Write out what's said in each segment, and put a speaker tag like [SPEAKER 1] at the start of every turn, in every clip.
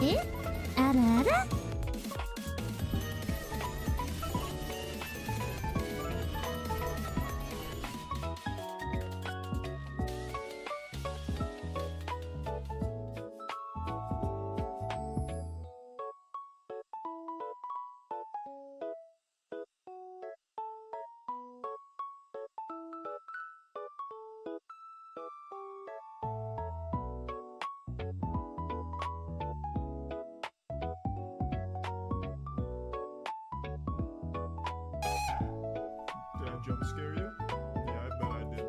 [SPEAKER 1] Eh? Ara?
[SPEAKER 2] Did I jump scare you? Yeah, I bet I did.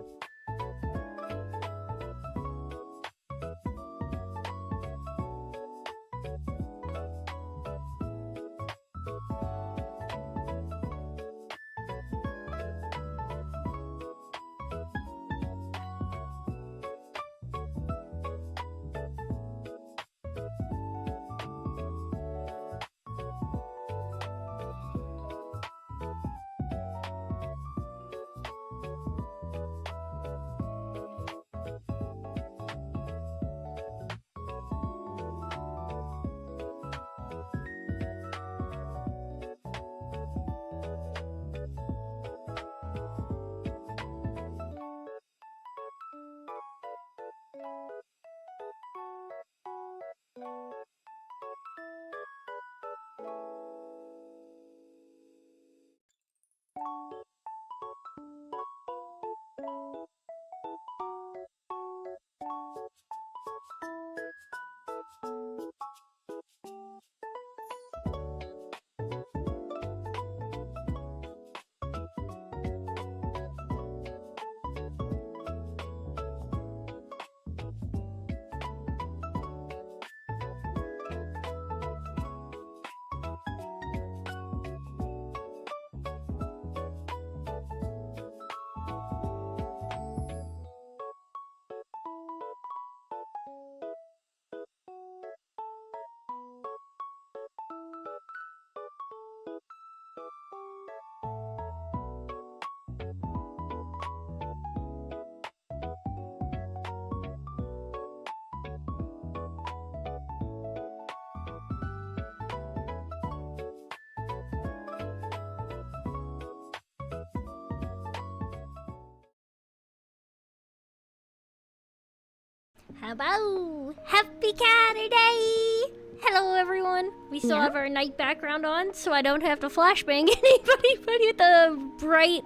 [SPEAKER 1] Hello! Happy Saturday! Hello everyone! We still have our night background on, so I don't have to flashbang anybody but with the bright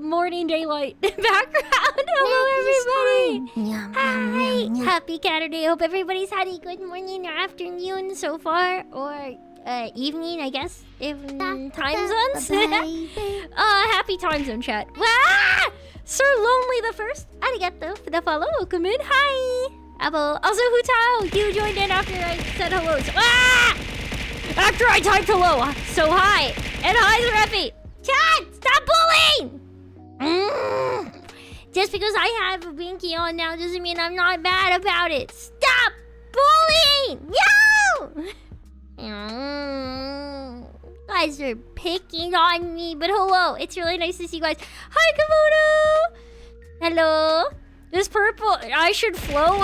[SPEAKER 1] morning daylight background. Hello everybody! Hi! Happy Saturday! Hope everybody's had a good morning or afternoon so far, or evening, I guess, if time zones. Happy time zone chat. Wah! Sir Lonely the First, arigato for the follow. Welcome in. Hi! Apple. Also, Hutao, you joined in after I said hello. So, after I typed hello. So, hi. And hi, Zreppy. Chat, stop bullying! Just because I have a binky on now doesn't mean I'm not mad about it. Stop bullying! Yo! Guys are picking on me, but hello, it's really nice to see you guys. Hi, Komodo! Hello. This purple, I should flow.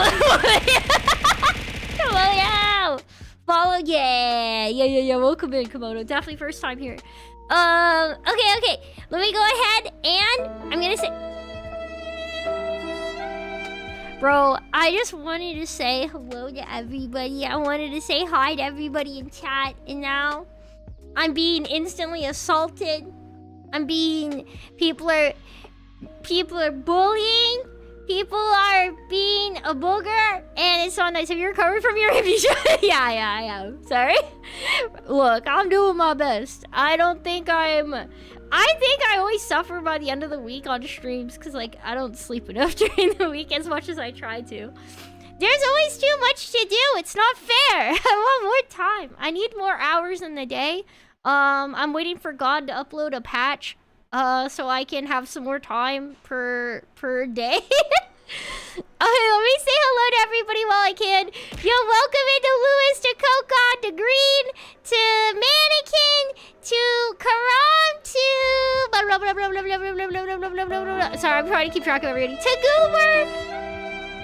[SPEAKER 1] Hello, yeah. Follow, yeah. Welcome in, Komodo. Definitely first time here. Okay. Let me go ahead and I'm gonna say, bro, I just wanted to say hello to everybody. I wanted to say hi to everybody in chat, and now I'm being instantly assaulted. People are bullying. People are being a booger, and it's so nice. Have you recovered from your amnesia? Yeah, I am. Sorry. Look, I'm doing my best. I think I always suffer by the end of the week on streams, because like I don't sleep enough during the week as much as I try to. There's always too much to do. It's not fair. I want more time. I need more hours in the day. I'm waiting for God to upload a patch, so I can have some more time per day. Okay, let me say hello to everybody while I can. Yo, welcome into Lewis, to Coca, to Green, to Sorry, I'm trying to keep track of everybody. To Goober,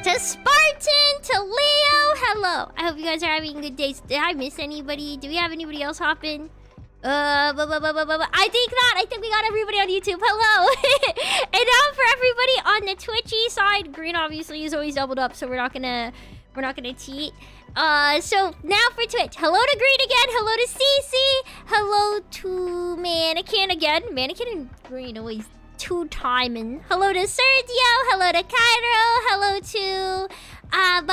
[SPEAKER 1] to Spartan, to Leo, hello. I hope you guys are having good days. Did I miss anybody? Do we have anybody else hop in? I think not. I think we got everybody on YouTube. Hello. And now for everybody on the Twitchy side, Green obviously is always doubled up, so we're not gonna cheat. So now for Twitch. Hello to Green again. Hello to Cece. Hello to Mannequin again. Mannequin and Green always two-timing. Hello to Sergio. Hello to Cairo. Hello to hello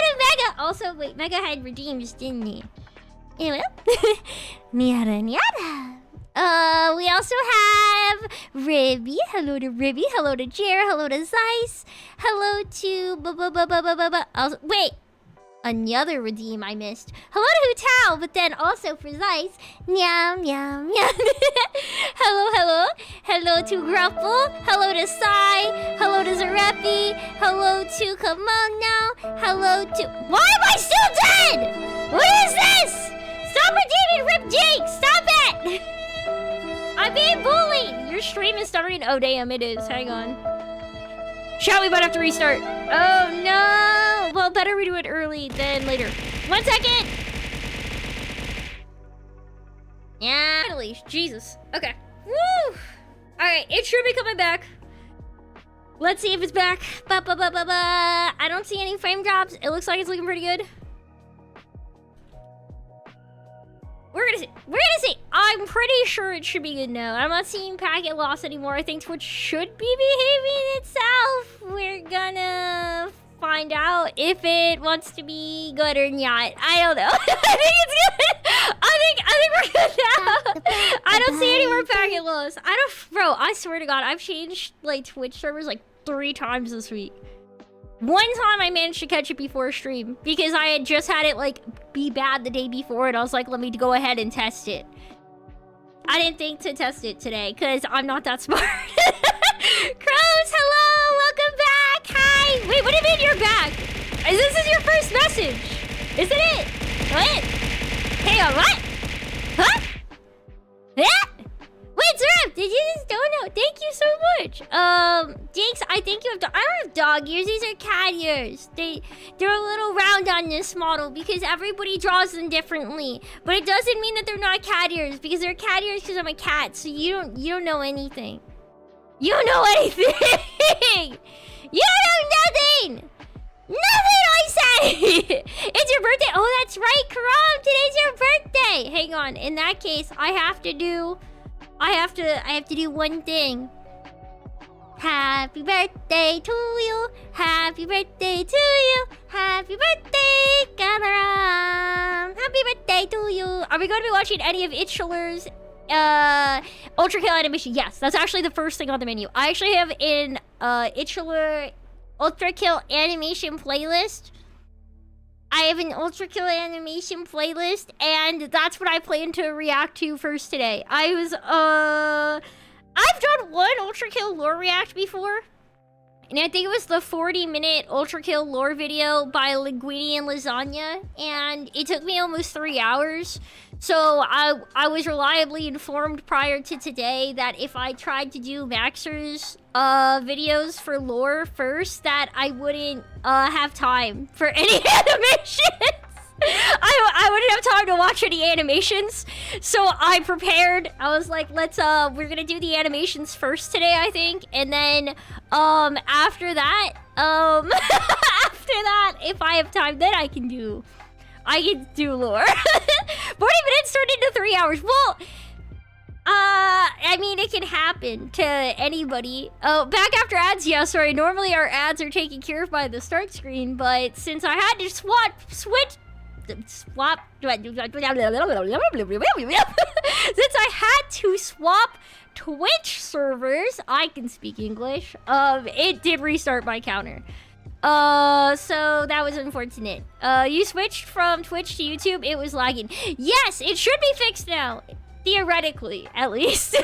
[SPEAKER 1] to Mega. Also, wait, Mega had redeems, didn't he? Anyway, nyada. We also have Ribby. Hello to Ribby. Hello to Jer. Hello to Zeiss. Hello to wait, another redeem I missed. Hello to Hutao, but then also for Zeiss. Meow meow meow. Hello to Gruffle. Hello to Sai. Hello to Zarepi. Hello to Kimono. Hello to why am I still dead? What is this? Stop redeeming Rip Jake! Stop it! I'm being bullied! Your stream is stuttering. Oh, damn, it is. Hang on. Shall we might have to restart? Oh, no! Well, better we do it early than later. 1 second! Yeah. Finally, Jesus. Okay. Woo! Alright, it should be coming back. Let's see if it's back. I don't see any frame drops. It looks like it's looking pretty good. We're gonna see. I'm pretty sure it should be good now. I'm not seeing packet loss anymore. I think Twitch should be behaving itself. We're gonna find out if it wants to be good or not. I don't know. I think it's good. I think we're good now. I don't see any more packet loss. Bro, I swear to God, I've changed like Twitch servers like 3 times this week. One time I managed to catch it before stream because I had just had it like be bad the day before and I was like, let me go ahead and test it. I didn't think to test it today because I'm not that smart. Crows, hello, welcome back. Hi. Wait, what do you mean you're back? This is your first message. Isn't it? What? Hang on, what? Huh? Yeah? Wait, Zeref, did you just donate? Thank you so much. Jinx, I think you have I don't have dog ears, these are cat ears. They're a little round on this model because everybody draws them differently. But it doesn't mean that they're not cat ears because they're cat ears because I'm a cat, so you don't know anything. You don't know anything! You know nothing! Nothing, I say! It's your birthday! Oh, that's right, Karam! Today's your birthday! Hang on, in that case, I have to do one thing. Happy birthday to you. Happy birthday to you. Happy birthday, Karam. Happy birthday to you. Are we going to be watching any of Itchler's Ultrakill animation? Yes, that's actually the first thing on the menu. I actually have an Itchler Ultrakill animation playlist. I have an Ultrakill animation playlist, and that's what I plan to react to first today. I've done one Ultrakill lore react before, and I think it was the 40-minute Ultrakill lore video by Linguini and Lasagna, and it took me almost 3 hours. So I was reliably informed prior to today that if I tried to do Maxer's videos for lore first, that I wouldn't have time for any animations. I wouldn't have time to watch any animations. So I prepared. I was like, we're gonna do the animations first today, I think, and then after that, if I have time, then I can do lore. 40 minutes turned into 3 hours. Well, I mean, it can happen to anybody. Oh, back after ads, yeah, sorry. Normally our ads are taken care of by the start screen, but since I had to switch since I had to swap Twitch servers, I can speak English, it did restart my counter. So that was unfortunate. You switched from Twitch to YouTube, it was lagging. Yes, it should be fixed now. Theoretically, at least.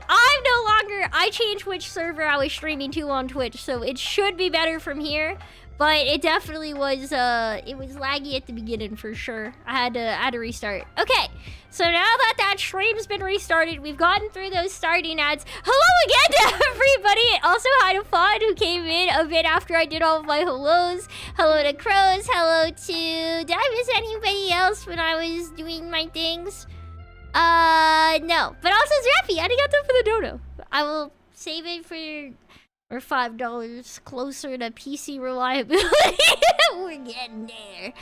[SPEAKER 1] I changed which server I was streaming to on Twitch, so it should be better from here. But it definitely was, it was laggy at the beginning for sure. I had to restart. Okay, so now that stream's been restarted, we've gotten through those starting ads. Hello again to everybody. Also, hi to Fawn, who came in a bit after I did all of my hellos. Hello to Crows. Hello to... Did I miss anybody else when I was doing my things? No. But also Zrappy, arigato for the dono. I will save it for $5 closer to PC reliability. We're getting there.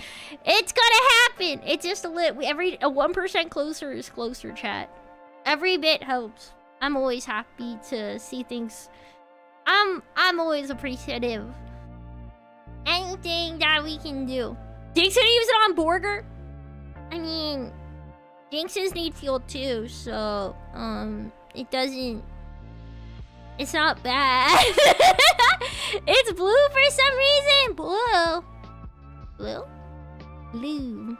[SPEAKER 1] It's gonna happen. It's just a 1% closer is closer, chat. Every bit helps. I'm always happy to see things. I'm always appreciative. Anything that we can do. Jinx gonna use it on Borger? I mean, Jinxes need fuel too, so it doesn't. It's not bad. It's blue for some reason. Blue. Blue? Blue.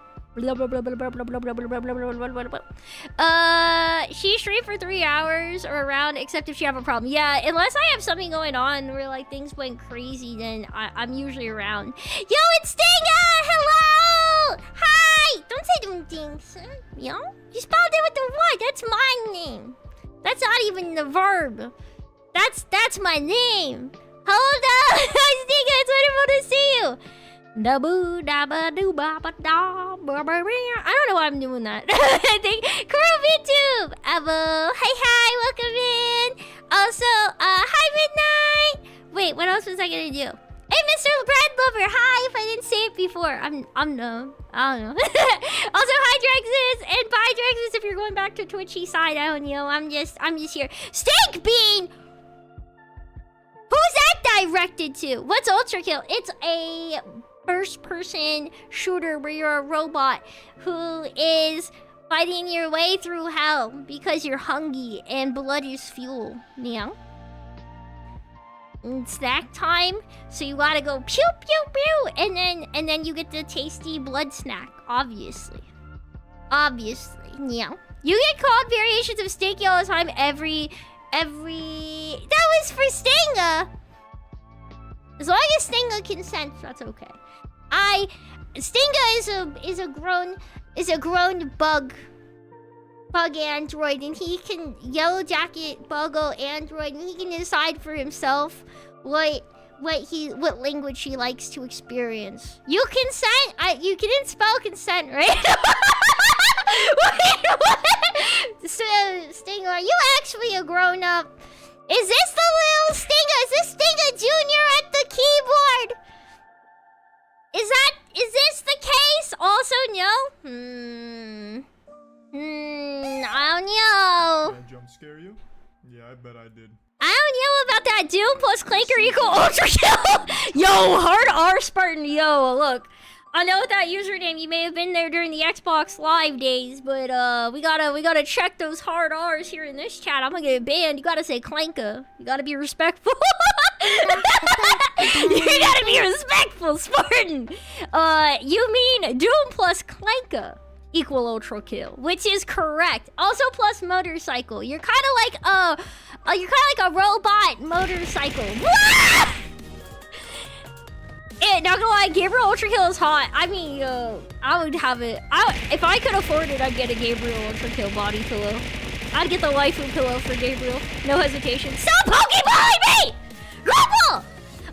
[SPEAKER 1] She streamed for 3 hours or around, except if she have a problem. Yeah, unless I have something going on where like things went crazy, then I'm usually around. Yo, it's Stinga! Hello! Hi! Don't say them things. Yo? You spelled it with the what? That's my name. That's not even the verb. That's my name. Hold on, Stinga, it's wonderful to see you. I don't know why I'm doing that. I think Kuro VTube. Avo, hi, welcome in. Also, hi Midnight. Wait, what else was I gonna do? Hey, Mr. Bread Lover, hi. If I didn't say it before, I'm no, I don't know. Also, hi Drexus and bye Drexus. If you're going back to Twitchy side, I don't know. I'm just here. Steak Bean. Who's that directed to? What's Ultrakill? It's a first-person shooter where you're a robot who is fighting your way through hell because you're hungry and blood is fuel. Yeah. It's snack time, so you gotta go pew pew pew, and then you get the tasty blood snack. Obviously, yeah. You get called variations of Stinky all the time. Every that was for Stinga. As long as Stinga consents, that's okay. Stinga is a grown bug android, and he can yellow jacket buggle android, and he can decide for himself what language he likes to experience. You consent? You didn't spell consent, right? Wait, what? So, Stinga, are you actually a grown-up? Is this the little Stinga? Is this Stinga Jr. at the keyboard? Is this the case? Also, no? I don't know.
[SPEAKER 2] Did I jump scare you? Yeah, I bet I did.
[SPEAKER 1] I don't know about that. Doom plus Clanker equal Ultrakill. Yo, hard R Spartan. Yo, look. I know that username, you may have been there during the Xbox Live days, but we gotta check those hard R's here in this chat. I'm gonna get banned. You gotta say Clanka. You gotta be respectful. You gotta be respectful, Spartan. You mean Doom plus Clanka equal Ultrakill, which is correct. Also plus motorcycle. You're kind of like a robot motorcycle. Not gonna lie, Gabriel Ultrakill is hot. I mean, I would have it. If I could afford it, I'd get a Gabriel Ultrakill body pillow. I'd get the waifu pillow for Gabriel. No hesitation. Stop Pokeballing me! Grapple!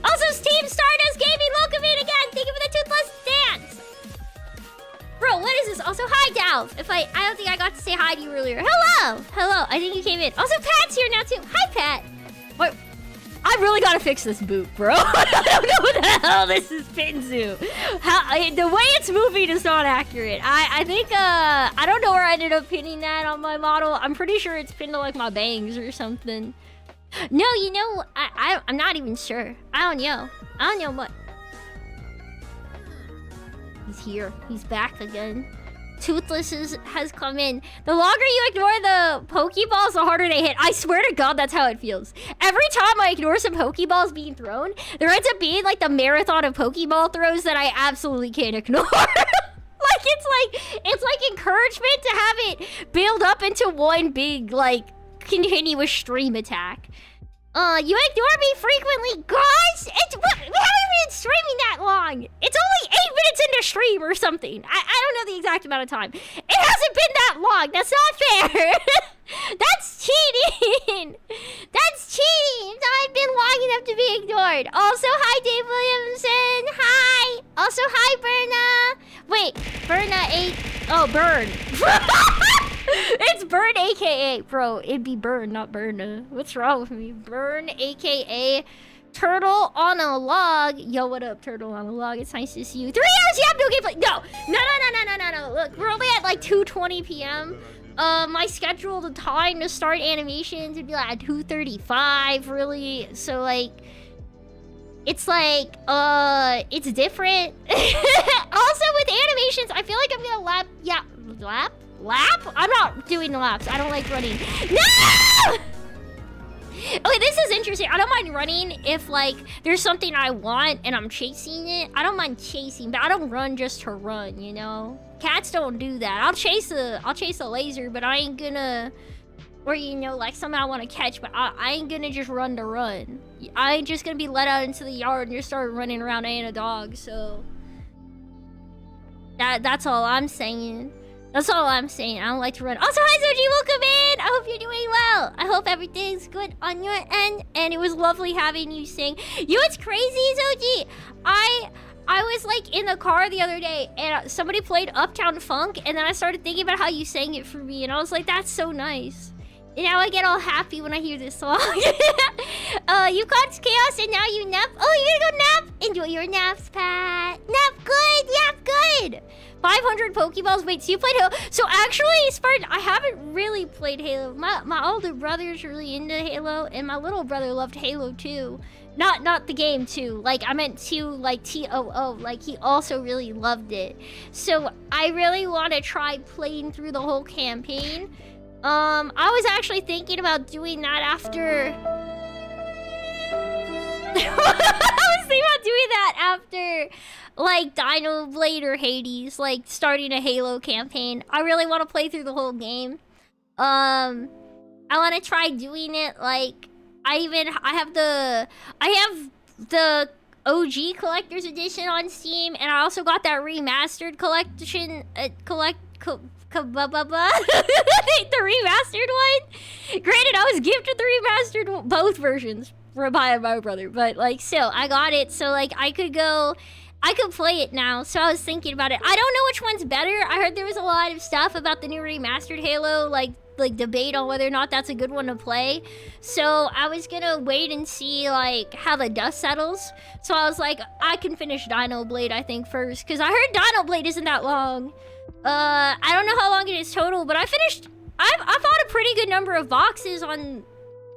[SPEAKER 1] Also, Team Stardust Gaming, welcome in again. Thank you for the toothless dance. Bro, what is this? Also, hi, Dalv. I don't think I got to say hi to you earlier. Hello! Hello, I think you came in. Also, Pat's here now, too. Hi, Pat. What? I really gotta fix this boot, bro. I don't know what the hell this is pinned to. The way it's moving is not accurate. I think, I don't know where I ended up pinning that on my model. I'm pretty sure it's pinned to, like, my bangs or something. No, you know, I'm not even sure. I don't know what. He's here. He's back again. Toothless has come in. The longer you ignore the Pokeballs, the harder they hit. I swear to God, that's how it feels. Every time I ignore some Pokeballs being thrown, there ends up being like the marathon of Pokeball throws that I absolutely can't ignore. It's like encouragement to have it build up into one big, like, continuous stream attack. You ignore me frequently, guys! We haven't been streaming that long! It's only 8 minutes into stream or something. I don't know the exact amount of time. It hasn't been that long! That's not fair! That's cheating! That's cheating! It's not been long enough to be ignored. Also, hi, Dave Williamson! Hi! Also, hi, Berna! Wait, Berna ate... Oh, Burn. It's Burn, aka... Bro, it'd be Burn, not Berna. What's wrong with me? Burn, aka... Turtle on a log. Yo, what up, Turtle on a log? It's nice to see you. 3 hours, you have no gameplay. No. Look, we're only at like 2:20 p.m. My scheduled time to start animations would be like at 2:35, really. So like, it's like, it's different. Also with animations, I feel like I'm gonna lap? I'm not doing laps. I don't like running. No! Okay, this is interesting. I don't mind running if like there's something I want and I'm chasing it. I don't mind chasing, but I don't run just to run, you know? Cats don't do that. I'll chase a laser, but I ain't gonna, or you know, like something I want to catch, but I ain't gonna just run to run. I ain't just gonna be let out into the yard and just start running around and a dog. So that's all I'm saying. That's all I'm saying. I don't like to run. Also, hi Zoji, welcome in. I hope you're doing well. I hope everything's good on your end. And it was lovely having you sing. You know what's crazy, Zoji? I was like in the car the other day and somebody played Uptown Funk and then I started thinking about how you sang it for me and I was like, that's so nice. And now I get all happy when I hear this song. You caused chaos and now you nap. Oh, you're gonna go nap? Enjoy your naps, Pat. Nap good. 500 Pokeballs. Wait, so you played Halo? So actually, Spartan, I haven't really played Halo. My older brother's really into Halo, and my little brother loved Halo too. Not the game too. Like I meant to like TOO. Like he also really loved it. So I really want to try playing through the whole campaign. I was actually thinking about doing that after. I was thinking about doing that after, like, Dino Blade or Hades, like, starting a Halo campaign. I really want to play through the whole game. I want to try doing it, like, I have the OG Collector's Edition on Steam, and I also got that remastered collection, the remastered one. Granted, I was gifted the remastered, both versions. By my brother, but like still I got it, so like I could play it now. So I was thinking about it. I don't know which one's better. I heard there was a lot of stuff about the new remastered Halo, like debate on whether or not that's a good one to play. So I was gonna wait and see like how the dust settles. So I was like, I can finish Dino Blade I think first, because I heard Dino Blade isn't that long. I don't know how long it is total, but I fought a pretty good number of boxes on.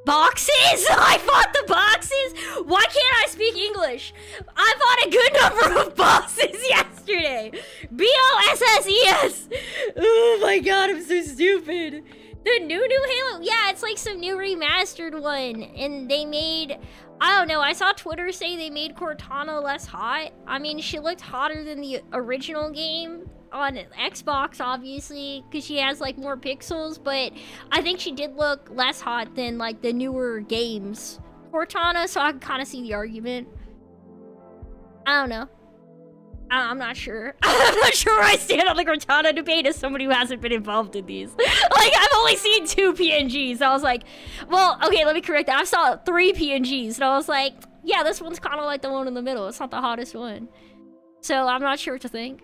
[SPEAKER 1] Boxes? I fought the boxes? Why can't I speak English? I fought a good number of bosses yesterday. BOSSES. Oh my god, I'm so stupid. The new Halo? Yeah, it's like some new remastered one. And they made, I don't know, I saw Twitter say they made Cortana less hot. I mean, she looked hotter than the original game. On Xbox, obviously, because she has like more pixels, but I think she did look less hot than like the newer games Cortana, so I can kind of see the argument. I don't know. I'm not sure. I'm not sure where I stand on the Cortana debate as somebody who hasn't been involved in these. Like, I've only seen 2 PNGs, so I was like, well, okay, let me correct that. I saw 3 PNGs, and I was like, yeah, this one's kind of like the one in the middle. It's not the hottest one. So I'm not sure what to think.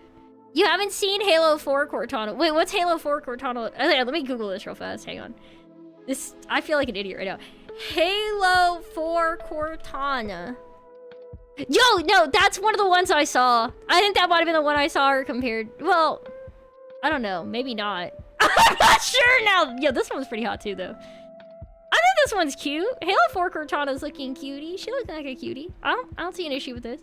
[SPEAKER 1] You haven't seen Halo 4 Cortana. Wait, what's Halo 4 Cortana? Okay, let me Google this real fast. Hang on. I feel like an idiot right now. Halo 4 Cortana. Yo, no, that's one of the ones I saw. I think that might have been the one I saw her compared. Well, I don't know. Maybe not. I'm not sure now. Yo, this one's pretty hot too, though. I think this one's cute. Halo 4 Cortana's looking cutie. She looks like a cutie. I don't see an issue with this.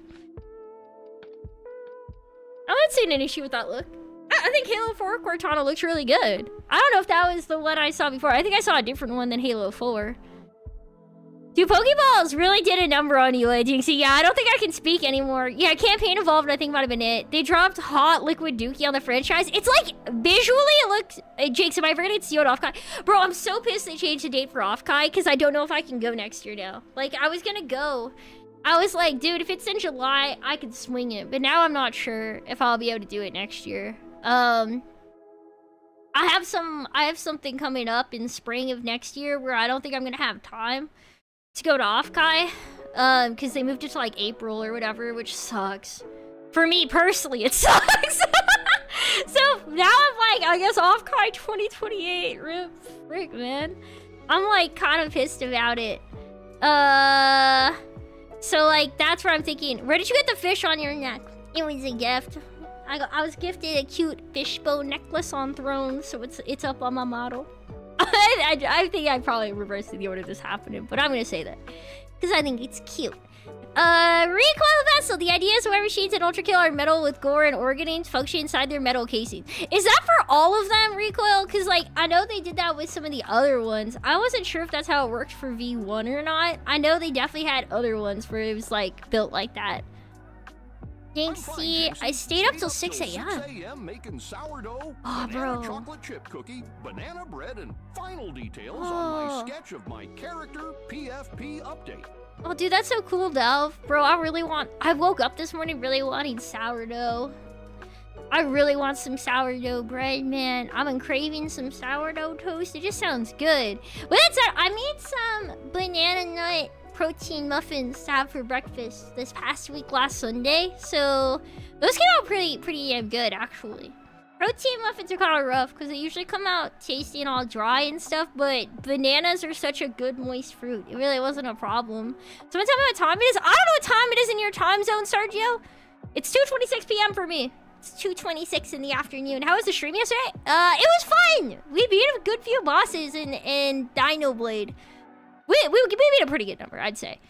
[SPEAKER 1] I'm not seeing an issue with that look. I think Halo 4 Cortana looks really good. I don't know if that was the one I saw before. I think I saw a different one than Halo 4. Dude, Pokeballs really did a number on you, Jinxie. Yeah, I don't think I can speak anymore. Yeah, campaign evolved, I think might have been it. They dropped Hot Liquid Dookie on the franchise. It's like, visually it looks... Jinx, am I forgetting it's Yoda Offkai? Bro, I'm so pissed they changed the date for Offkai because I don't know if I can go next year now. Like, I was gonna go. I was like, dude, if it's in July, I could swing it. But now I'm not sure if I'll be able to do it next year. I have something coming up in spring of next year where I don't think I'm gonna have time to go to Offkai, because they moved it to like April or whatever, which sucks. For me personally, it sucks. So now I'm like, I guess Offkai 2028. Rip, frick, man. I'm like kind of pissed about it. So like that's where I'm thinking. Where did you get the fish on your neck? It was a gift. I was gifted a cute fishbone necklace on Throne, so it's up on my model. I think I probably reversed the order this happened, but I'm gonna say that because I think it's cute. Recoil vessel. The idea is whoever machines in Ultrakill are metal with gore and organings function inside their metal casing. Is that for all of them, Recoil? Because like I know they did that with some of the other ones. I wasn't sure if that's how it worked for V1 or not. I know they definitely had other ones where it was like built like that. Jinxie, I stayed up till 6 a.m.
[SPEAKER 3] making sourdough,
[SPEAKER 1] oh,
[SPEAKER 3] banana
[SPEAKER 1] bro.
[SPEAKER 3] chocolate chip cookie, banana bread, and final details on my sketch of my character PFP update.
[SPEAKER 1] Oh, dude, that's so cool, Delve. Bro, I woke up this morning really wanting sourdough. I really want some sourdough bread, man. I've been craving some sourdough toast. It just sounds good. But that's it. I made some banana nut protein muffins to have for breakfast this past week last Sunday. So those came out pretty damn good, actually. Protein muffins are kind of rough because they usually come out tasty and all dry and stuff, but bananas are such a good moist fruit. It really wasn't a problem. Someone tell me what time it is. I don't know what time it is in your time zone, Sergio. It's 2:26 p.m. for me. It's 2:26 in the afternoon. How was the stream yesterday? It was fun. We beat a good few bosses in Dino Blade. We beat a pretty good number, I'd say.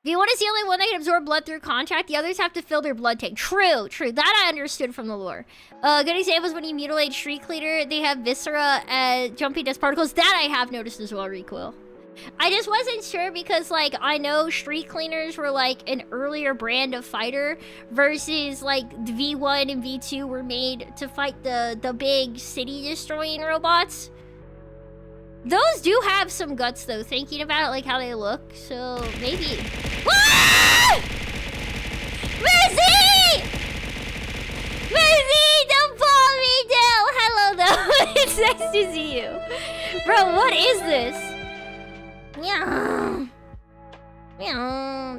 [SPEAKER 1] V1 is the only one that can absorb blood through contact. The others have to fill their blood tank. True. That I understood from the lore. Good example is when you mutilate Street Cleaner, they have Viscera jumping dust particles. That I have noticed as well, Recoil. I just wasn't sure because, like, I know Street Cleaners were, like, an earlier brand of fighter versus, like, V1 and V2 were made to fight the big city-destroying robots. Those do have some guts, though, thinking about it, like, how they look. So, maybe... Ah! Mercy! Mercy! Don't pull me down! Hello, though. It's nice to see you. Bro, what is this? Yeah.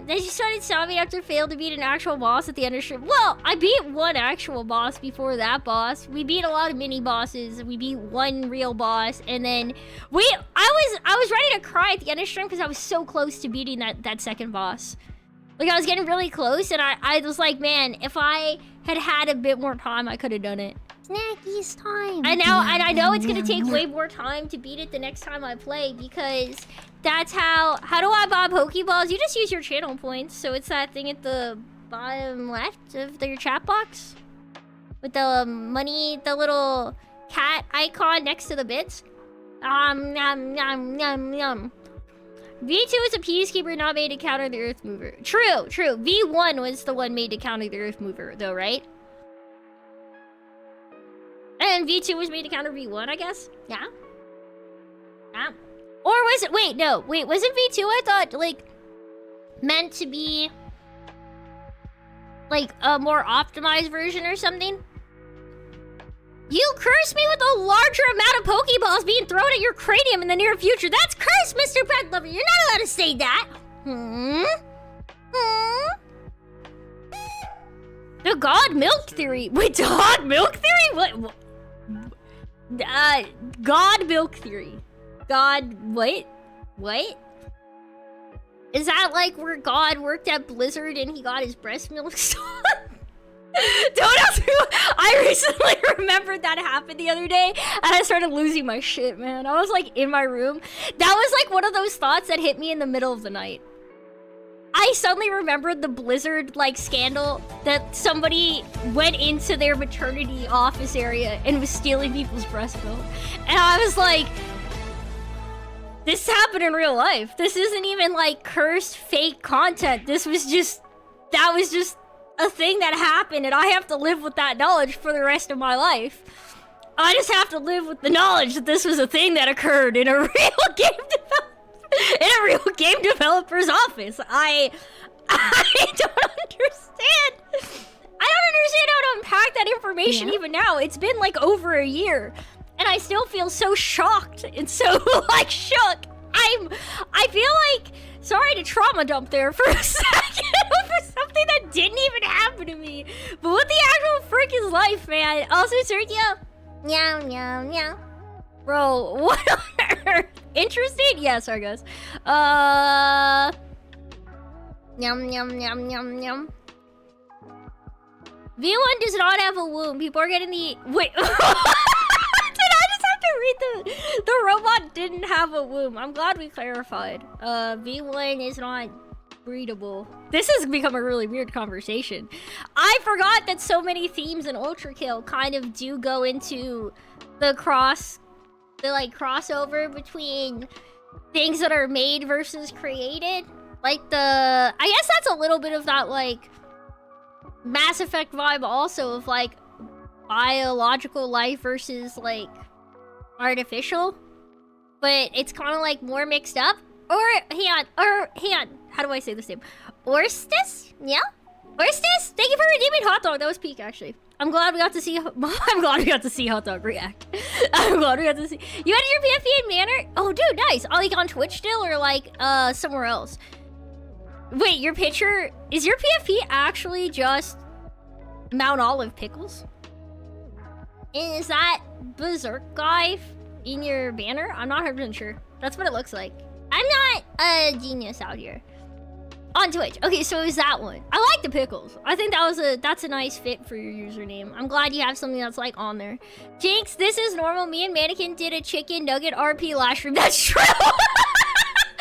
[SPEAKER 1] They just started stopping after failed to beat an actual boss at the end of stream. Well, I beat one actual boss before that boss. We beat a lot of mini bosses. We beat one real boss, and then I was ready to cry at the end of stream because I was so close to beating that second boss. Like I was getting really close, and I was like, man, if I had a bit more time, I could have done it. Snacky's time. And I know it's gonna take way more time to beat it the next time I play because that's how do I buy Pokeballs? You just use your channel points. So it's that thing at the bottom left of your chat box with the money, the little cat icon next to the bits. Yum, yum, yum. V2 is a peacekeeper not made to counter the Earth Mover. True. V1 was the one made to counter the Earth Mover though, right? And V2 was made to counter V1, I guess? Yeah? Or was it... Wait, wasn't V2, I thought, like, meant to be, like, a more optimized version or something? You curse me with a larger amount of Pokeballs being thrown at your cranium in the near future. That's cursed, Mr. Bread Lover. You're not allowed to say that. The God Milk Theory. Wait, God Milk Theory? What? God Milk Theory. God, what? What? Is that like where God worked at Blizzard and he got his breast milk stolen? Don't ask me. I recently remembered that happened the other day and I started losing my shit, man. I was like in my room. That was like one of those thoughts that hit me in the middle of the night. I suddenly remembered the Blizzard, like, scandal that somebody went into their maternity office area and was stealing people's breast milk. And I was like, This happened in real life. This isn't even like cursed fake content. That was just a thing that happened, and I have to live with that knowledge for the rest of my life. I just have to live with the knowledge that this was a thing that occurred in a real game developer's office. I don't understand. I don't understand how to unpack that information even now. It's been like over a year, and I still feel so shocked and so like shook. I feel like, sorry to trauma dump there for a second over something that didn't even happen to me, but what the actual frick is life, man? Also, Sergio, meow meow meow. Bro, what on earth? Interesting? Yeah, sorry guys. Yum yum yum yum yum. V1 does not have a womb. People are getting the... Wait. Did I just have to read the robot didn't have a womb? I'm glad we clarified. V1 is not breedable. This has become a really weird conversation. I forgot that so many themes in Ultrakill kind of do go into the crossover between things that are made versus created. Like I guess that's a little bit of that, like, Mass Effect vibe also of, like, biological life versus, like, artificial. But it's kind of, like, more mixed up. Hang on, how do I say this name? Orstis? Yeah? Orstis? Thank you for redeeming Hot Dog. That was peak, actually. I'm glad we got to see Hot Dog react. I'm glad we got to see. You had your PFP in Manor? Oh, dude, nice. Like, on Twitch still, or, like, somewhere else? Wait, your picture... Is your PFP actually just Mount Olive Pickles? And is that Berserk guy in your banner? I'm not 100% sure. That's what it looks like. I'm not a genius out here. On Twitch. Okay, so it was that one. I like the pickles. I think that's a nice fit for your username. I'm glad you have something that's like on there. Jinx, this is normal. Me and Mannequin did a chicken nugget RP last stream. That's true.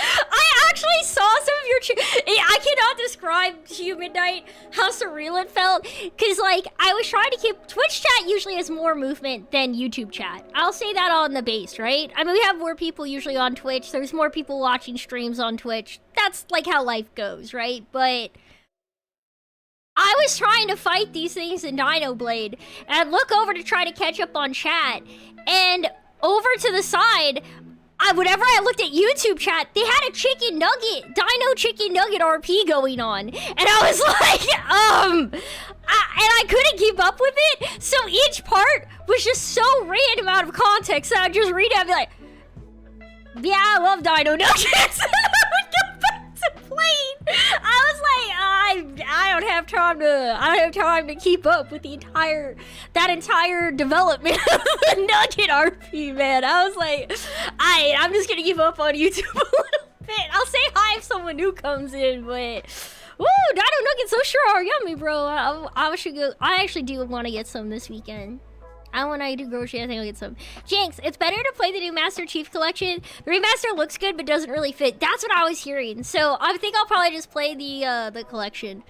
[SPEAKER 1] I actually saw some of your I cannot describe to you, Midnight, how surreal it felt. Because, like, I was trying to keep... Twitch chat usually has more movement than YouTube chat. I'll say that on the base, right? I mean, we have more people usually on Twitch. There's more people watching streams on Twitch. That's, like, how life goes, right? But... I was trying to fight these things in Dino Blade. And I'd look over to try to catch up on chat. And over to the side... whenever I looked at YouTube chat, they had a chicken nugget, Dino chicken nugget RP going on. And I was like, and I couldn't keep up with it. So each part was just so random out of context that I'd just read it and be like, yeah, I love Dino nuggets. And I would go back to playing. I was like, I don't have time to keep up with that entire development of the nugget RP, man. I was like, I'm just gonna give up on YouTube a little bit. I'll say hi if someone new comes in, but woo, Dino nuggets so sure are yummy, bro. I should go. I actually do want to get some this weekend. When I do grocery, I think I'll get some. Jinx, it's better to play the new Master Chief Collection. The remaster looks good, but doesn't really fit. That's what I was hearing. So I think I'll probably just play the collection.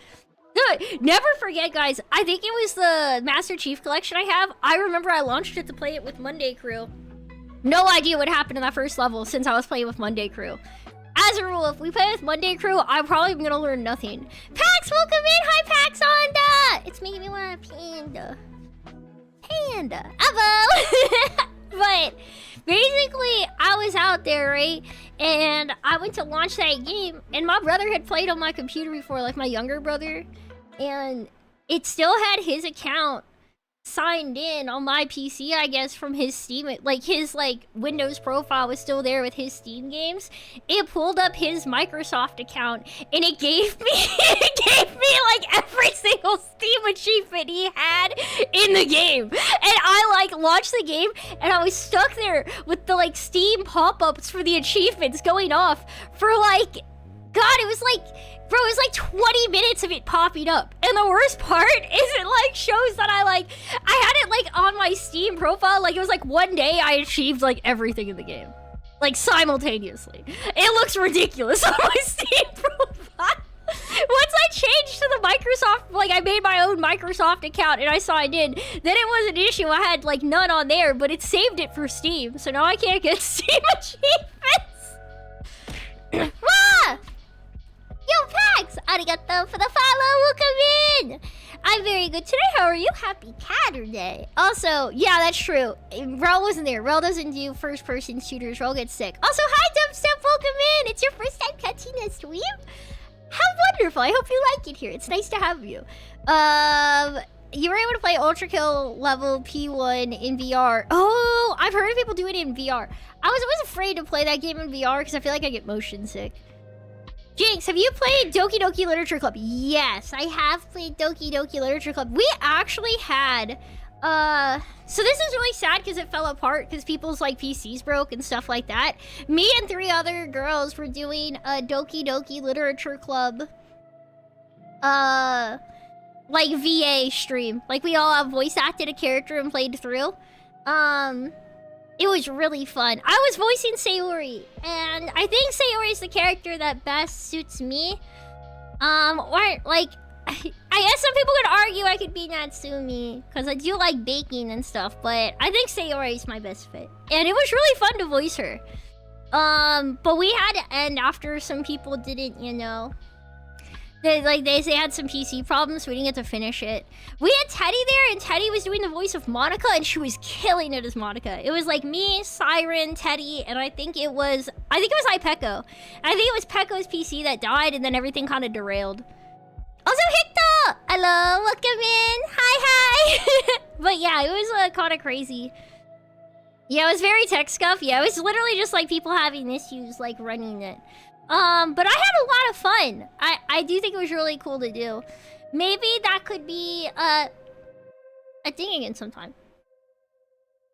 [SPEAKER 1] Never forget, guys. I think it was the Master Chief Collection I have. I remember I launched it to play it with Monday Crew. No idea what happened in that first level since I was playing with Monday Crew. As a rule, if we play with Monday Crew, I'm probably gonna learn nothing. Pax, welcome in. Hi, Pax Onda. It's making me want a panda. Avo. But basically, I was out there, right? And I went to launch that game, and my brother had played on my computer before, like my younger brother, and it still had his account signed in on my PC, I guess, from his Steam. Like, his, like, Windows profile was still there with his Steam games. It pulled up his Microsoft account, and it gave me, like, every single Steam achievement he had in the game. And I, like, launched the game, and I was stuck there with the, like, Steam pop-ups for the achievements going off for, like, God, it was like... Bro, it was like 20 minutes of it popping up. And the worst part is it, like, shows that I had it, like, on my Steam profile. Like, it was, like, one day I achieved, like, everything in the game. Like, simultaneously. It looks ridiculous on my Steam profile. Once I changed to the Microsoft, like, I made my own Microsoft account and I signed in, then it was an issue. I had, like, none on there, but it saved it for Steam. So now I can't get Steam achievements. Arigato for the follow. Welcome in. I'm very good today. How are you? Happy Saturday. Also, yeah, that's true. Rel wasn't there. Rel doesn't do first-person shooters. Rel gets sick. Also, hi, Dubstep. Welcome in. It's your first time catching a stream? How wonderful. I hope you like it here. It's nice to have you. You were able to play Ultrakill level P1 in VR. Oh, I've heard of people doing it in VR. I was always afraid to play that game in VR because I feel like I get motion sick. Jinx, have you played Doki Doki Literature Club? Yes, I have played Doki Doki Literature Club. We actually had, so this is really sad because it fell apart because people's like PCs broke and stuff like that. Me and 3 other girls were doing a Doki Doki Literature Club, like VA stream. Like we all voice acted a character and played through. It was really fun. I was voicing Sayori, and I think Sayori is the character that best suits me. Or like, I guess some people could argue I could be Natsumi because I do like baking and stuff, but I think Sayori is my best fit, and it was really fun to voice her. But we had to end after some people didn't, you know. They had some PC problems, so we didn't get to finish it. We had Teddy there, and Teddy was doing the voice of Monica, and she was killing it as Monica. It was like me, Siren, Teddy, and I think it was iPeco. I think it was Pecco's PC that died, and then everything kind of derailed. Also, Hector! Hello, welcome in. Hi. But yeah, it was kind of crazy. Yeah, it was very tech scuff. Yeah, it was literally just like people having issues like running it. But I had a lot of fun. I do think it was really cool to do. Maybe that could be a thing again sometime.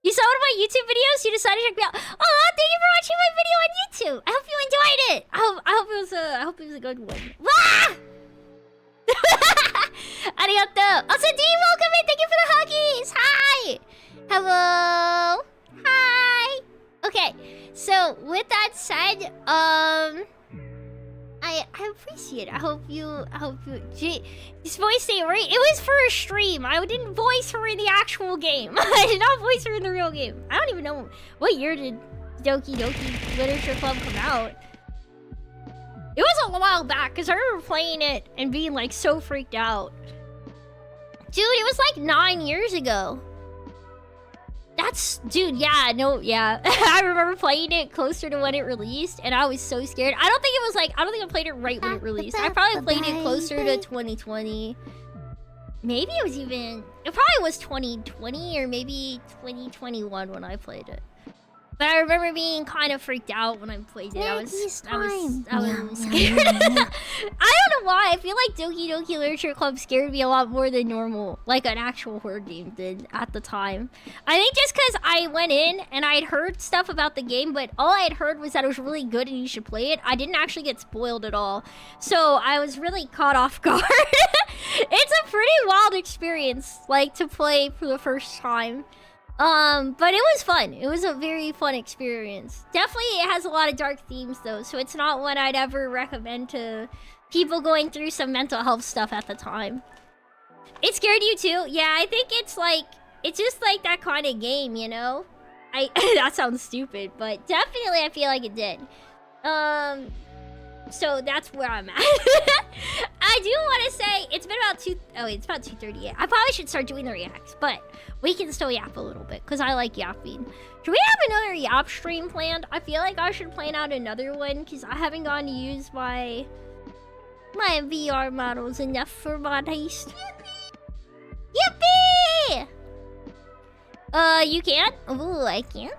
[SPEAKER 1] You saw one of my YouTube videos? You decided to check me out. Oh, thank you for watching my video on YouTube. I hope you enjoyed it. I hope it was a good one. Wah! Arigato. Also, Dean, welcome in. Thank you for the huggies. Hi. Hello. Hi. Okay. So with that said, I appreciate it. I hope you. This voice ain't right. It was for a stream. I didn't voice her in the actual game. I did not voice her in the real game. I don't even know what year did Doki Doki Literature Club come out. It was a while back because I remember playing it and being like so freaked out. Dude, it was like 9 years ago. Dude, yeah, no, yeah. I remember playing it closer to when it released, and I was so scared. I don't think I played it right when it released. I probably played it closer to 2020. Maybe it probably was 2020 or maybe 2021 when I played it. But I remember being kind of freaked out when I played it. I was scared. I don't know why. I feel like Doki Doki Literature Club scared me a lot more than normal, like an actual horror game did at the time. I think just because I went in and I'd heard stuff about the game, but all I had heard was that it was really good and you should play it. I didn't actually get spoiled at all. So I was really caught off guard. It's a pretty wild experience, like, to play for the first time. But it was fun. It was a very fun experience. Definitely it has a lot of dark themes though, so it's not one I'd ever recommend to people going through some mental health stuff at the time. It scared you too? Yeah, I think it's just like that kind of game, you know? That sounds stupid, but definitely I feel like it did. So that's where I'm at. I do want to say it's been about it's about 2:38. I probably should start doing the reacts, but we can still yap a little bit because I like yapping. Should we have another yap stream planned? I feel like I should plan out another one because I haven't gotten to use my VR models enough for my taste. Yippee! You can't? Ooh, I can't.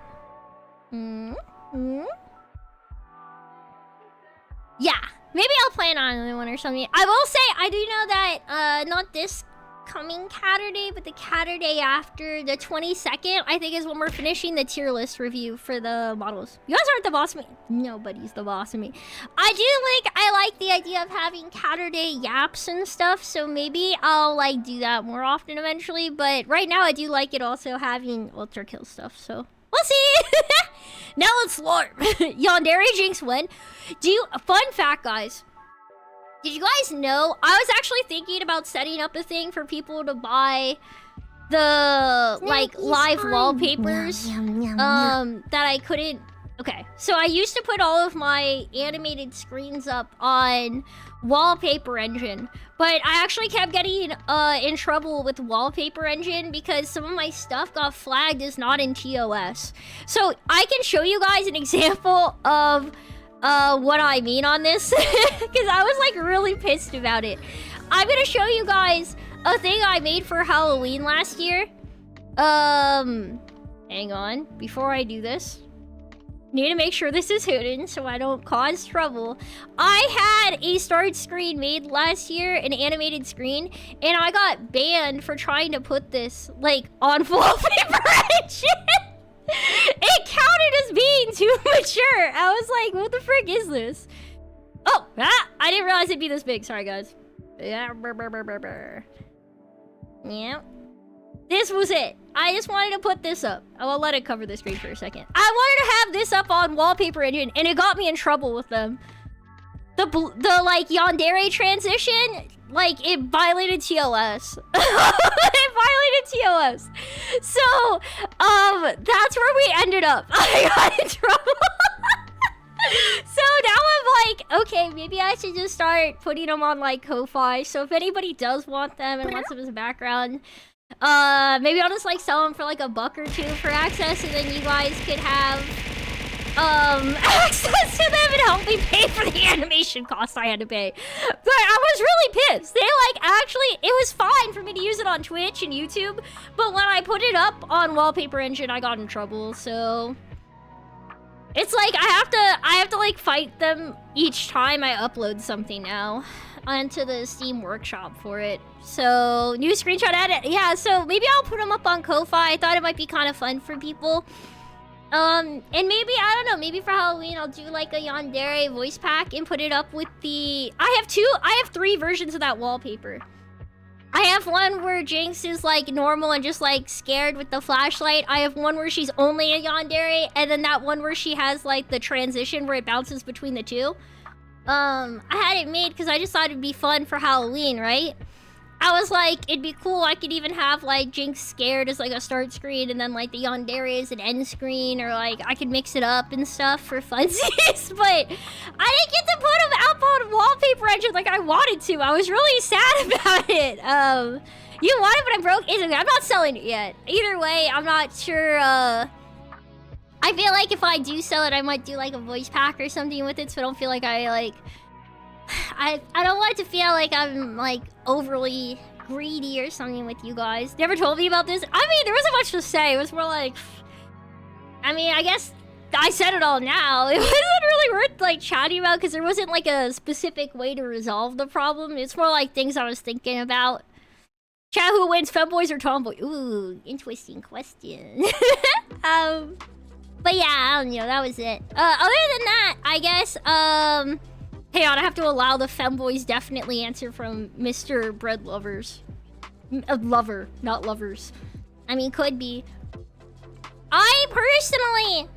[SPEAKER 1] Yeah, maybe I'll plan on another one or something. I will say, I do know that, not this coming Saturday, but the Saturday after, the 22nd, I think is when we're finishing the tier list review for the models. You guys aren't the boss of me. Nobody's the boss of me. I like the idea of having Saturday yaps and stuff, so maybe I'll, like, do that more often eventually, but right now I do like it also having Ultrakill stuff, so we'll see. Now let's LARP. Yandere Jinx win. Fun fact, guys. Did you guys know? I was actually thinking about setting up a thing for people to buy the like live wallpapers that I couldn't Okay, so I used to put all of my animated screens up on Wallpaper Engine, but I actually kept getting in trouble with Wallpaper Engine because some of my stuff got flagged as not in TOS. So I can show you guys an example of what I mean on this because I was like really pissed about it. I'm gonna show you guys a thing I made for Halloween last year. Hang on, before I do this. Need to make sure this is hidden so I don't cause trouble. I had a start screen made last year, an animated screen, and I got banned for trying to put this, like, on Wallpaper Engine. It counted as being too mature. I was like, what the frick is this? Oh, I didn't realize it'd be this big. Sorry, guys. Yeah, yeah. This was it. I just wanted to put this up. I'll let it cover the screen for a second. I wanted to have this up on Wallpaper Engine, and it got me in trouble with them. The like, yandere transition, like, it violated TOS. It violated TOS. So, that's where we ended up. I got in trouble. So now I'm like, okay, maybe I should just start putting them on, like, Ko-Fi. So if anybody does want them and wants them as a background... maybe I'll just like sell them for like $1 or $2 for access, and then you guys could have access to them and help me pay for the animation costs I had to pay. But I was really pissed. They like actually, it was fine for me to use it on Twitch and YouTube, but when I put it up on Wallpaper Engine, I got in trouble. So it's like I have to like fight them each time I upload something now onto the Steam Workshop for it. So, new screenshot edit. Yeah, so maybe I'll put them up on Ko-Fi. I thought it might be kind of fun for people. And maybe, I don't know, maybe for Halloween I'll do like a yandere voice pack and put it up with the... I have 3 versions of that wallpaper. I have one where Jinx is like normal and just like scared with the flashlight. I have one where she's only a yandere, and then that one where she has like the transition where it bounces between the two. I had it made because I just thought it'd be fun for Halloween, right? I was like, it'd be cool. I could even have like Jinx scared as like a start screen, and then like the yandere is an end screen, or like I could mix it up and stuff for funsies. But I didn't get to put them up on Wallpaper Engine like I wanted to. I was really sad about it. You want it, but I'm broke. It's okay. I'm not selling it yet. Either way, I'm not sure. I feel like if I do sell it, I might do like a voice pack or something with it, so I don't feel like I don't want it to feel like I'm like overly greedy or something with you guys. Never told me about this. I mean, there wasn't much to say. It was more like, I mean, I guess I said it all now. It wasn't really worth like chatting about because there wasn't like a specific way to resolve the problem. It's more like things I was thinking about. Chat, who wins, femboys or tomboys? Ooh, interesting question. But yeah, I don't know, that was it. Other than that, I guess, hey, I have to allow the femboys definitely answer from Mr. Bread Lovers. Lover, not lovers. I mean, could be. I personally...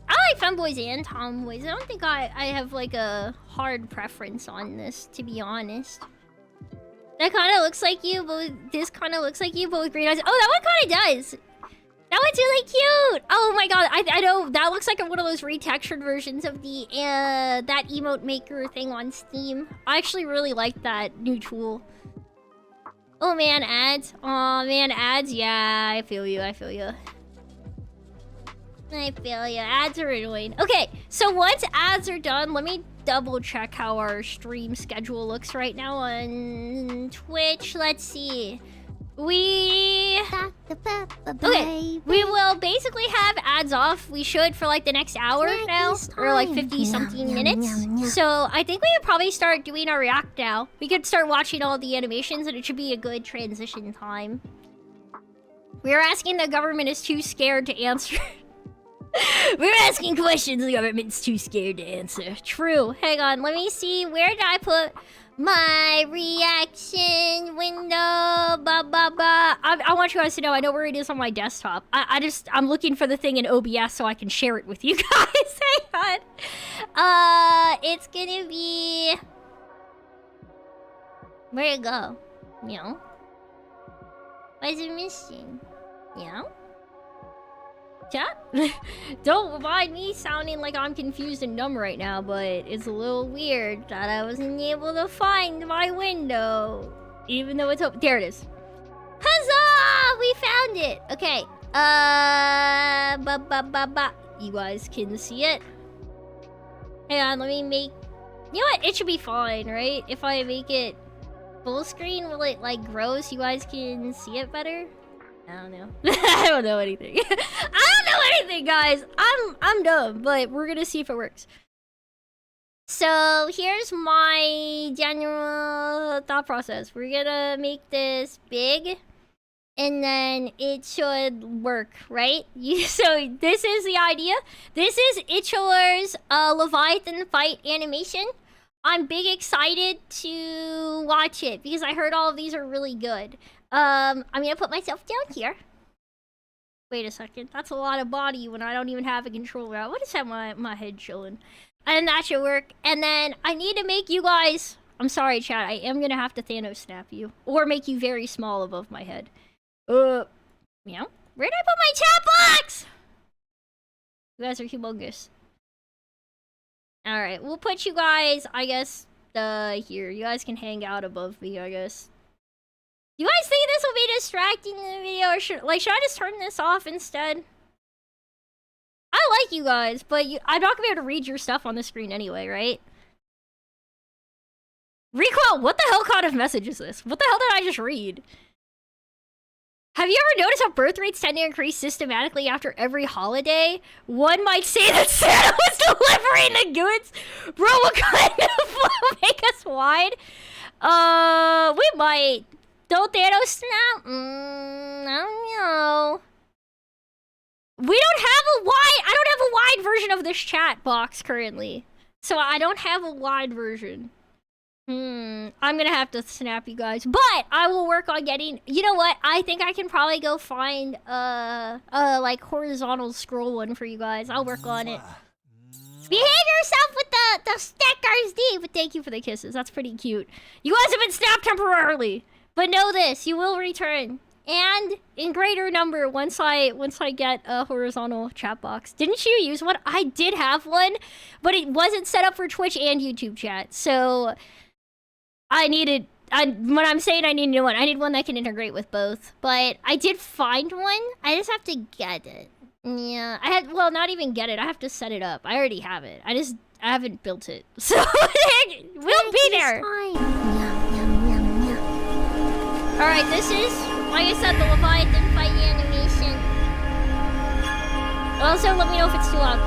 [SPEAKER 1] I like femboys and tomboys. I don't think I have, like, a hard preference on this, to be honest. That kind of looks like you, but this kind of looks like you, but with green eyes. Oh, that one kind of does! That one's really cute! Oh my god, I know, that looks like one of those retextured versions of the, that emote maker thing on Steam. I actually really like that new tool. Oh man, ads. Aw, man, ads. Yeah, I feel you, I feel you. I feel you. Ads are annoying. Okay, so once ads are done, let me double check how our stream schedule looks right now on Twitch. Let's see. Okay, we will basically have ads off. We should for like the next hour now, or like 50-something minutes. So I think we would probably start doing our react now. We could start watching all the animations, and it should be a good transition time. We're asking, the government is too scared to answer. We're asking questions, the government's too scared to answer. True. Hang on, let me see. Where did I put my reaction window? I want you guys to know I know where it is on my desktop. I'm looking for the thing in OBS so I can share it with you guys. Hang on. It's gonna be... Where'd it go? You know? Why is it missing? You know? Chat? Don't mind me sounding like I'm confused and dumb right now, but it's a little weird that I wasn't able to find my window. Even though it's open. There it is. Huzzah! We found it! Okay. You guys can see it. Hang on, let me make... You know what? It should be fine, right? If I make it full screen, will it, like, grow so you guys can see it better? I don't know. I don't know anything. I don't know anything, guys. I'm dumb, but we're gonna see if it works. So here's my general thought process. We're gonna make this big, and then it should work, right? So this is the idea. This is Itchler's Leviathan fight animation. I'm big excited to watch it because I heard all of these are really good. I'm gonna put myself down here. Wait a second. That's a lot of body when I don't even have a controller. I want to have my head chilling. And that should work. And then I need to make you guys... I'm sorry, chat. I am gonna have to Thanos snap you. Or make you very small above my head. Meow. Where did I put my chat box? You guys are humongous. Alright, we'll put you guys, I guess, here. You guys can hang out above me, I guess. You guys think this will be distracting in the video, or should I just turn this off instead? I like you guys, but I'm not gonna be able to read your stuff on the screen anyway, right? Recoil, what the hell kind of message is this? What the hell did I just read? Have you ever noticed how birth rates tend to increase systematically after every holiday? One might say that Santa was delivering the goods. Bro, what kind of will make us wide? We might. Don't Thanos snap? I don't know. I don't have a wide version of this chat box currently. So I don't have a wide version. I'm gonna have to snap you guys. But I will work on getting... You know what? I think I can probably go find like horizontal scroll one for you guys. I'll work on it. Behave yourself with the stickers, D. But thank you for the kisses. That's pretty cute. You guys have been snapped temporarily. But know this, you will return. And in greater number once I get a horizontal chat box. Didn't you use one? I did have one, but it wasn't set up for Twitch and YouTube chat. So when I'm saying I need a new one, I need one that can integrate with both. But I did find one. I just have to get it. Yeah, well, not even get it. I have to set it up. I already have it. I haven't built it. So we'll be there. Alright, this is, like I said, the Leviathan fight animation. Also, let me know if it's too loud.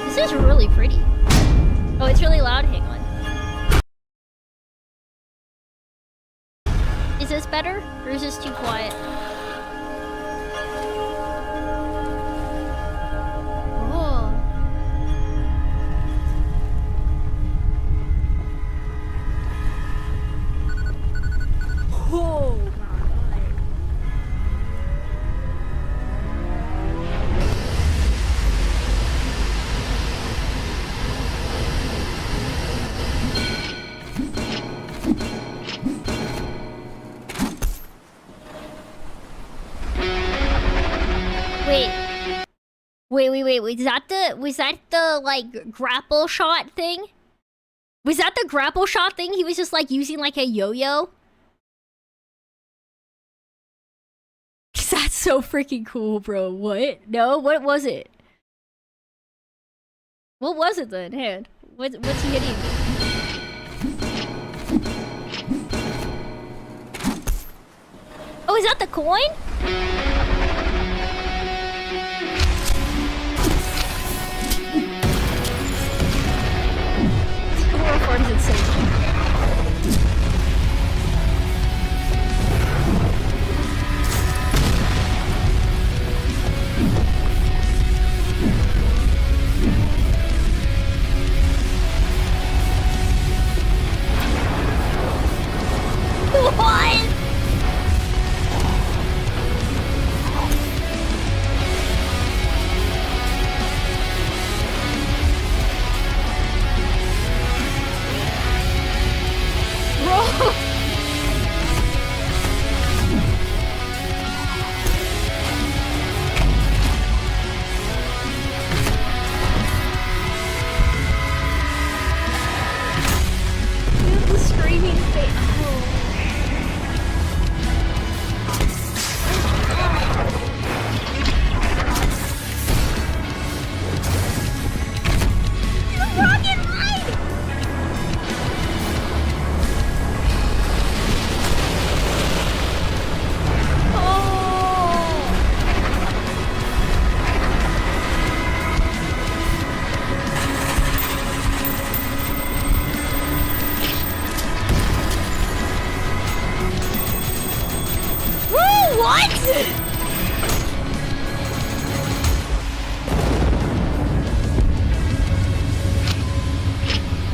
[SPEAKER 1] This is really pretty. Oh, it's really loud? Hang on. Is this better? Or is this too quiet? Oh my god. Wait. Was that the like grapple shot thing? Was that the grapple shot thing? He was just like using like a yo-yo? That's so freaking cool, bro. What? No, what was it? What was it then? Hand. What's he hitting? Oh, is that the coin? Chloroform's insane. What?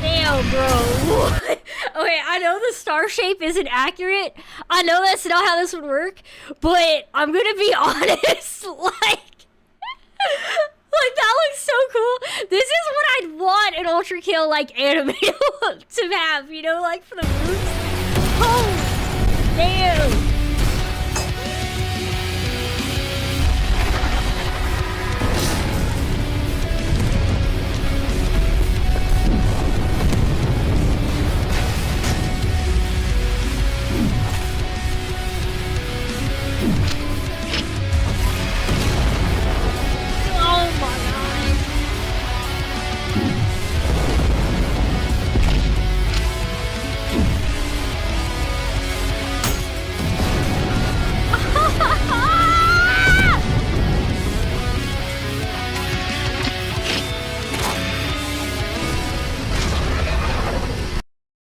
[SPEAKER 1] Damn, bro. What? Okay, I know the star shape isn't accurate. I know that's not how this would work, but I'm gonna be honest, like that looks so cool. This is what I'd want an Ultrakill like anime to have, you know, like for the moves. Oh, damn.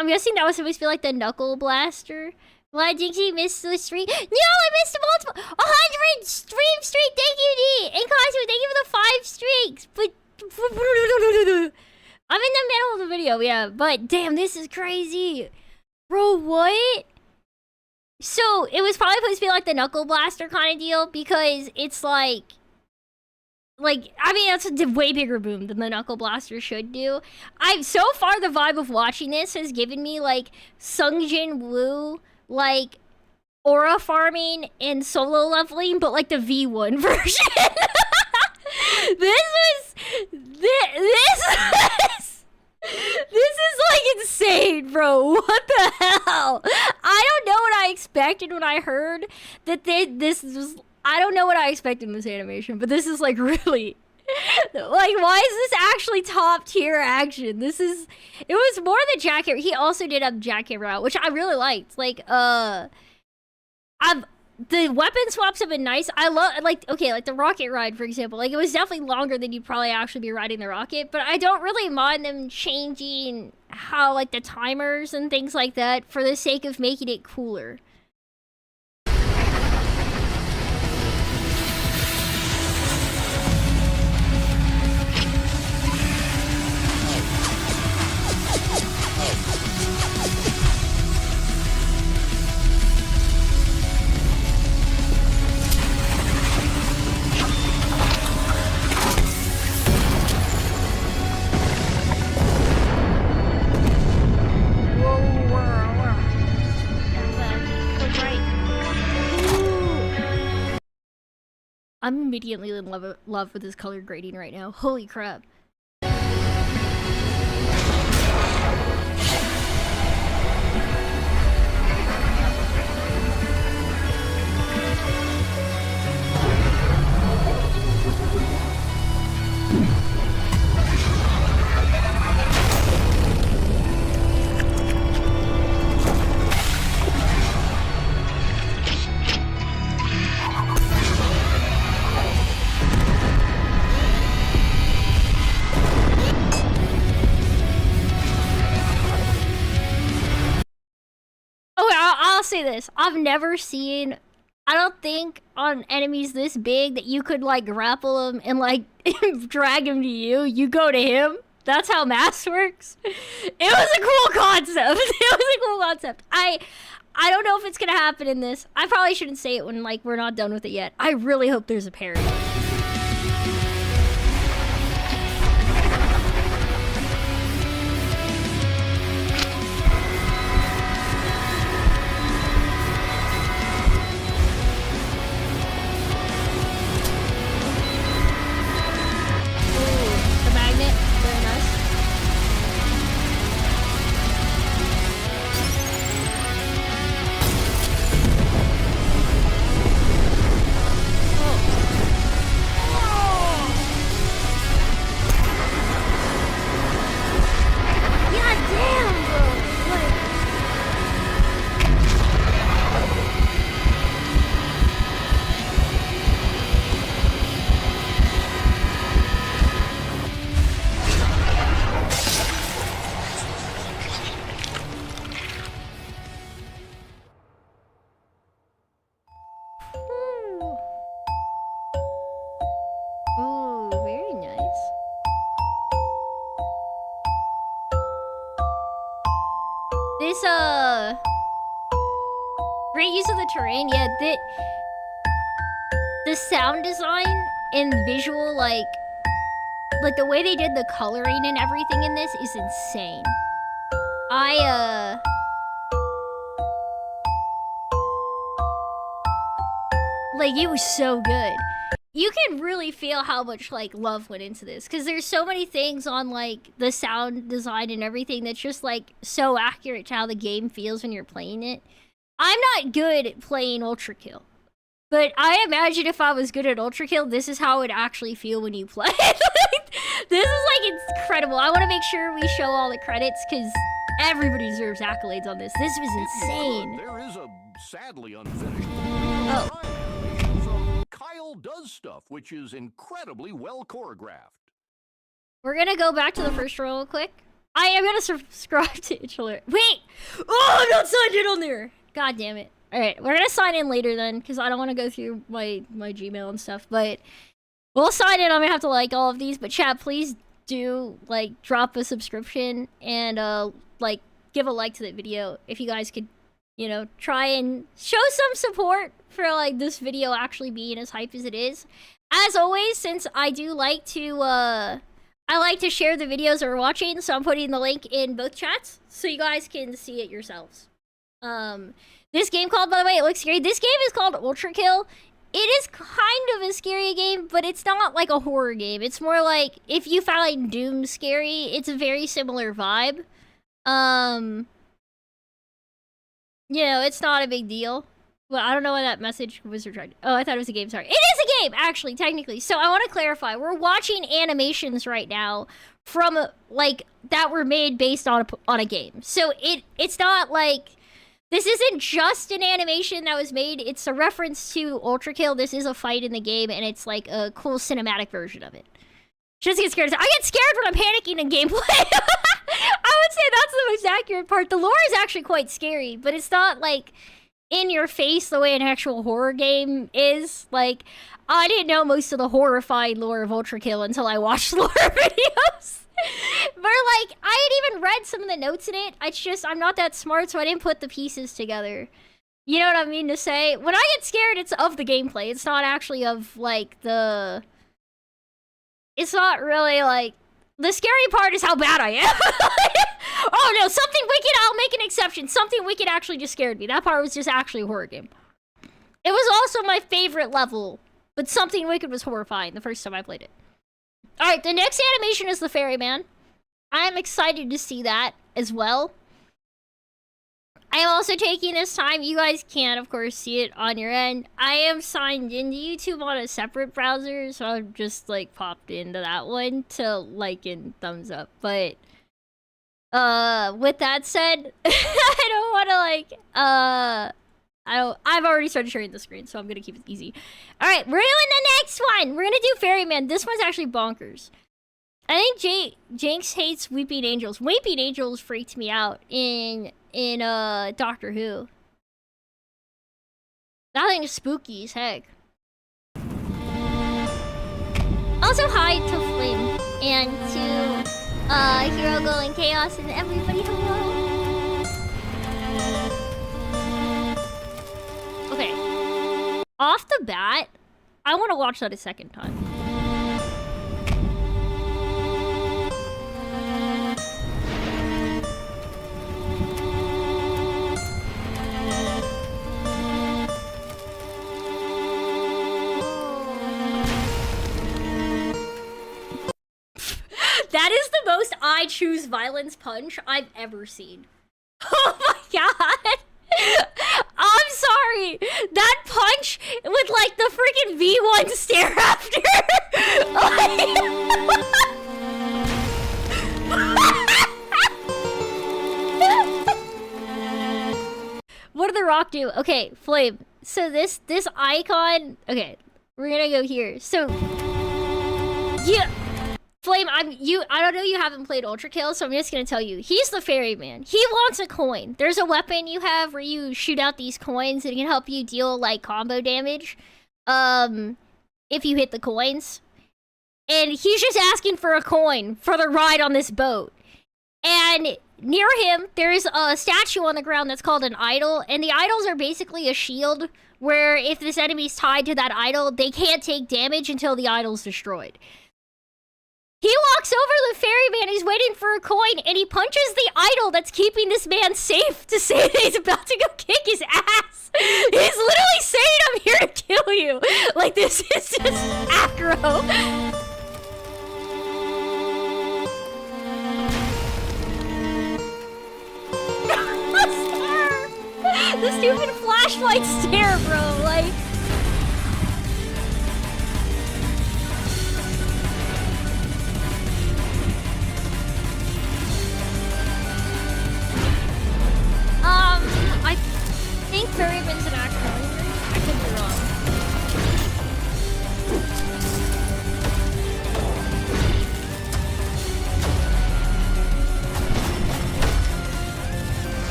[SPEAKER 1] I'm guessing that was supposed to be like the Knuckle Blaster. Why did you miss the stream? No, I missed a multiple 100 stream streak. Thank you, D. And Cosmo, thank you for the 5 streaks. But I'm in the middle of the video, yeah. But damn, this is crazy, bro. What? So it was probably supposed to be like the Knuckle Blaster kind of deal because it's like I mean that's a way bigger boom than the Knuckle Blaster should do. So far the vibe of watching this has given me like Sungjin Woo, like aura farming and solo leveling, but like the V1 version. This is like insane, bro. What the hell? I don't know what I expected when I heard that this was. I don't know what I expected in this animation, but this is like really, like, why is this actually top tier action? It was more the jacket. He also did have jacket route, which I really liked. Like, the weapon swaps have been nice. I love, like, okay, like the rocket ride, for example. Like, it was definitely longer than you'd probably actually be riding the rocket, but I don't really mind them changing how, like, the timers and things like that for the sake of making it cooler. I'm immediately in love with this color grading right now. Holy crap. I'll say this. I've never seen, I don't think on enemies this big that you could like grapple them and like drag him to you. You go to him. That's how mass works. It was a cool concept. It was a cool concept. I don't know if it's gonna happen in this. I probably shouldn't say it when like we're not done with it yet. I really hope there's a parry. Ooh, very nice. This, great use of the terrain. Yeah, the sound design and visual, like the way they did the coloring and everything in this is insane. Like, it was so good. You can really feel how much, like, love went into this. Because there's so many things on, like, the sound design and everything that's just, like, so accurate to how the game feels when you're playing it. I'm not good at playing Ultrakill. But I imagine if I was good at Ultrakill, this is how it would actually feel when you play. This is, like, incredible. I want to make sure we show all the credits, because everybody deserves accolades on this. This was insane.
[SPEAKER 3] There is a sadly unfinished
[SPEAKER 1] Oh.
[SPEAKER 3] animation from Kyle Does Stuff, which is incredibly well choreographed.
[SPEAKER 1] We're gonna go back to the first row real quick. I am gonna subscribe to Itch Alert. Wait! Oh, I'm not signed in on there! God damn it. Alright, we're gonna sign in later then, because I don't want to go through my Gmail and stuff, but we'll sign in. I'm gonna have to like all of these, but chat, please do, like, drop a subscription and, like, give a like to the video if you guys could, you know, try and show some support for, like, this video actually being as hype as it is. As always, since I do like to, I like to share the videos that we're watching, so I'm putting the link in both chats so you guys can see it yourselves. This game called, by the way, it looks scary. This game is called Ultrakill. It is kind of a scary game, but it's not like a horror game. It's more like, if you find Doom scary, it's a very similar vibe. You know, it's not a big deal. Well, I don't know why that message was retracted. Oh, I thought it was a game, sorry. It is a game, actually, technically. So I want to clarify. We're watching animations right now from, like, that were made based on a game. So it's not like... This isn't just an animation that was made. It's a reference to Ultrakill. This is a fight in the game, and it's like a cool cinematic version of it. Just get scared. I get scared when I'm panicking in gameplay. I would say that's the most accurate part. The lore is actually quite scary, but it's not like in your face the way an actual horror game is. Like, I didn't know most of the horrifying lore of Ultrakill until I watched lore videos. But, like, I had even read some of the notes in it. It's just, I'm not that smart, so I didn't put the pieces together. You know what I mean to say? When I get scared, it's of the gameplay. It's not actually of, like, the... It's not really, like... The scary part is how bad I am. Oh, no, Something Wicked, I'll make an exception. Something Wicked actually just scared me. That part was just actually a horror game. It was also my favorite level, but Something Wicked was horrifying the first time I played it. Alright, the next animation is the Ferryman. I'm excited to see that as well. I am also taking this time. You guys can't, of course, see it on your end. I am signed into YouTube on a separate browser, so I've just, like, popped into that one to like and thumbs up. But, with that said, I don't want to, like, I've already started sharing the screen, so I'm gonna keep it easy. Alright, we're doing the next one! We're gonna do Ferryman. This one's actually bonkers. I think Jinx hates Weeping Angels. Weeping Angels freaked me out in Doctor Who. That thing is spooky as heck. Also, hi to Flame and to Hero Girl and Chaos and everybody. Hello. Okay. Off the bat, I want to watch that a second time. That is the most I choose violence punch I've ever seen. Oh my god! I'm sorry! That punch with, like, the freaking V1 stare after! What did The Rock do? Okay, Flame. So this icon... Okay, we're gonna go here. So... Yeah... Flame, I don't know, you haven't played Ultrakill, so I'm just gonna tell you. He's the Ferryman. He wants a coin. There's a weapon you have where you shoot out these coins and it can help you deal, like, combo damage. If you hit the coins. and he's just asking for a coin for the ride on this boat. And near him, there's a statue on the ground that's called an idol, and the idols are basically a shield where if this enemy's tied to that idol, they can't take damage until the idol's destroyed. He walks over the ferryman, he's waiting for a coin, and he punches the idol that's keeping this man safe to say that he's about to go kick his ass. He's literally saying, I'm here to kill you. Like, this is just aggro. The stupid flashlight stare, bro, like... I think Ferryman's an actor. I could be wrong.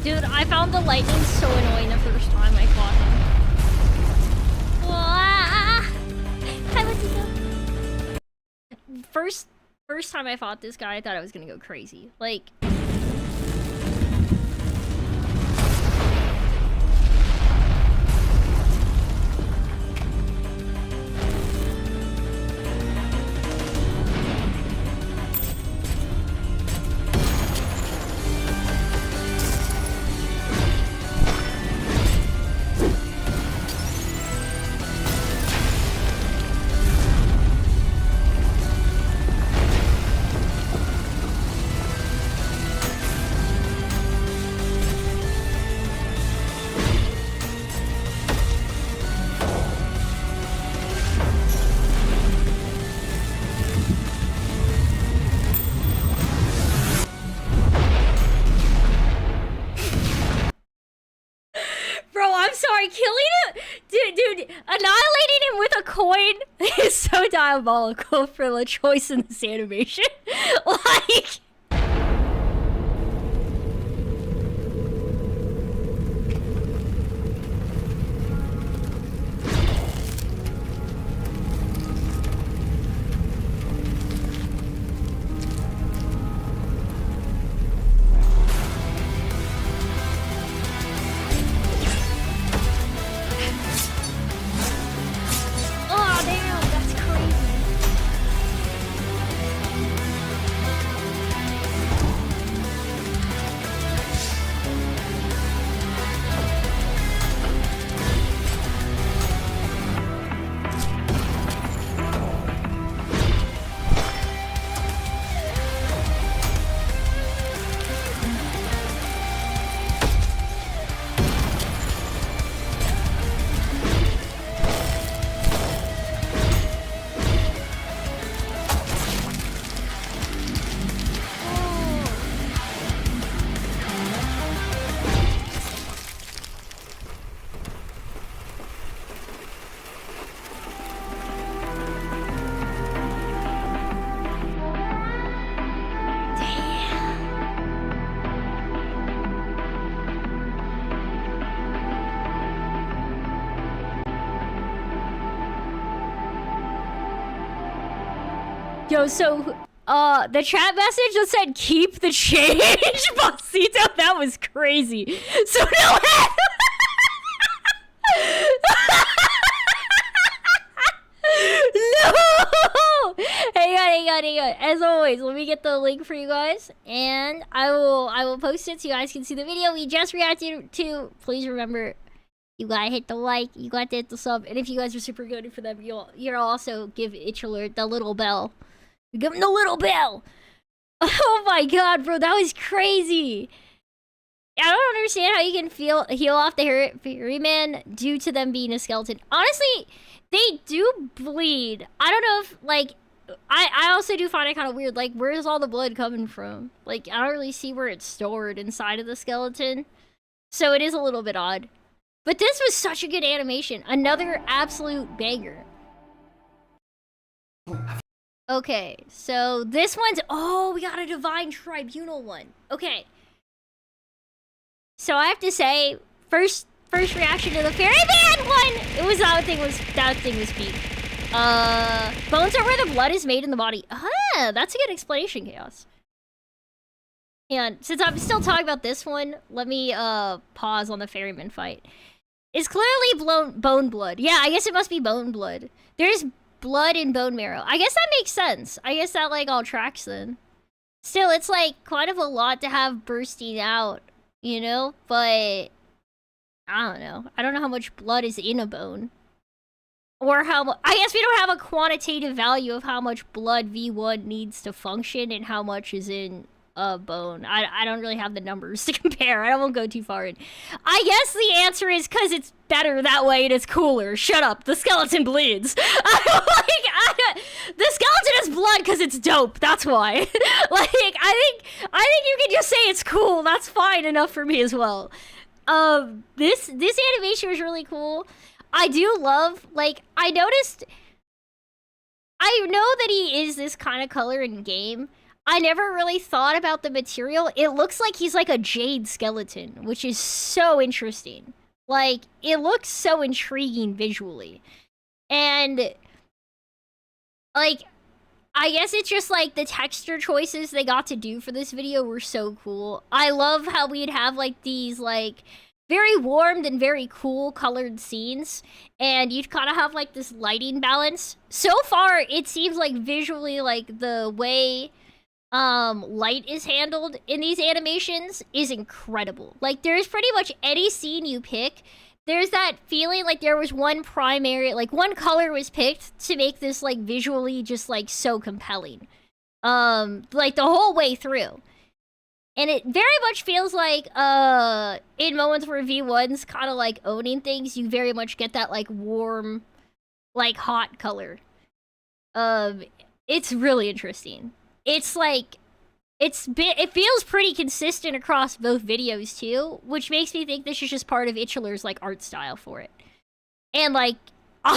[SPEAKER 1] Dude, I found the lightning so annoying the first time I fought him. Hi, Matito. First time I fought this guy, I thought I was gonna go crazy. Like... Dude, annihilating him with a coin is so diabolical for the choice in this animation. Like... Yo, so, the chat message that said, keep the change, Bossito, that was crazy. So, no, no! Hang on. As always, let me get the link for you guys, and I will post it so you guys can see the video we just reacted to. Please remember, you gotta hit the like, you gotta hit the sub, and if you guys are super good for them, you'll also give Itch Alert the little bell. Give him the little bell! Oh my god, bro, that was crazy! I don't understand how you can heal off the ferryman due to them being a skeleton. Honestly, they do bleed. I don't know if, like... I also do find it kind of weird. Like, where's all the blood coming from? Like, I don't really see where it's stored inside of the skeleton. So it is a little bit odd. But this was such a good animation. Another absolute banger. Okay, so this one's... Oh, we got a Divine Tribunal one. Okay. So I have to say, first reaction to the Ferryman one! That thing was peak. Bones are where the blood is made in the body. Ah, that's a good explanation, Chaos. And since I'm still talking about this one, let me pause on the Ferryman fight. It's clearly bone blood. Yeah, I guess it must be bone blood. There's blood in bone marrow. I guess that makes sense. I guess that, like, all tracks then. Still, it's, like, kind of a lot to have bursting out, you know? But, I don't know. I don't know how much blood is in a bone. Or how... I guess we don't have a quantitative value of how much blood V1 needs to function and how much is in a bone. I don't really have the numbers to compare. I won't go too far in. I guess the answer is because it's better that way and it's cooler. Shut up. The skeleton bleeds. The skeleton has blood because it's dope. That's why. Like, I think you can just say it's cool. That's fine enough for me as well. This animation was really cool. I do love, like, I know that he is this kind of color in game. I never really thought about the material. It looks like he's like a jade skeleton, which is so interesting. Like, it looks so intriguing visually. And, like, I guess it's just like the texture choices they got to do for this video were so cool. I love how we'd have like these like very warmed and very cool colored scenes, and you'd kind of have like this lighting balance. So far, it seems like visually, like the way light is handled in these animations is incredible. Like, there's pretty much any scene you pick, there's that feeling like there was one primary, like one color was picked to make this like visually just like so compelling. Like the whole way through. And it very much feels like, in moments where V1's kind of like owning things, you very much get that like warm, like hot color. It's really interesting. It's like, it feels pretty consistent across both videos too, which makes me think this is just part of Itchler's like art style for it. And like, I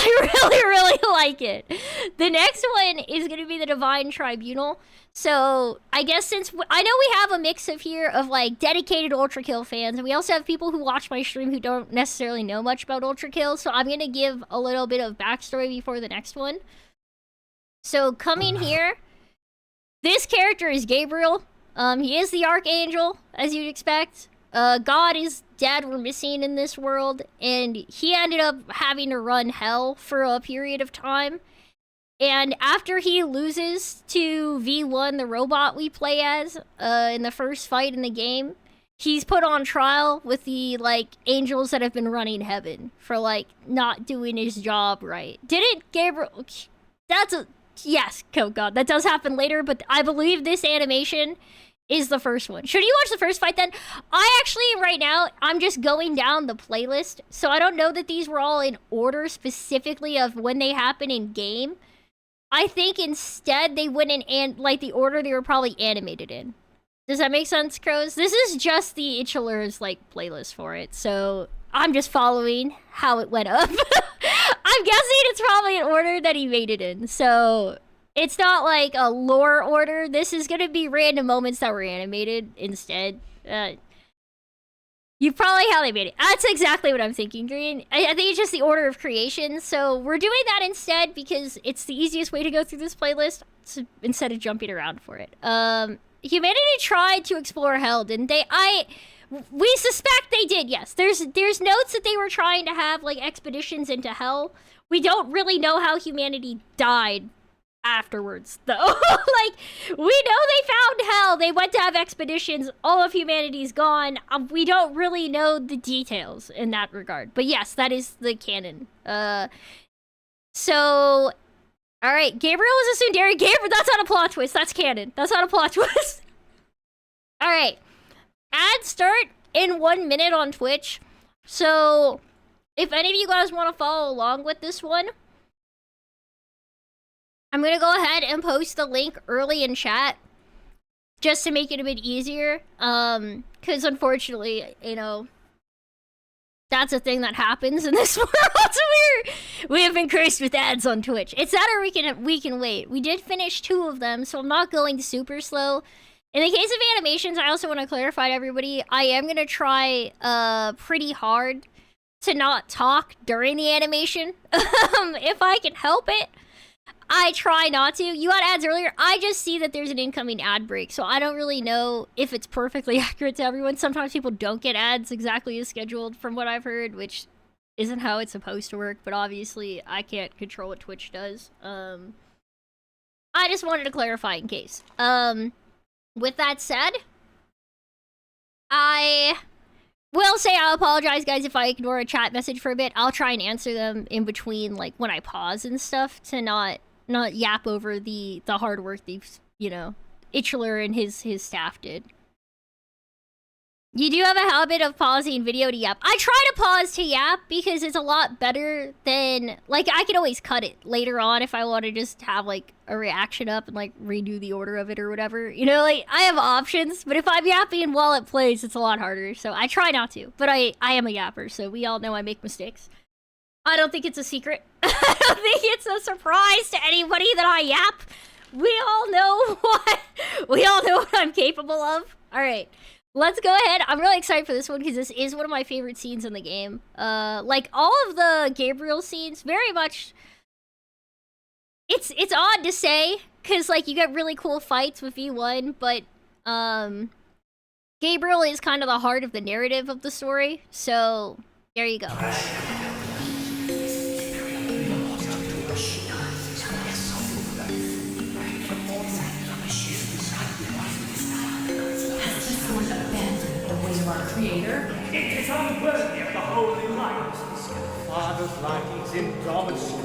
[SPEAKER 1] really like it. The next one is going to be the Divine Tribunal. So I guess since I know we have a mix of here of like dedicated Ultrakill fans, and we also have people who watch my stream who don't necessarily know much about Ultrakill, so I'm going to give a little bit of backstory before the next one. So coming here, this character is Gabriel. He is the Archangel, as you'd expect. God is dead, we're missing in this world, and he ended up having to run hell for a period of time. And after he loses to V1, the robot we play as, in the first fight in the game, he's put on trial with the, like, angels that have been running heaven for, like, not doing his job right. Didn't Gabriel... Yes, oh god, that does happen later, but I believe this animation is the first one. Should you watch the first fight then? I actually, right now, I'm just going down the playlist, so I don't know that these were all in order specifically of when they happen in game. I think instead they went in and like the order they were probably animated in. Does that make sense, Crows? This is just the Itchler's like playlist for it, so I'm just following how it went up. I'm guessing it's probably an order that he made it in, so it's not like a lore order. This is gonna be random moments that were animated instead. You probably how they made it. That's exactly what I'm thinking, Green. I think it's just the order of creation, so we're doing that instead because it's the easiest way to go through this playlist instead of jumping around for it. Humanity tried to explore hell, didn't they? We suspect they did, yes. There's notes that they were trying to have, like, expeditions into hell. We don't really know how humanity died afterwards, though. Like, we know they found hell. They went to have expeditions. All of humanity's gone. We don't really know the details in that regard. But yes, that is the canon. So... Alright, Gabriel is a Sundari. Gabriel, that's not a plot twist. That's canon. That's not a plot twist. Alright. Ad start in 1 minute on Twitch. So, if any of you guys want to follow along with this one, I'm going to go ahead and post the link early in chat. Just to make it a bit easier. Because unfortunately, you know, That's a thing that happens in this world. We have been cursed with ads on Twitch. It's that or we can wait. We did finish 2 of them, so I'm not going super slow. In the case of animations, I also want to clarify to everybody, I am going to try pretty hard to not talk during the animation. If I can help it, I try not to. You got ads earlier. I just see that there's an incoming ad break, so I don't really know if it's perfectly accurate to everyone. Sometimes people don't get ads exactly as scheduled from what I've heard, which isn't how it's supposed to work, but obviously I can't control what Twitch does. I just wanted to clarify in case. With that said, I will say I'll apologize, guys, if I ignore a chat message for a bit. I'll try and answer them in between, like, when I pause and stuff to not yap over the hard work these, you know, Itchler and his staff did. You do have a habit of pausing video to yap. I try to pause to yap because it's a lot better than, like, I can always cut it later on if I want to just have, like, a reaction up and, like, redo the order of it or whatever. You know, like, I have options, but if I'm yapping while it plays, it's a lot harder. So I try not to, but I am a yapper, so we all know I make mistakes. I don't think it's a secret. I don't think it's a surprise to anybody that I yap. We all know what I'm capable of. All right. Let's go ahead. I'm really excited for this one because this is one of my favorite scenes in the game. Like all of the Gabriel scenes, very much. It's odd to say because like you get really cool fights with V1, but Gabriel is kind of the heart of the narrative of the story. So there you go.
[SPEAKER 4] Our Creator.
[SPEAKER 5] It is unworthy of the holy light. Father's light is indomitable.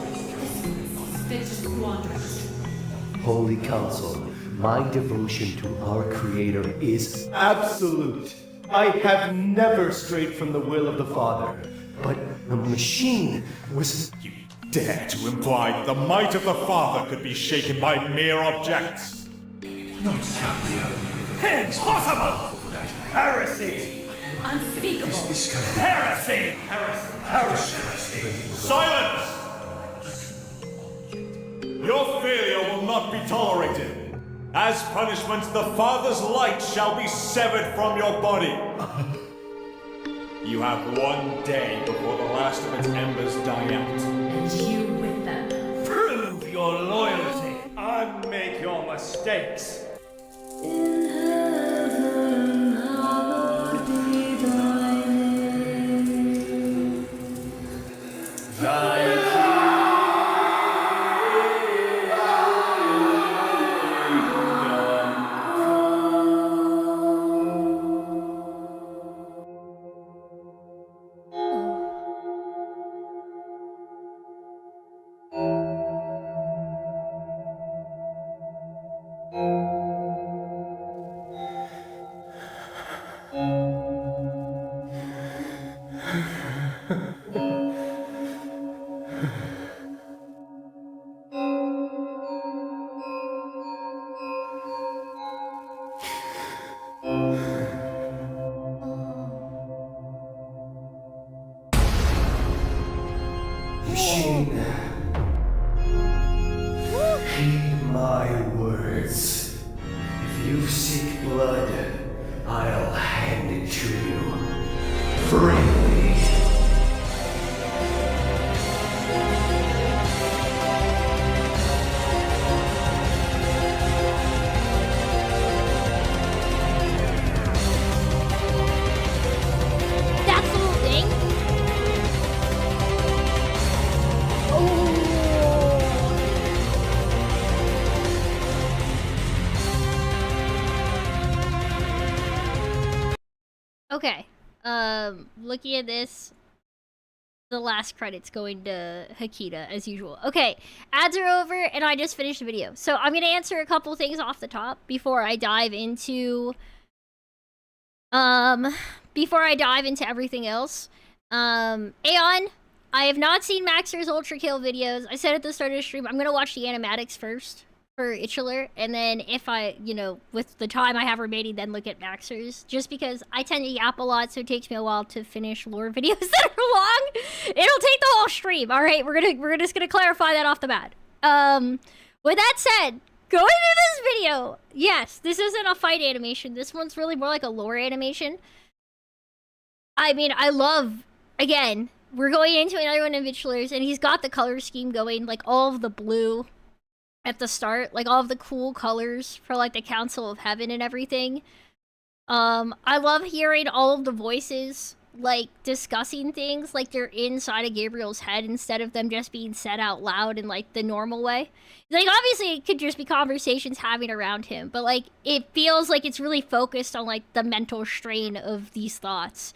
[SPEAKER 6] Holy Council, my devotion to our Creator is absolute. I have never strayed from the will of the Father, but the machine was...
[SPEAKER 2] You dare to imply that the might of the Father could be shaken by mere objects?
[SPEAKER 5] Impossible! Heresy!
[SPEAKER 4] Unspeakable!
[SPEAKER 5] Heresy!
[SPEAKER 2] Silence! Your failure will not be tolerated. As punishment, the Father's light shall be severed from your body. You have 1 day before the last of its embers die out.
[SPEAKER 4] And you with them.
[SPEAKER 5] Prove your loyalty. Unmake your mistakes.
[SPEAKER 6] Machine, heed my words. If you seek blood, I'll hand it to you. Freely.
[SPEAKER 1] That's the whole thing? Okay. Looking at this, the last credits going to Hakita as usual. Okay, ads are over and I just finished the video. So I'm gonna answer a couple things off the top before I dive into everything else. Aeon, I have not seen Maxer's Ultrakill videos. I said at the start of the stream, I'm gonna watch the animatics first for Itchler, and then if I, you know, with the time I have remaining, then look at Maxers, just because I tend to yap a lot, so it takes me a while to finish lore videos that are long. It'll take the whole stream. All right, we're just gonna clarify that off the bat. With that said, going through this video, yes, this isn't a fight animation. This one's really more like a lore animation. I mean, I love, again, we're going into another one of Itchler's, and he's got the color scheme going, like all of the blue at the start, like all of the cool colors for like the Council of Heaven and everything. I love hearing all of the voices like discussing things like they're inside of Gabriel's head instead of them just being said out loud in like the normal way. Like obviously it could just be conversations having around him, but like it feels like it's really focused on like the mental strain of these thoughts.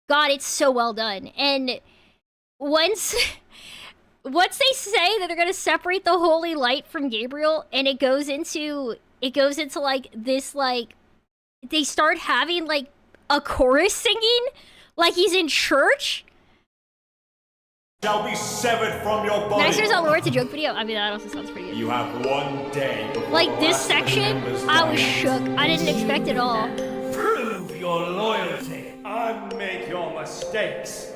[SPEAKER 1] God, it's so well done. And once they say that they're gonna separate the holy light from Gabriel, and it goes into like this, like they start having like a chorus singing like he's in church.
[SPEAKER 2] Shall be severed from your body.
[SPEAKER 1] Maxer's on lore, it's a joke video. I mean, that also sounds pretty good.
[SPEAKER 2] You have one day before
[SPEAKER 1] like
[SPEAKER 2] the
[SPEAKER 1] this
[SPEAKER 2] last of the
[SPEAKER 1] section,
[SPEAKER 2] members
[SPEAKER 1] I was
[SPEAKER 2] die.
[SPEAKER 1] shook. I didn't expect it all.
[SPEAKER 5] Prove your loyalty and make your mistakes.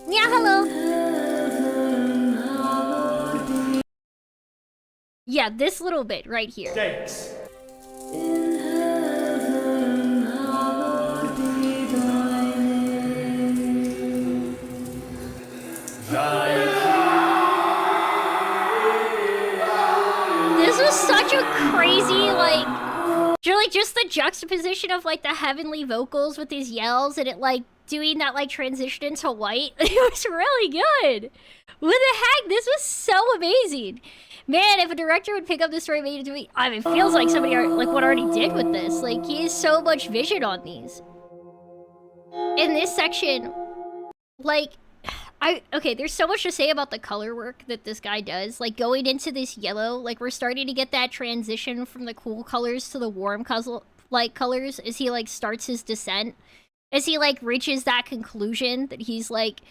[SPEAKER 1] Yeah, hello. Yeah, this little bit right here.
[SPEAKER 5] Mistakes.
[SPEAKER 1] This was such a crazy, like just the juxtaposition of like the heavenly vocals with his yells and it like doing that like transition into white. It was really good. What the heck? This was so amazing. Man, if a director would pick up this story and made it to me, I mean, it feels like somebody like what already did with this. Like he has so much vision on these. In this section, like okay, there's so much to say about the color work that this guy does. Like, going into this yellow, like, we're starting to get that transition from the cool colors to the warm colors as he, like, starts his descent. As he, like, reaches that conclusion that he's, like,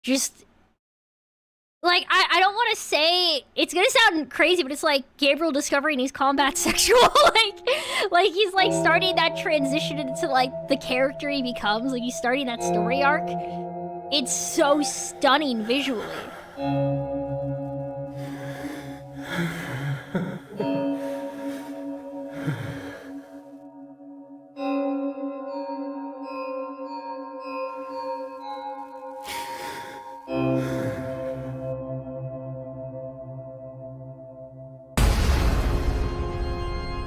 [SPEAKER 1] just... Like, I don't want to say... It's gonna sound crazy, but it's, like, Gabriel discovering he's combat sexual. like, he's, like, starting that transition into, like, the character he becomes. Like, he's starting that story arc. It's so stunning visually.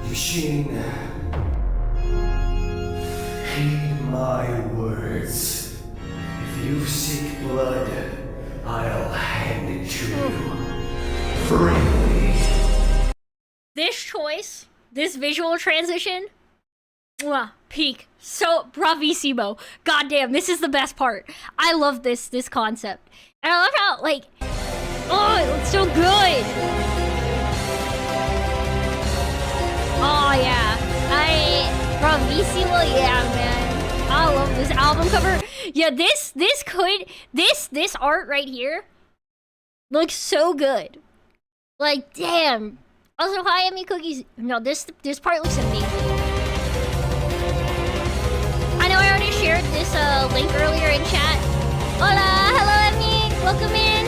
[SPEAKER 6] Machine, heed my words. If you seek blood, I'll hand it to you. Freely.
[SPEAKER 1] This choice, this visual transition, mwah, peak. So, bravissimo. Goddamn, this is the best part. I love this concept. And I love how, like, oh, it looks so good. Oh, yeah. Bravissimo, yeah, man. I love this album cover. Yeah, this art right here looks so good. Like, damn. Also, hi, Emmy Cookies. No, this part looks amazing. I know I already shared this link earlier in chat. Hola, hello, Emmy. Welcome in.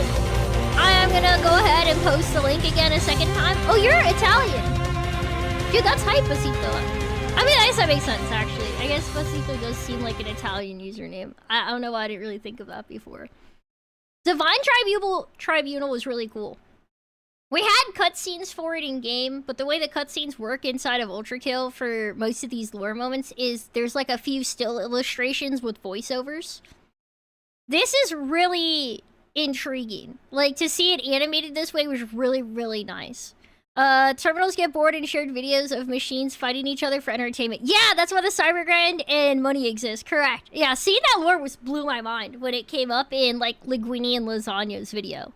[SPEAKER 1] I am gonna go ahead and post the link again a second time. Oh, you're Italian. Dude, that's hype, Basito. I mean, I guess that makes sense, actually. I guess Basito does seem like an Italian username. I don't know why I didn't really think of that before. Divine Tribunal was really cool. We had cutscenes for it in game, but the way the cutscenes work inside of Ultrakill for most of these lore moments is there's like a few still illustrations with voiceovers. This is really intriguing. Like, to see it animated this way was really, really nice. Terminals get bored and shared videos of machines fighting each other for entertainment. Yeah, that's why the cyber grind and money exist. Correct. Yeah, seeing that lore blew my mind when it came up in, like, Linguini and Lasagna's video.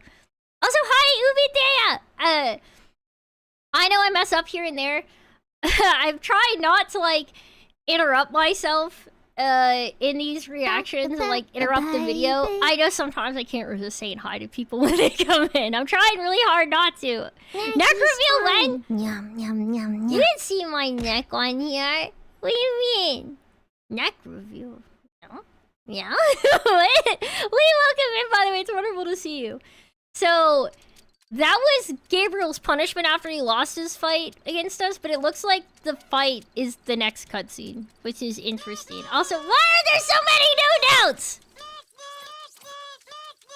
[SPEAKER 1] Also, hi, Ubidea! I know I mess up here and there. I've tried not to, like, interrupt myself in these reactions and like interrupt the video. I know sometimes I can't resist saying hi to people when they come in. I'm trying really hard not to. Neck reveal when?
[SPEAKER 7] Yum, yum, yum,
[SPEAKER 1] You
[SPEAKER 7] yum.
[SPEAKER 1] didn't see my neck on here. What do you mean? Neck reveal? No? Yeah? What? Welcome in, by the way. It's wonderful to see you. So, that was Gabriel's punishment after he lost his fight against us, but it looks like the fight is the next cutscene, which is interesting. Also, why are there so many new notes?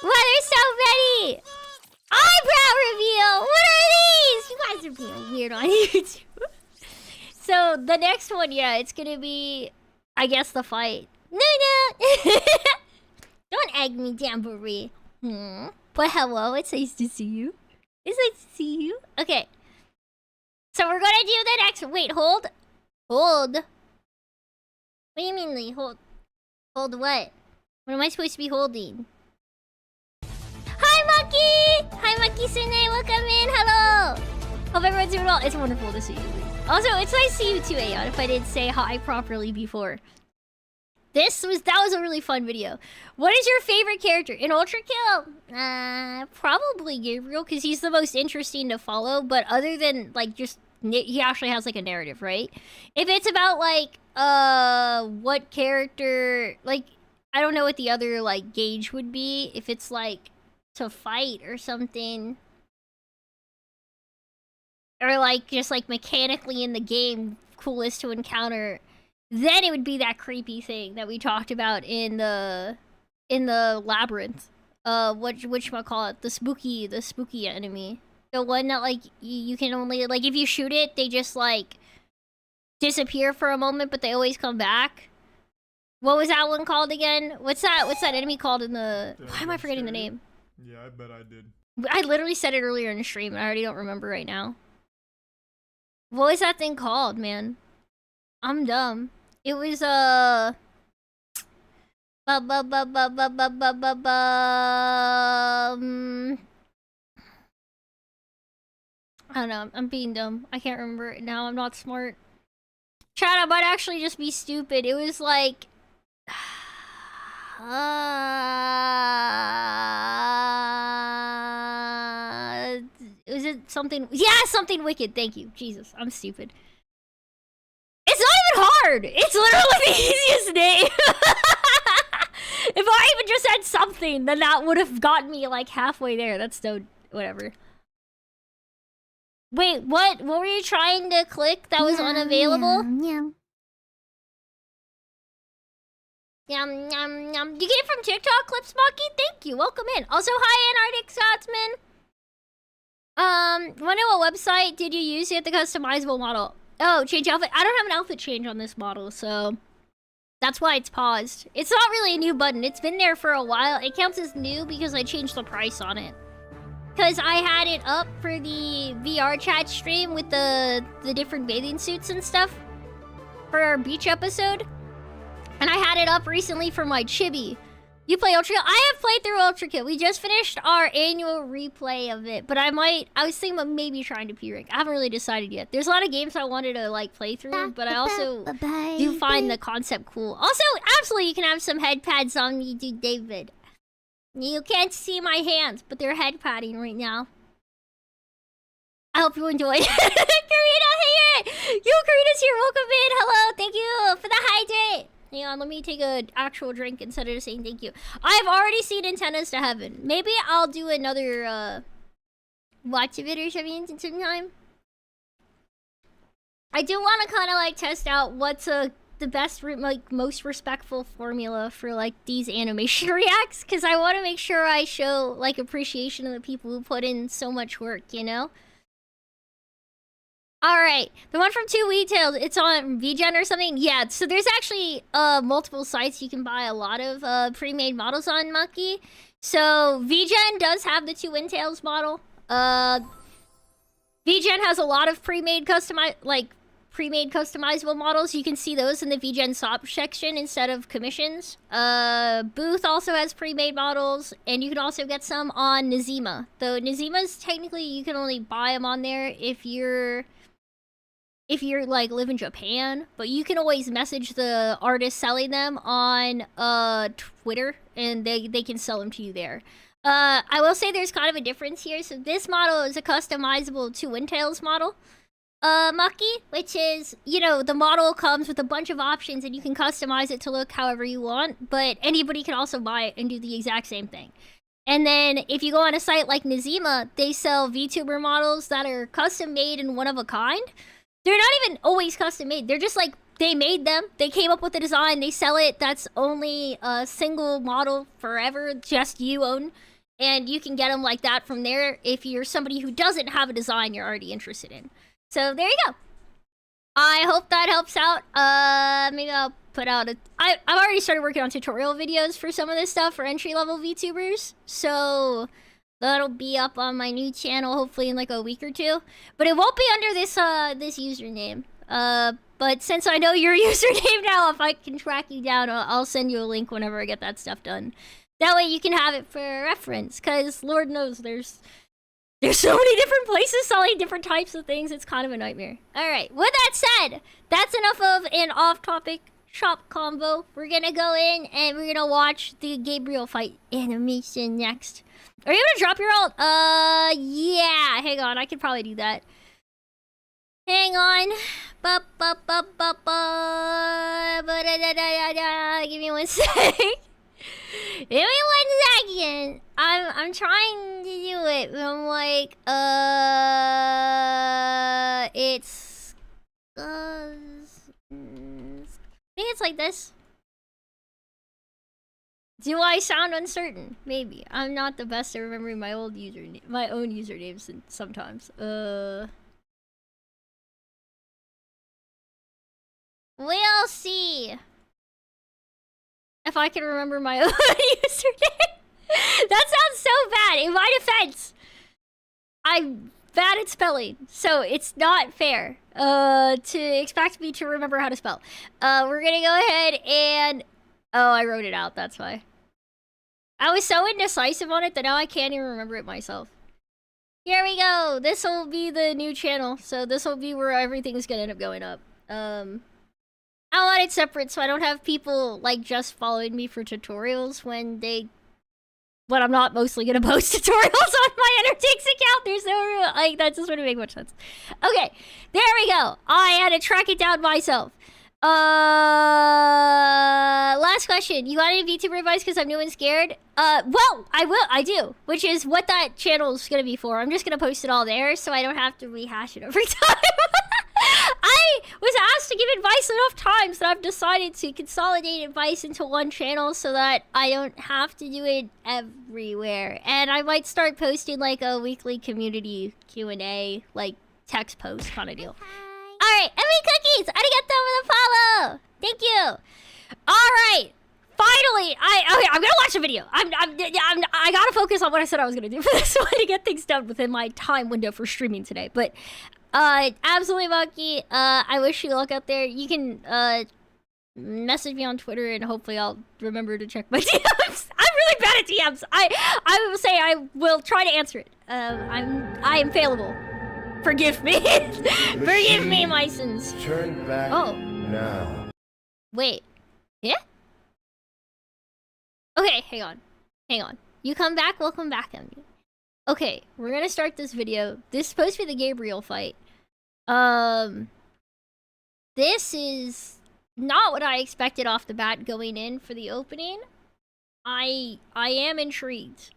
[SPEAKER 1] Why are there so many? Eyebrow reveal! What are these? You guys are being weird on YouTube. So, the next one, yeah, it's gonna be, I guess, the fight. No! Don't egg me, Jamboree. But hello, it's nice to see you. It's nice to see you. Okay. So we're gonna do the next. Wait, hold. Hold. What do you mean, Lee? Hold. Hold what? What am I supposed to be holding? Hi, Monkey! Hi, Monkey Sune. Welcome in. Hello. Hope everyone's doing well. It's wonderful to see you, Lee. Also, it's nice to see you too, Aeon, if I didn't say hi properly before. That was a really fun video. What is your favorite character in Ultrakill? Probably Gabriel, because he's the most interesting to follow. But other than like just he actually has like a narrative, right? If it's about like what character, like I don't know what the other like gauge would be. If it's like to fight or something, or like just like mechanically in the game, coolest to encounter. Then it would be that creepy thing that we talked about in the labyrinth. Whatchamacallit, the spooky enemy. The one that like you can only like if you shoot it, they just like disappear for a moment, but they always come back. What was that one called again? What's that enemy called in the why am I forgetting the name?
[SPEAKER 8] Yeah, I bet I did.
[SPEAKER 1] I literally said it earlier in the stream and I already don't remember right now. What was that thing called, man? I'm dumb. It was I don't know. I'm being dumb. I can't remember it now. I'm not smart. Chat, I might actually just be stupid. It was like was it something? Yeah, something wicked. Thank you. Jesus, I'm stupid. It's not even hard. It's literally the easiest name. If I even just had something, then that would have gotten me like halfway there. That's so whatever. Wait, what? What were you trying to click that was unavailable?
[SPEAKER 7] Yum.
[SPEAKER 1] Yum, yum, yum. You get it from TikTok clips, Monkey? Thank you. Welcome in. Also, hi, Antarctic Scotsman. Wanna know what website did you use to get the customizable model? Oh, change outfit. I don't have an outfit change on this model, so that's why it's paused. It's not really a new button. It's been there for a while. It counts as new because I changed the price on it. Because I had it up for the VR chat stream with the different bathing suits and stuff for our beach episode. And I had it up recently for my chibi. You play Ultrakill? I have played through Ultrakill. We just finished our annual replay of it. But I was thinking about maybe trying to P-rank. I haven't really decided yet. There's a lot of games I wanted to like play through. But I also do find the concept cool. Also, absolutely, you can have some head pads on me, dude, David. You can't see my hands, but they're head padding right now. I hope you enjoyed. Karina, hey! Yo, Karina's here. Welcome in. Hello. Thank you for the hydrate. Hang on, let me take an actual drink instead of saying thank you. I've already seen Antennas to Heaven. Maybe I'll do another watch of it or something sometime. I do want to kind of like test out what's the best, like most respectful formula for like these animation reacts, because I want to make sure I show like appreciation of the people who put in so much work, you know? Alright, the one from 2 Retails, it's on VGen or something? Yeah, so there's actually multiple sites you can buy a lot of pre-made models on, Monkey. So VGen does have the 2 Windtails model. VGen has a lot of pre-made customizable models. You can see those in the VGen shop section instead of commissions. Booth also has pre-made models, and you can also get some on Nazima. Though Nazima's technically, you can only buy them on there if you're if you're like live in Japan, but you can always message the artist selling them on Twitter, and they can sell them to you there. I will say there's kind of a difference here. So this model is a customizable Twin Tails model, Mucky, which is, you know, the model comes with a bunch of options and you can customize it to look however you want, but anybody can also buy it and do the exact same thing. And then if you go on a site like Nazima, they sell VTuber models that are custom made and one of a kind. They're not even always custom made. They're just like, they made them. They came up with the design. They sell it. That's only a single model forever. Just you own. And you can get them like that from there if you're somebody who doesn't have a design you're already interested in. So there you go. I hope that helps out. Maybe I'll put out I've already started working on tutorial videos for some of this stuff for entry-level VTubers. So that'll be up on my new channel hopefully in like a week or two. But it won't be under this this username. But since I know your username now, if I can track you down, I'll send you a link whenever I get that stuff done. That way you can have it for reference, because Lord knows there's so many different places selling different types of things. It's kind of a nightmare. Alright, with that said, that's enough of an off-topic shop combo. We're gonna go in and we're gonna watch the Gabriel fight animation next. Are you gonna drop your ult? Yeah, hang on, I could probably do that. Hang on. Give me 1 sec. Give me 1 second. I'm trying to do it. But I'm like, it's I think it's like this. Do I sound uncertain? Maybe. I'm not the best at remembering my own usernames sometimes. We'll see if I can remember my own username. That sounds so bad. In my defense, I'm bad at spelling, so it's not fair to expect me to remember how to spell. We're gonna go ahead and... Oh, I wrote it out, that's why. I was so indecisive on it that now I can't even remember it myself. Here we go. This will be the new channel, so this will be where everything's gonna end up going up. I want it separate so I don't have people like just following me for tutorials when I'm not mostly gonna post tutorials on my enerjynx account. There's no real, like, that just wouldn't make much sense. Okay, there we go. I had to track it down myself. Last question. You got any VTuber advice because I'm new and scared? Well, I do. Which is what that channel is gonna be for. I'm just gonna post it all there so I don't have to rehash it every time. I was asked to give advice enough times that I've decided to consolidate advice into one channel so that I don't have to do it everywhere. And I might start posting like a weekly community Q&A, like text post kind of deal. Alright, Emmy Cookies! Arigato for the follow! Thank you! Alright! Finally! Okay, I'm gonna watch the video. I gotta focus on what I said I was gonna do for this one to get things done within my time window for streaming today. But, absolutely Monkey. I wish you luck out there. You can, message me on Twitter and hopefully I'll remember to check my DMs. I'm really bad at DMs. I will say I will try to answer it. I am failable. Forgive me. Forgive me, my sins.
[SPEAKER 6] Turn back now.
[SPEAKER 1] Wait. Yeah? Okay, hang on. Hang on. You come back, we'll come back on you. Okay, we're gonna start this video. This is supposed to be the Gabriel fight. This is not what I expected off the bat going in for the opening. I am intrigued.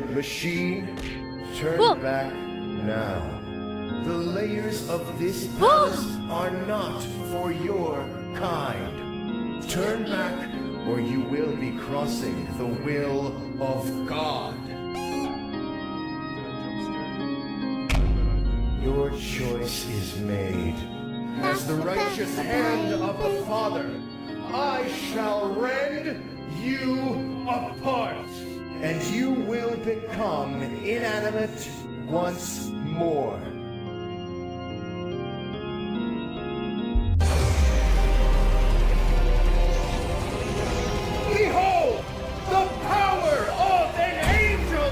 [SPEAKER 6] Machine, turn back now. The layers of this palace are not for your kind. Turn back, or you will be crossing the will of God. Your choice is made. As the righteous hand of the Father, I shall rend you apart, and you will become inanimate once more. Behold, the power of an angel!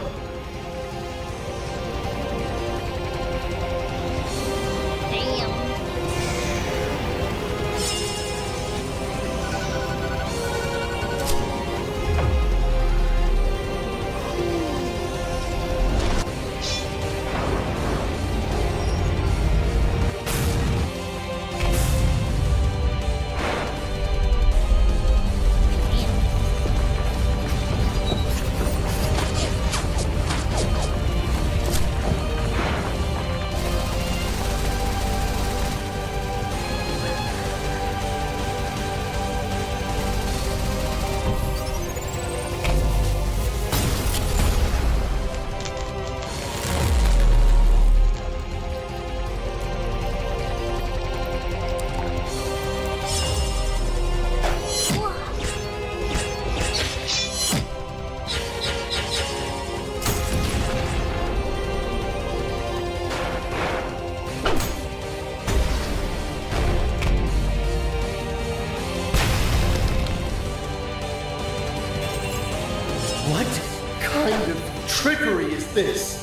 [SPEAKER 6] What kind of trickery is this?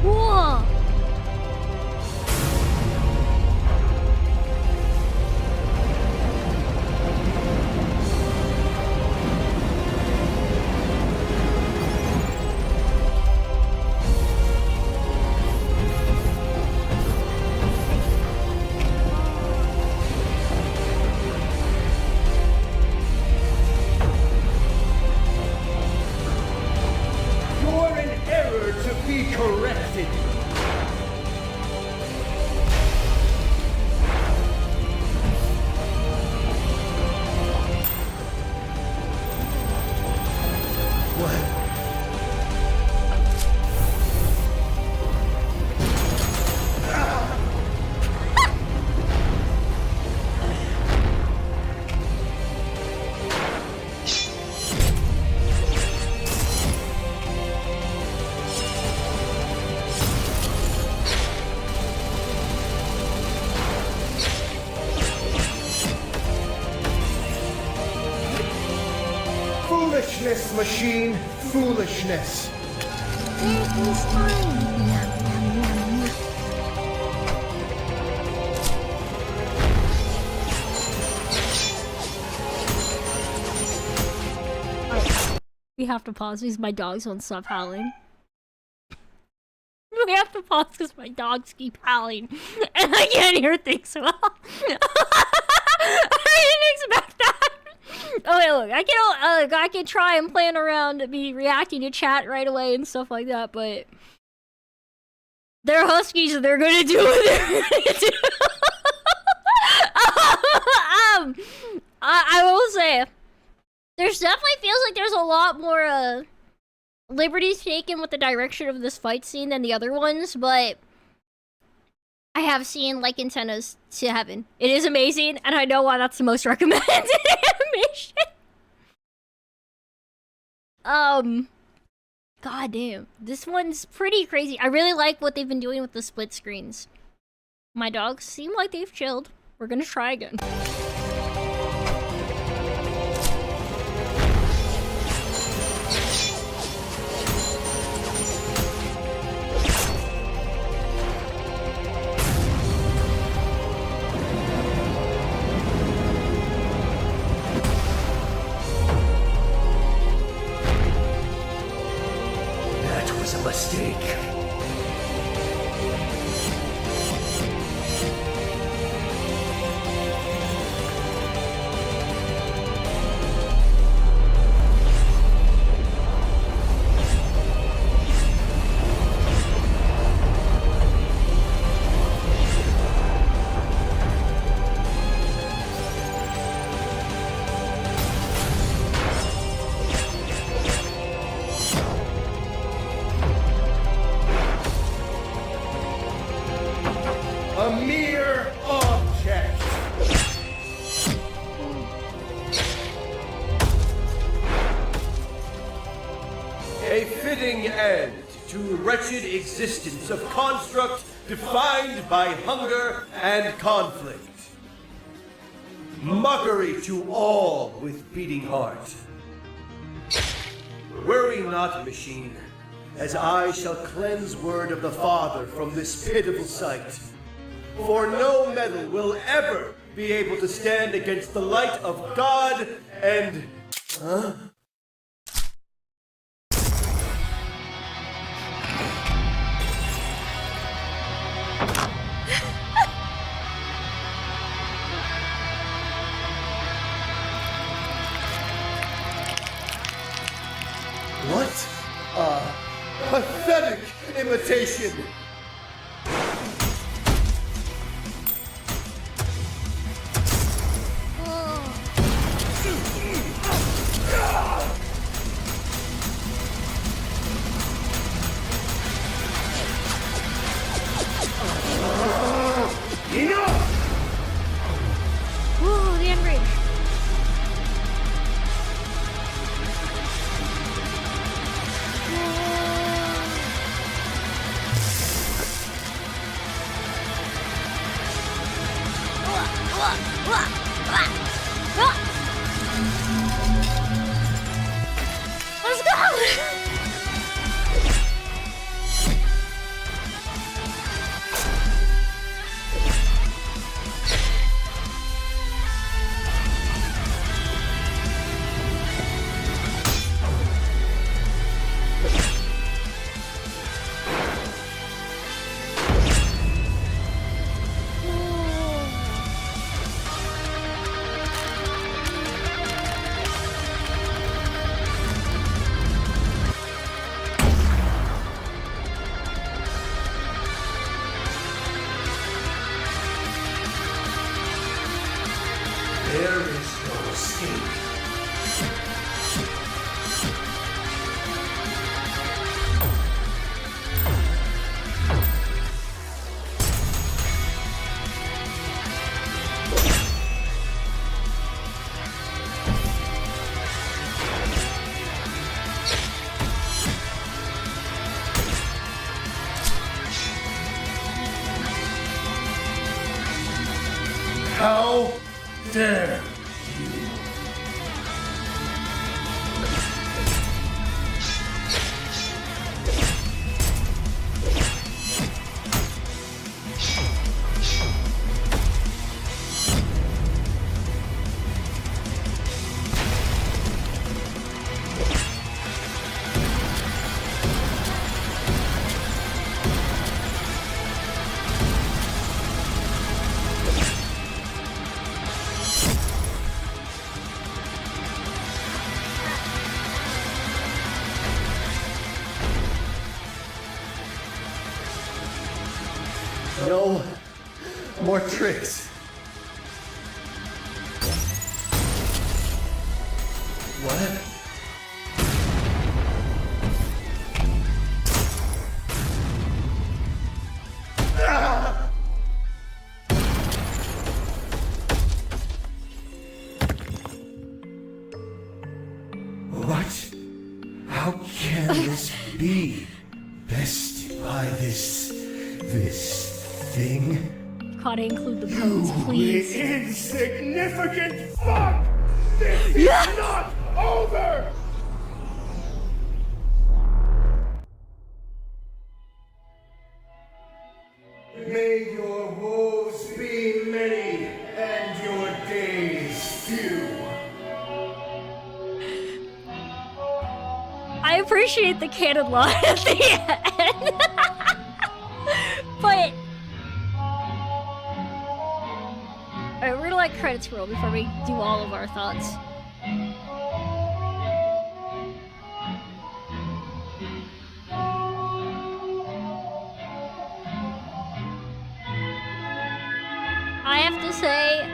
[SPEAKER 1] Whoa!
[SPEAKER 6] You're in error to be corrected. What? Foolishness, machine, foolishness.
[SPEAKER 1] Everything's fine. Yum, yum, yum, yum. We have to pause because my dogs won't stop howling. We have to pause because my dogs keep howling, and I can't hear things well. I didn't expect that. Oh wait, look, I can try and plan around me reacting to chat right away and stuff like that, but they're huskies and they're gonna do what they're gonna do. I will say, there's definitely feels like there's a lot more liberties taken with the direction of this fight scene than the other ones, but I have seen like antennas to heaven. It is amazing, and I know why that's the most recommended animation. God damn, this one's pretty crazy. I really like what they've been doing with the split screens. My dogs seem like they've chilled. We're gonna try again.
[SPEAKER 6] That was a mistake. A mere object. A fitting end to wretched existence of construct defined by hunger and conflict. Mockery to all with beating heart. Worry not, machine, as I shall cleanse word of the Father from this pitiful sight. For no metal will ever be able to stand against the light of God and... Huh? What a pathetic imitation!
[SPEAKER 1] Ooh, the end range.
[SPEAKER 6] dare No more tricks. What? What? How can this be? Bested by this thing?
[SPEAKER 1] Gotta include the pose, please.
[SPEAKER 6] Insignificant fuck! This is not over! May your woes be many and your days few.
[SPEAKER 1] I appreciate the canon line at the end. But alright, we're gonna let credits roll before we do all of our thoughts. I have to say,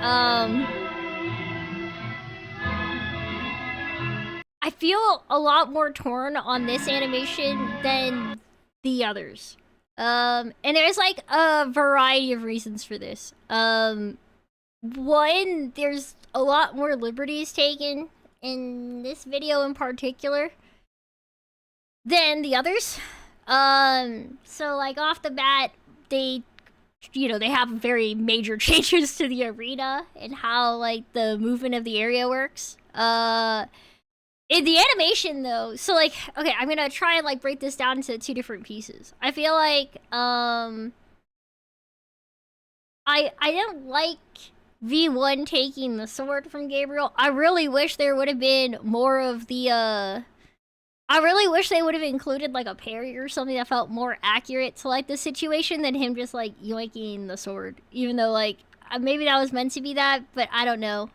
[SPEAKER 1] I feel a lot more torn on this animation than the others. And there's like a variety of reasons for this. One, there's a lot more liberties taken in this video in particular than the others. So like off the bat, they have very major changes to the arena and how like the movement of the area works. In the animation though, so like, okay, I'm gonna try and like break this down into two different pieces. I feel like, I didn't like V1 taking the sword from Gabriel. I really wish there would have been more of the, I really wish they would have included like a parry or something that felt more accurate to like the situation than him just like yoinking the sword. Even though like, maybe that was meant to be that, but I don't know.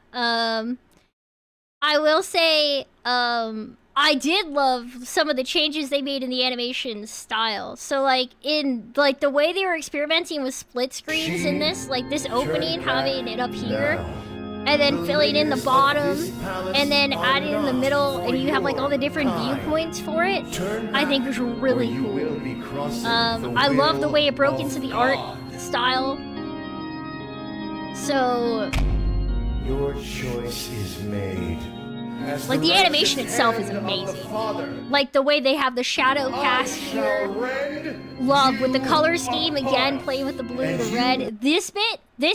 [SPEAKER 1] I will say, I did love some of the changes they made in the animation style. So, like, in, like, the way they were experimenting with split screens in this, like, this opening, having it up here, and then filling in the bottom, and then adding in the middle, and you have, like, all the different viewpoints for it, I think was really cool. I love the way it broke into the art style. So...
[SPEAKER 6] Your choice is made.
[SPEAKER 1] Like, the animation itself is amazing. Like, the way they have the shadow cast here. Love, with the color scheme, again, playing with the blue, the red. This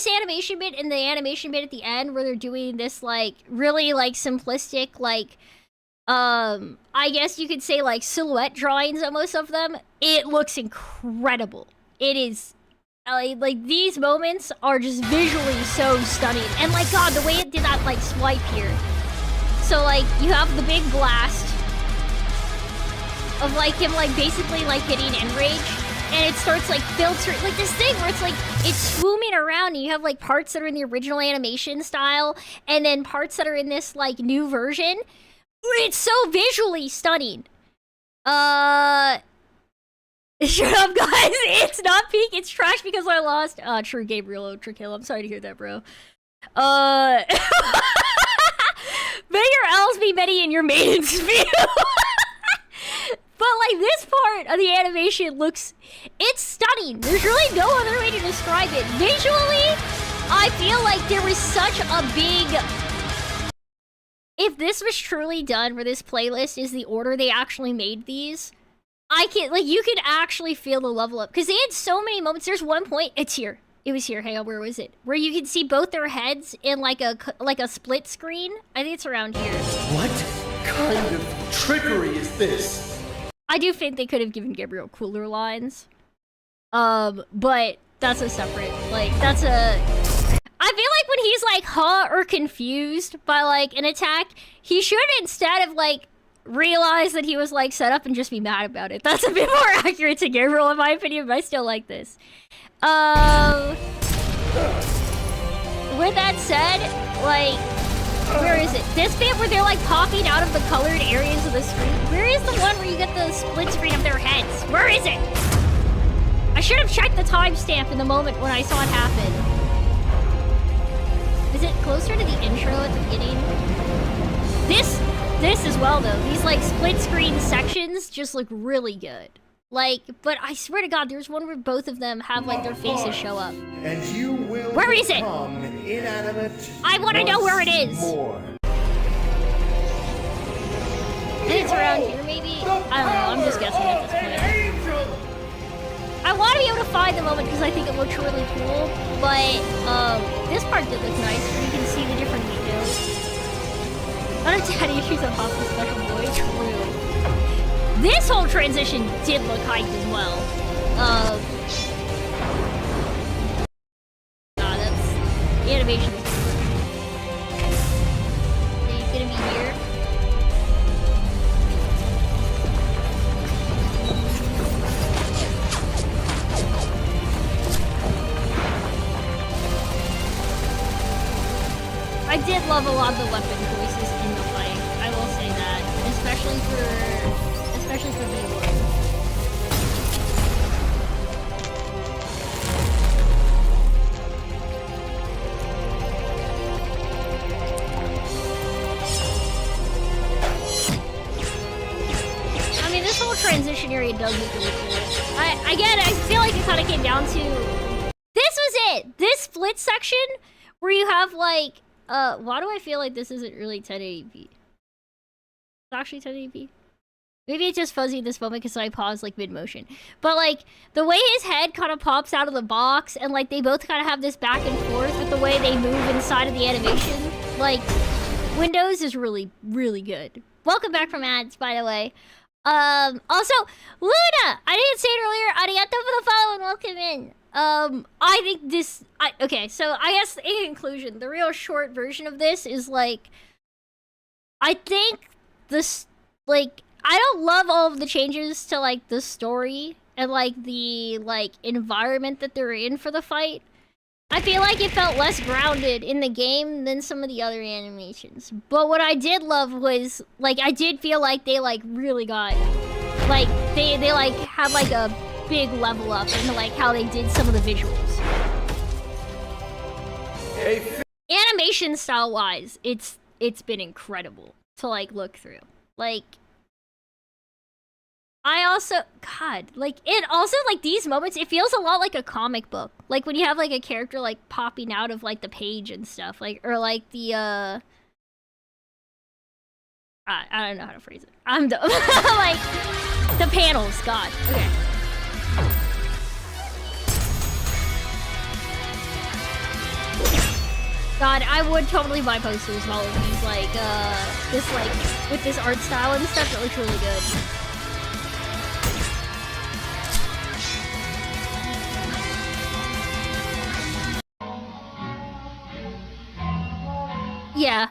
[SPEAKER 1] animation bit, and the animation bit at the end, where they're doing this, like, really, like, simplistic, like, I guess you could say, like, silhouette drawings of most of them. It looks incredible. It is... Like, these moments are just visually so stunning. And, like, God, the way it did that, like, swipe here. So, like, you have the big blast of, like, him, like, basically, like, hitting Enrage. And it starts, like, filtering, like, this thing where it's, like, it's swooming around. And you have, like, parts that are in the original animation style. And then parts that are in this, like, new version. It's so visually stunning. Shut up, guys. It's not peak. It's trash because I lost. True, Gabriel Ultrakill. I'm sorry to hear that, bro. May your L's be many in your maiden's view. But, like, this part of the animation looks... It's stunning. There's really no other way to describe it. Visually, I feel like there was such a big... If this was truly done where this playlist is the order they actually made these... I can, like, you could actually feel the level up. Because they had so many moments. There's one point, it's here. It was here. Hang on, where was it? Where you can see both their heads in like a split screen. I think it's around here.
[SPEAKER 7] What kind of trickery is this?
[SPEAKER 1] I do think they could have given Gabriel cooler lines. But that's a separate, like, that's a... I feel like when he's like, huh, or confused by like an attack, he should instead of like realize that he was like set up and just be mad about it. That's a bit more accurate to Gabriel in my opinion, but I still like this. With that said, like, where is it? This bit where they're like popping out of the colored areas of the screen. Where is the one where you get the split screen of their heads? Where is it? I should have checked the timestamp in the moment when I saw it happen. Is it closer to the intro at the beginning? This as well though. These like split screen sections just look really good. Like, but I swear to God, there's one where both of them have like their faces show up.
[SPEAKER 6] And you will
[SPEAKER 1] where is it?
[SPEAKER 6] Inanimate.
[SPEAKER 1] I want to know where it is.
[SPEAKER 6] More.
[SPEAKER 1] I think it's around here, maybe. I don't know. I'm just guessing at this point. I want to be able to find the moment because I think it looks really cool. But this part did look nice. Where you can see the different details. Not a daddy issues on Papa Special Boy. True. This whole transition did look hyped as well. Nah, that's the animation. Are you gonna be here? I did love a lot of the weapon choices in the fight. I will say that, especially for V1. I mean, this whole transition area does look really cool. Again, I feel like it kind of came down to... This was it! This split section where you have like... why do I feel like this isn't really 1080p? It's actually 1080p. Maybe it's just fuzzy at this moment because I paused like mid-motion. But like, the way his head kind of pops out of the box and like they both kind of have this back and forth with the way they move inside of the animation. Like, Windows is really, really good. Welcome back from ads, by the way. Also, Luna! I didn't say it earlier. Arigato for the follow and welcome in. I think this... okay, so I guess in conclusion, the real short version of this is like... I think this... Like, I don't love all of the changes to like the story and like the like environment that they're in for the fight. I feel like it felt less grounded in the game than some of the other animations. But what I did love was like I did feel like they like really got like they like had like a big level up into like how they did some of the visuals. Animation style wise, it's been incredible to like look through. Like I also, God, like, it also, like, these moments, it feels a lot like a comic book. Like, when you have, like, a character, like, popping out of, like, the page and stuff. Like, or, like, the, I don't know how to phrase it. I'm dumb. Like, the panels, God. Okay. God, I would totally buy posters of all of these, like, this, like, with this art style and stuff, it looks really good. Yeah,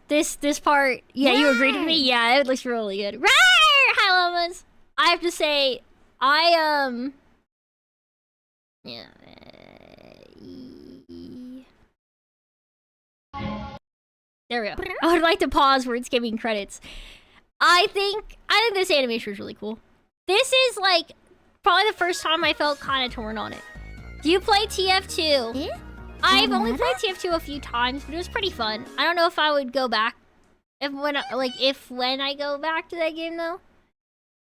[SPEAKER 1] this part, yeah, you agreed with me? Yeah, it looks really good. Rawr! Hi, llamas! I have to say, yeah. There we go. I would like to pause where it's giving credits. I think this animation is really cool. This is, like, probably the first time I felt kind of torn on it. Do you play TF2? Yeah? I've only played TF2 a few times, but it was pretty fun. I don't know if I would go back. When I go back to that game, though.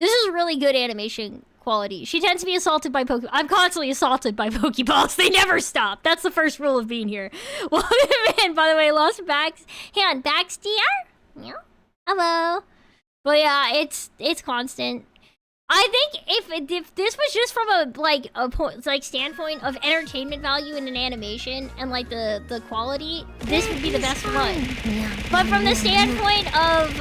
[SPEAKER 1] This is really good animation quality. She tends to be assaulted by Pokemon. I'm constantly assaulted by Pokeballs. They never stop. That's the first rule of being here. Welcome in, by the way. Lost Backs. Hang on, Baxtier? Meow. Hello. But yeah, it's constant. I think if this was just from a standpoint of entertainment value in an animation and like the quality, this would be the best one. But from the standpoint of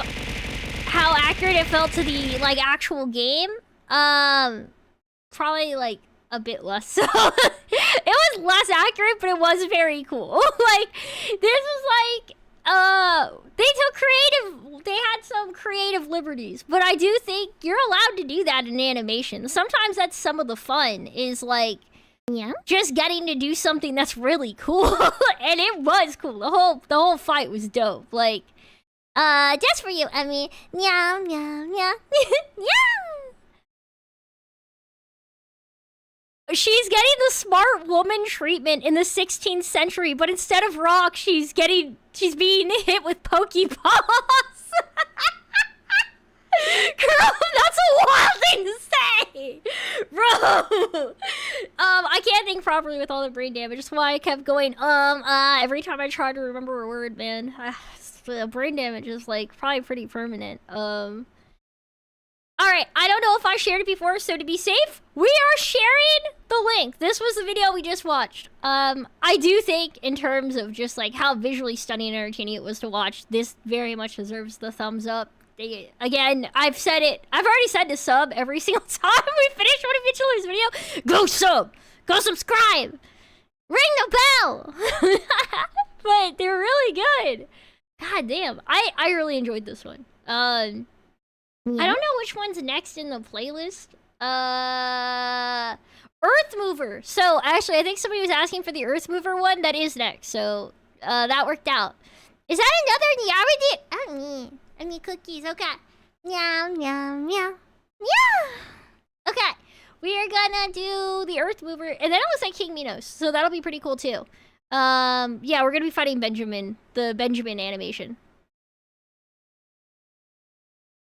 [SPEAKER 1] how accurate it felt to the like actual game, probably like a bit less so. It was less accurate, but it was very cool. Like this was like they had some creative liberties, but I do think you're allowed to do that in animation. Sometimes that's some of the fun, is like, yeah, just getting to do something that's really cool. And it was cool. The whole fight was dope. Like, just for you, I mean, meow, meow, meow, meow. She's getting the smart woman treatment in the 16th century, but instead of rocks, she's being hit with Pokeballs. Girl, that's a wild thing to say, bro. I can't think properly with all the brain damage. That's why I kept going. Every time I tried to remember a word, man, the brain damage is like probably pretty permanent. All right, I don't know if I shared it before, so to be safe, we are sharing the link. This was the video we just watched. I do think in terms of just like how visually stunning and entertaining it was to watch, this very much deserves the thumbs up. Again, I've said it. I've already said to sub every single time we finish one of Mitchell's video. Go sub! Go subscribe! Ring the bell! But they're really good. God damn. I really enjoyed this one. I don't know which one's next in the playlist. Earth Mover. So, actually, I think somebody was asking for the Earth Mover one. That is next. So, that worked out. Is that another Nyara? I mean cookies. Okay. Meow, meow, meow. Yeah. Okay. We are gonna do the Earth Mover. And then it looks like King Minos. So, that'll be pretty cool, too. Yeah, we're gonna be fighting Benjamin. The Benjamin animation.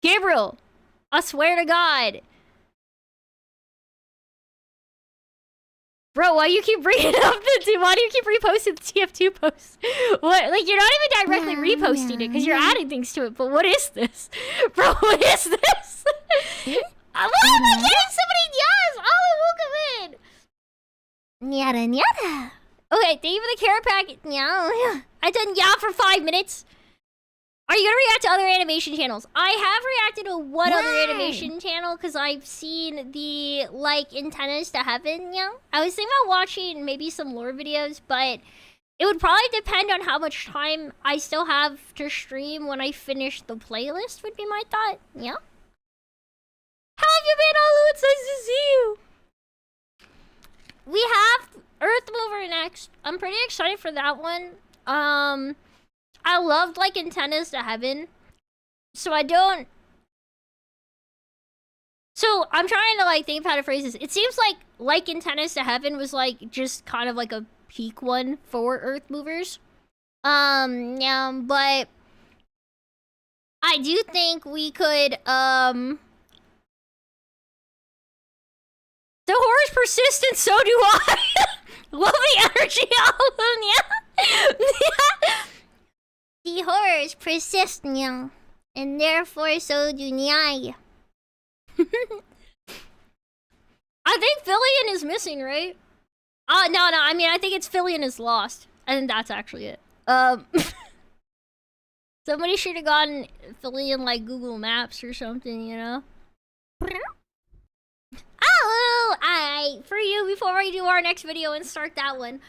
[SPEAKER 1] Gabriel, I swear to God. Bro, why do you keep bringing up why do you keep reposting the TF2 posts? What? Like, you're not even directly reposting it because you're adding things to it, but what is this? Bro, what is this? Why am I getting so many nyas? All welcome in. Nyada, nyada. Okay, thank you for the carrot packet. Nyah. I done yeah for 5 minutes. Are you gonna react to other animation channels? I have reacted to one other animation channel because I've seen the like antennas to heaven. Yeah, I was thinking about watching maybe some lore videos, but it would probably depend on how much time I still have to stream when I finish the playlist. Would be my thought. Yeah. How have you been, Alu? It's nice to see you. We have Earth Mover next. I'm pretty excited for that one. I loved like antennas to heaven, so I'm trying to like think of how to phrase this. It seems like antennas to heaven was like just kind of like a peak one for Earth Movers. Yeah, but I do think we could the horror's persistent, so do I. Love the energy album, yeah. The horrors persist, Nyang, and therefore so do Nyai. I think Fillion is missing, right? No, I mean, I think it's Fillion is lost. I think that's actually it. Somebody should have gotten Fillion like Google Maps or something, you know? Oh, alright, for you before we do our next video and start that one.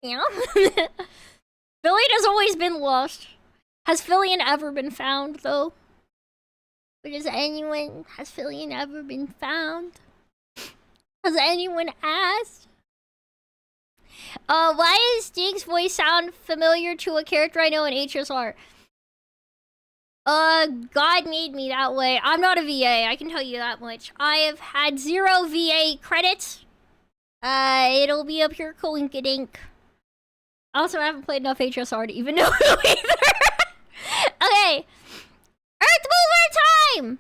[SPEAKER 1] Yeah. Fillion has always been lost. Has Fillion ever been found, though? Or has Fillion ever been found? Has anyone asked? Why does Sting's voice sound familiar to a character I know in HSR? God made me that way. I'm not a VA, I can tell you that much. I have had 0 VA credits. It'll be a pure coinkydink. Also, I haven't played enough HSR to even know who either. Okay. Earth Mover time!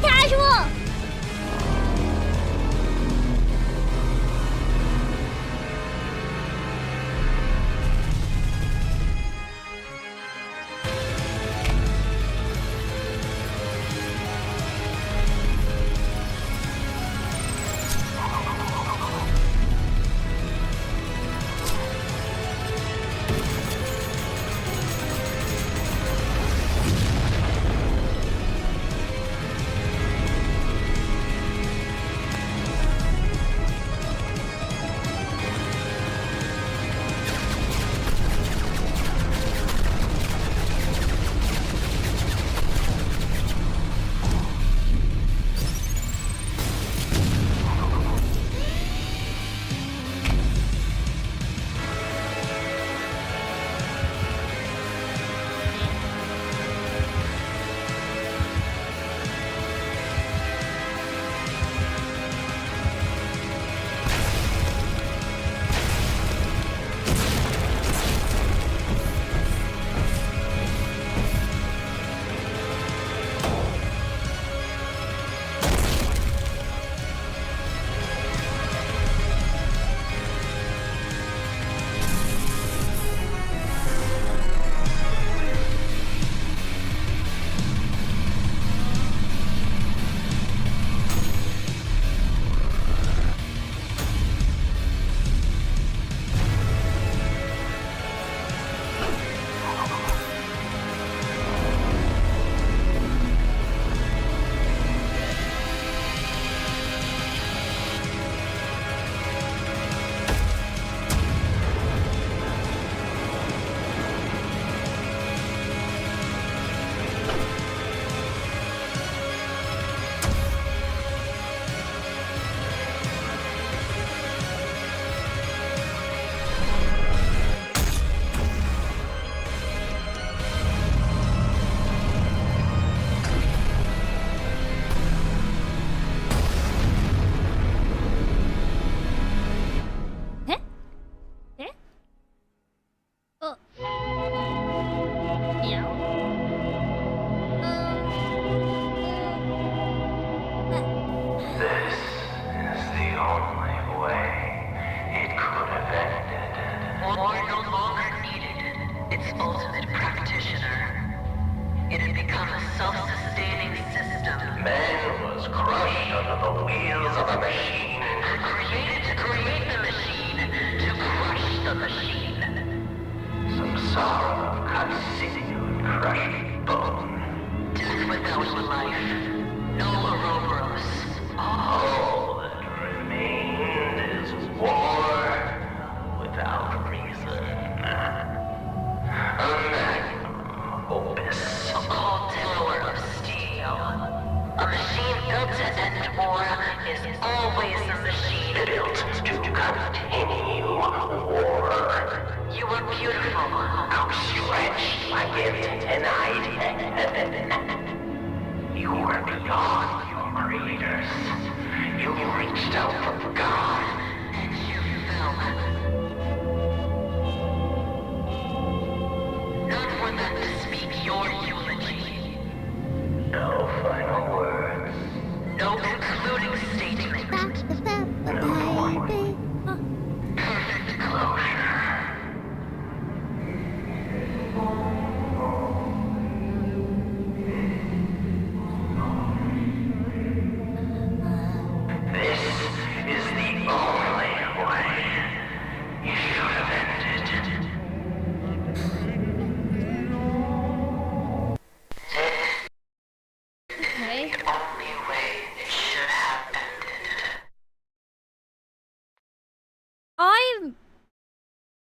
[SPEAKER 1] Very casual!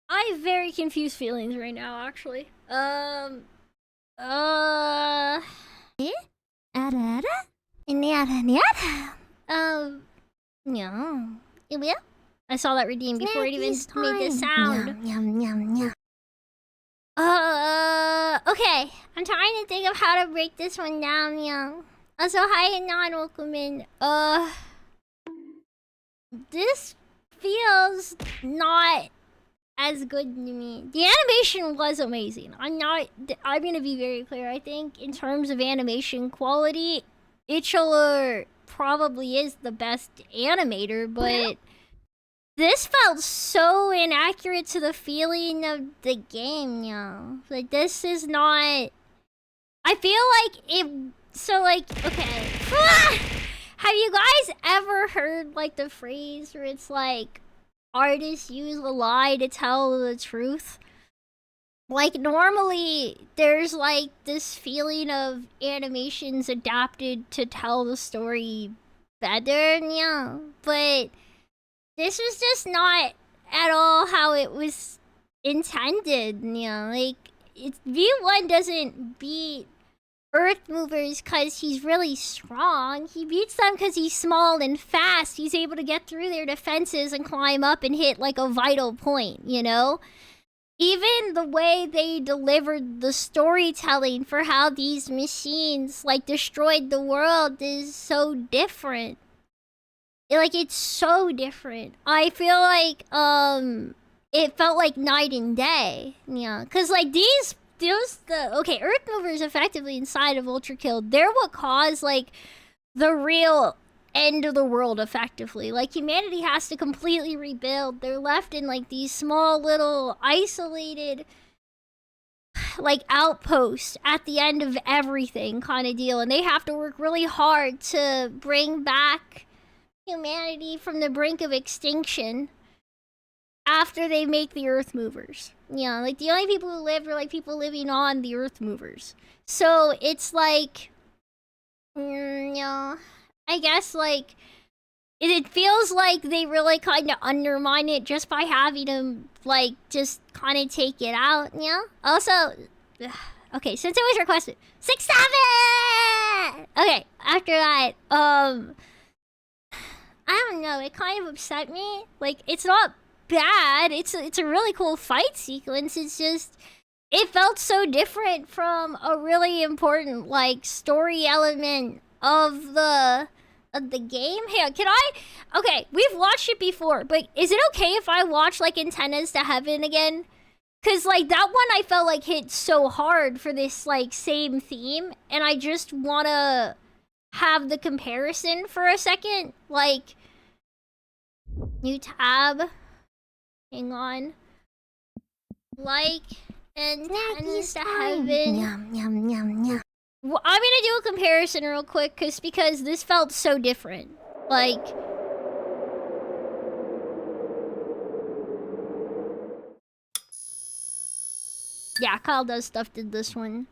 [SPEAKER 1] I have very confused feelings right now, actually. Yeah. I saw that redeem before it even made this sound. Okay. I'm trying to think of how to break this one down, Also, hi and non welcome in. This feels not as good to me. The animation was amazing. I'm gonna be very clear. I think in terms of animation quality, Itchler probably is the best animator, but this felt so inaccurate to the feeling of the game, yo. Like, this is not... I feel like it... So, like, okay. Have you guys ever heard, like, the phrase where it's like, artists use a lie to tell the truth? Like, normally, there's, like, this feeling of animations adapted to tell the story better, yeah. But this was just not at all how it was intended, yeah. Like, V1 doesn't beat Earth Movers because he's really strong. He beats them because he's small and fast. He's able to get through their defenses and climb up and hit, like, a vital point, you know? Even the way they delivered the storytelling for how these machines, like, destroyed the world is so different. Like, it's so different. I feel like, it felt like night and day. Yeah, because, like, okay, Earth Movers effectively inside of Ultrakill, they're what caused, like, the real end of the world, effectively. Like, humanity has to completely rebuild. They're left in, like, these small little isolated, like, outposts at the end of everything kind of deal, and they have to work really hard to bring back humanity from the brink of extinction after they make the Earth Movers. Yeah, like, the only people who lived were, like, people living on the Earth Movers. So it's like, yeah, I guess, like, it feels like they really kind of undermine it just by having them, like, just kind of take it out, yeah? Also, okay, since it was requested, 6-7! Okay, after that, I don't know, it kind of upset me. Like, it's not bad, it's a really cool fight sequence, it's just, it felt so different from a really important, like, story element of the game. Hey, can I... Okay, we've watched it before, but is it okay if I watch, like, Antennas to Heaven again? Because, like, that one I felt like hit so hard for this, like, same theme, and I just want to have the comparison for a second. Like, new tab. Hang on. Like, Antennas to Heaven.
[SPEAKER 8] Yum, yum, yum, yum.
[SPEAKER 1] Well, I'm gonna do a comparison real quick, because this felt so different. Like, yeah, Kyle Does Stuff did this one.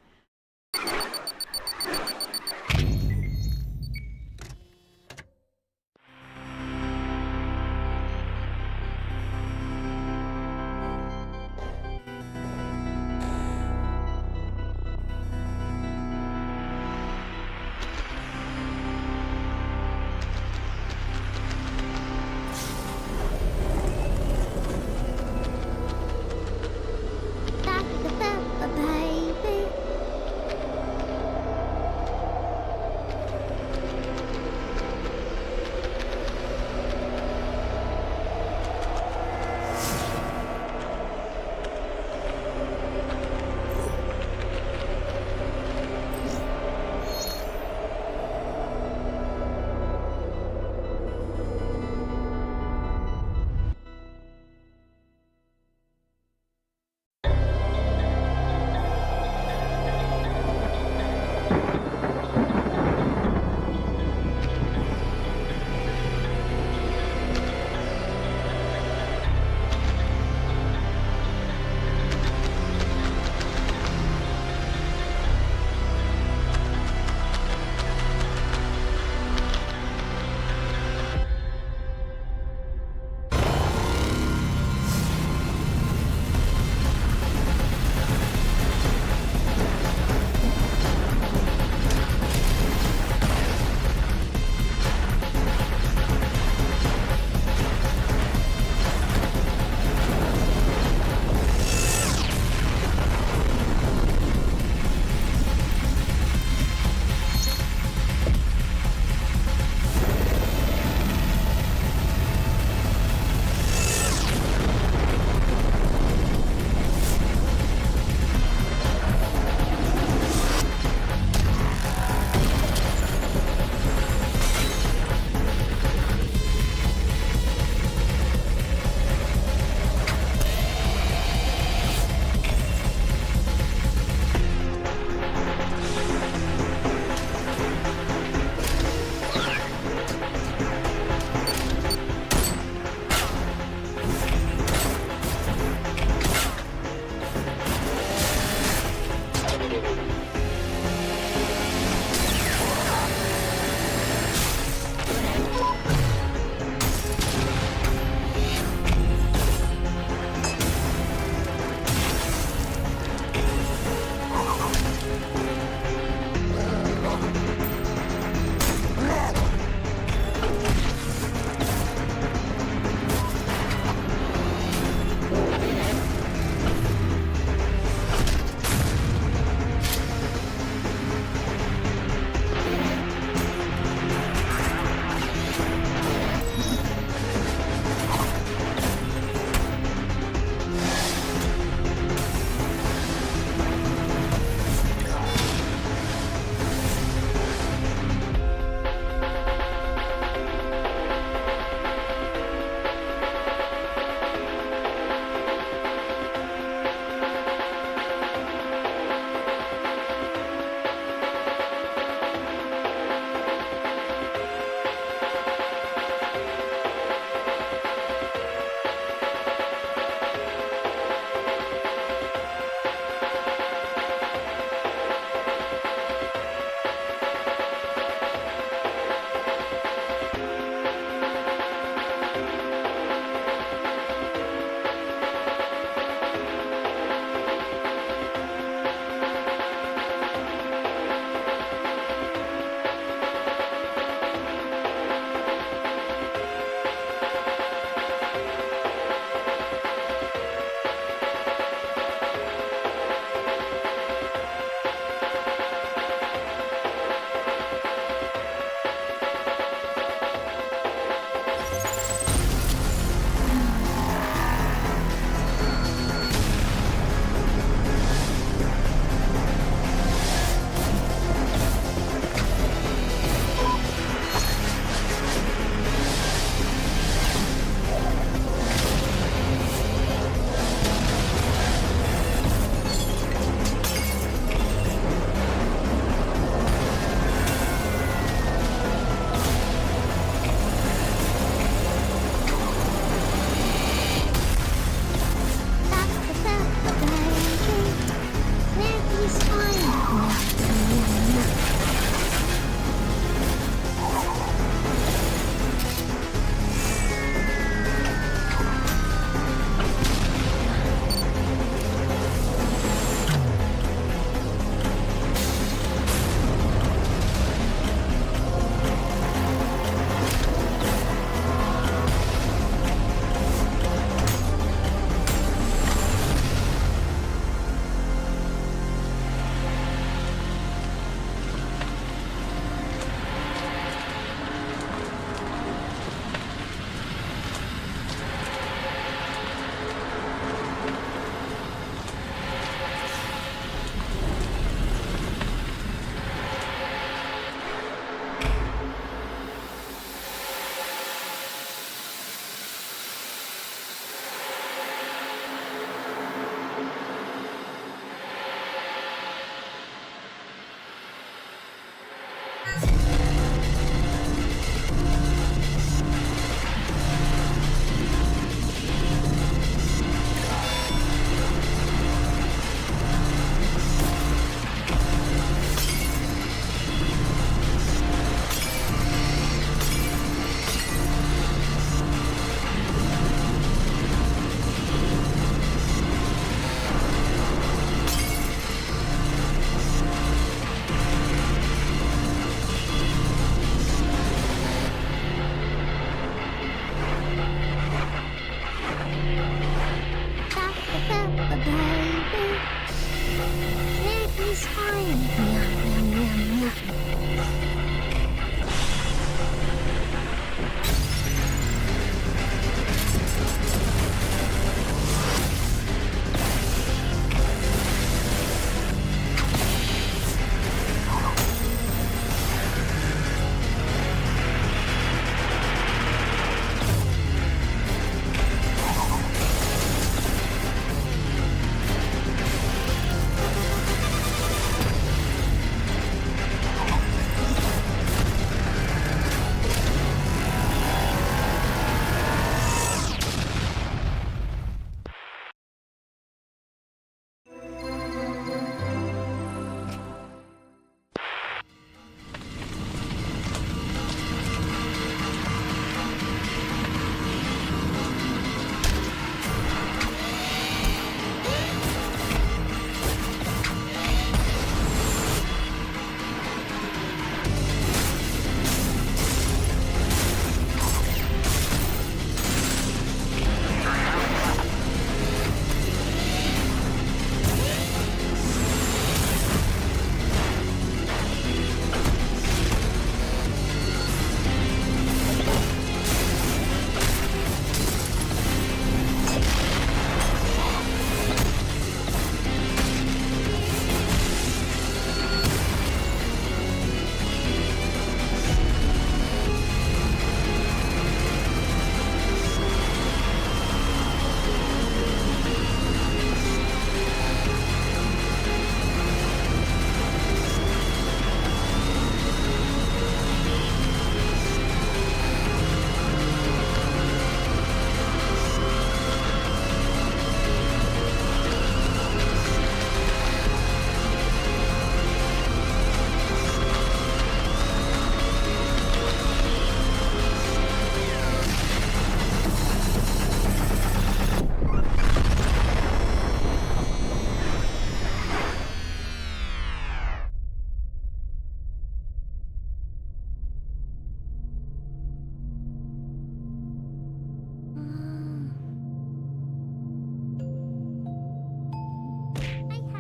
[SPEAKER 8] Baby.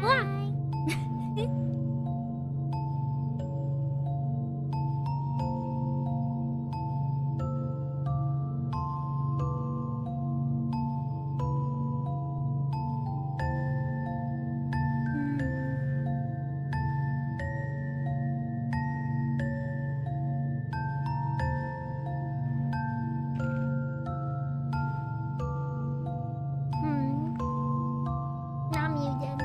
[SPEAKER 1] Why? Not muted.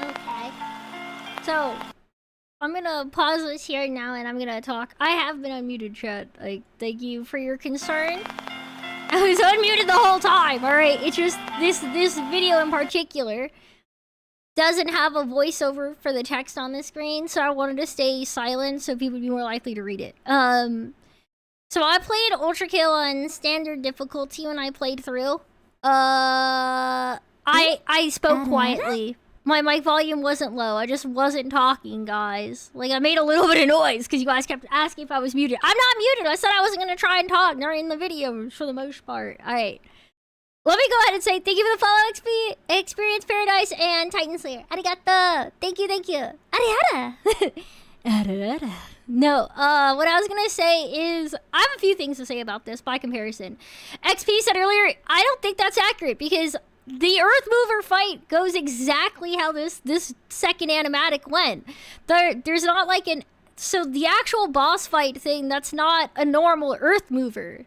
[SPEAKER 1] Okay. So, I'm gonna pause this here now and I'm gonna talk. I have been unmuted, chat. Like, thank you for your concern. I was unmuted the whole time, alright? It's just this video in particular doesn't have a voiceover for the text on the screen, so I wanted to stay silent so people would be more likely to read it. So I played Ultrakill on standard difficulty when I played through. I spoke quietly. My mic volume wasn't low. I just wasn't talking, guys. Like, I made a little bit of noise because you guys kept asking if I was muted. I'm not muted. I said I wasn't going to try and talk during the video for the most part. All right. Let me go ahead and say thank you for the follow, Experience Paradise and Titan Slayer. Arigato. Thank you, thank you. Ariata. Ariata. No, what I was going to say is I have a few things to say about this by comparison. XP said earlier, I don't think that's accurate because the Earth Mover fight goes exactly how this second animatic went. There's not like so the actual boss fight thing, that's not a normal Earth Mover.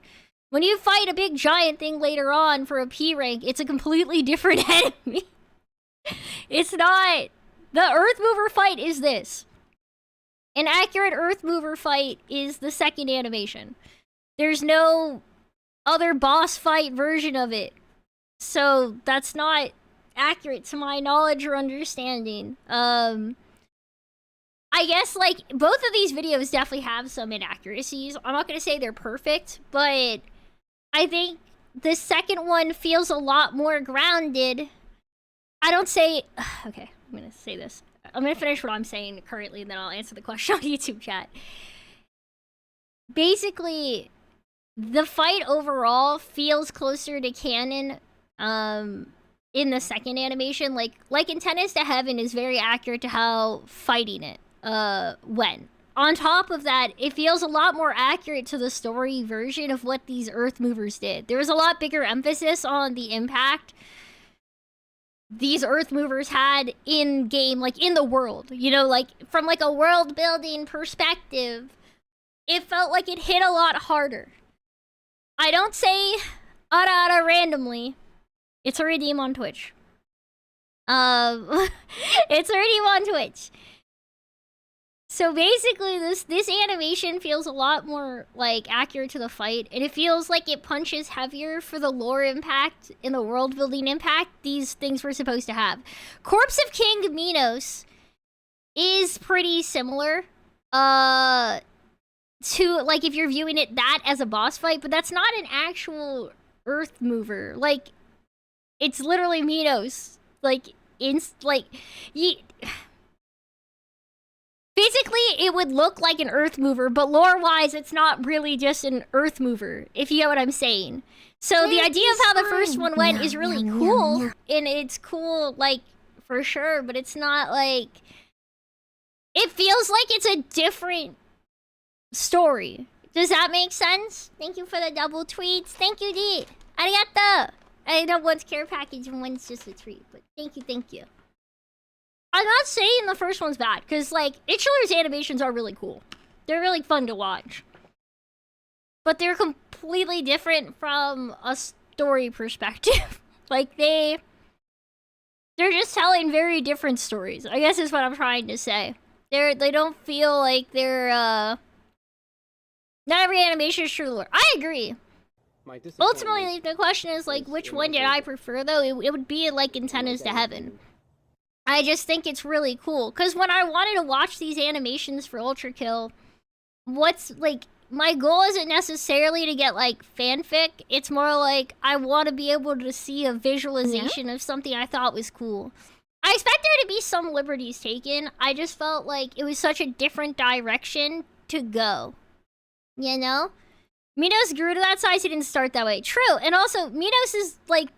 [SPEAKER 1] When you fight a big giant thing later on for a P rank, it's a completely different enemy. It's not. The Earth Mover fight is this. An accurate Earth Mover fight is the second animation. There's no other boss fight version of it. So that's not accurate to my knowledge or understanding. I guess, like, both of these videos definitely have some inaccuracies. I'm not going to say they're perfect, but I think the second one feels a lot more grounded. I don't say... Okay, I'm going to say this. I'm going to finish what I'm saying currently, and then I'll answer the question on YouTube chat. Basically, the fight overall feels closer to canon in the second animation. Like in Tennis to Heaven is very accurate to how fighting it went. On top of that, it feels a lot more accurate to the story version of what these Earth Movers did. There was a lot bigger emphasis on the impact these Earth Movers had in game, like in the world. You know, like from like a world building perspective, it felt like it hit a lot harder. I don't say ara randomly. It's a redeem on Twitch. It's a redeem on Twitch. So basically, this animation feels a lot more, like, accurate to the fight, and it feels like it punches heavier for the lore impact and the world-building impact these things were supposed to have. Corpse of King Minos is pretty similar, to, like, if you're viewing it that as a boss fight, but that's not an actual Earth Mover. Like, it's literally Minos. Like, basically, it would look like an Earth Mover, but lore-wise, it's not really just an Earth Mover, if you get what I'm saying. So the idea of how the first one went is really cool, and it's cool, like, for sure, but it's not, like... It feels like it's a different story. Does that make sense? Thank you for the double tweets. Thank you, D. Arigato! I know one's care package and one's just a treat, but thank you, thank you. I'm not saying the first one's bad, because, like, Itchler's animations are really cool. They're really fun to watch. But they're completely different from a story perspective. Like, they're just telling very different stories, I guess is what I'm trying to say. They don't feel like they're, not every animation is true lore. I agree. Ultimately, the question is, like, which one did I prefer, though? It would be, like, Antennas to Heaven. I just think it's really cool. Because when I wanted to watch these animations for Ultrakill, my goal isn't necessarily to get, like, fanfic. It's more like, I want to be able to see a visualization of something I thought was cool. I expect there to be some liberties taken. I just felt like it was such a different direction to go. You know? Minos grew to that size, he didn't start that way. True, and also, Minos is, like...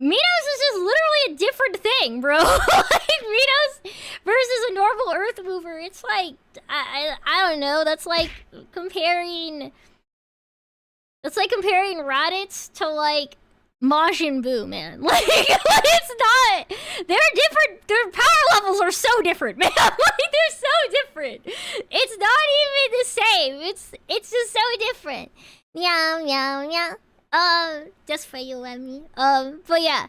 [SPEAKER 1] Minos is just literally a different thing, bro. Like, Minos versus a normal Earth mover, it's like... I don't know, that's like comparing... That's like comparing Raditz to, like, Majin Buu, man. Like, it's not... They're different... Their power levels are so different, man. Like, they're so different. It's not even the same. It's just so different. Meow, meow, meow. Just for you and me. But yeah.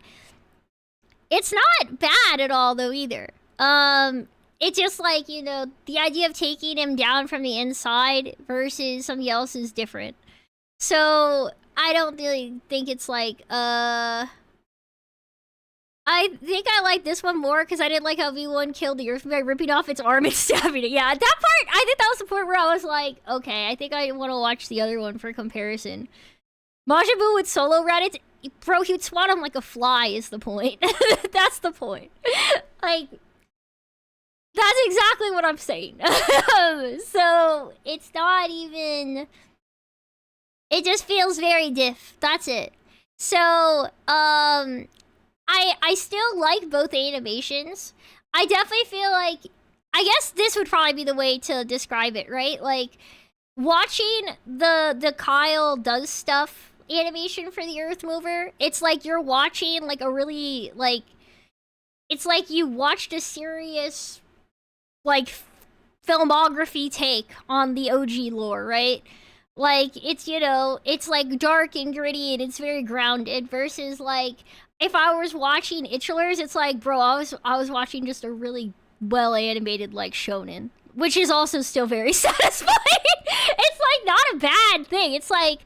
[SPEAKER 1] It's not bad at all, though, either. It's just like, you know, the idea of taking him down from the inside versus something else is different. So... I don't really think it's like, I think I like this one more because I didn't like how V1 killed the Earth by ripping off its arm and stabbing it. Yeah, that part, I think that was the point where I was like, okay, I think I want to watch the other one for comparison. Majin Buu with solo Reddit, bro, he'd swat him like a fly is the point. That's the point. Like, that's exactly what I'm saying. So, it's not even... It just feels very diff. That's it. So, I still like both animations. I definitely feel like... I guess this would probably be the way to describe it, right? Like, watching the Kyle does stuff animation for the Earth Mover, it's like you're watching, like, a really, like... It's like you watched a serious, like, filmography take on the OG lore, right? Like, it's, you know, it's, like, dark and gritty and it's very grounded versus, like, if I was watching Itchlers, it's like, bro, I was watching just a really well-animated, like, shonen. Which is also still very satisfying. It's, like, not a bad thing. It's, like,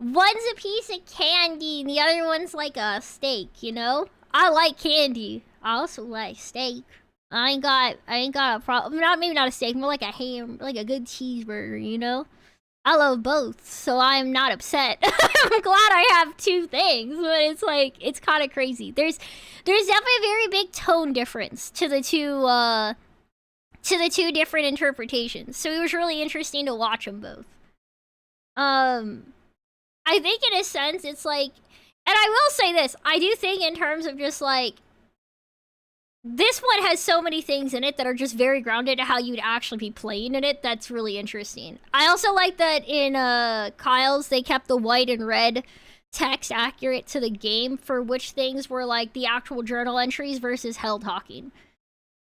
[SPEAKER 1] one's a piece of candy and the other one's, like, a steak, you know? I like candy. I also like steak. I ain't got a problem. Maybe not a steak, more like a ham, like a good cheeseburger, you know? I love both, so I'm not upset. I'm glad I have two things, but it's like, it's kind of crazy. There's definitely a very big tone difference to the two different interpretations. So it was really interesting to watch them both. I think in a sense, it's like, and I will say this, I do think in terms of just like, this one has so many things in it that are just very grounded to how you'd actually be playing in it. That's really interesting. I also like that in Kyle's, they kept the white and red text accurate to the game for which things were like the actual journal entries versus Hell talking.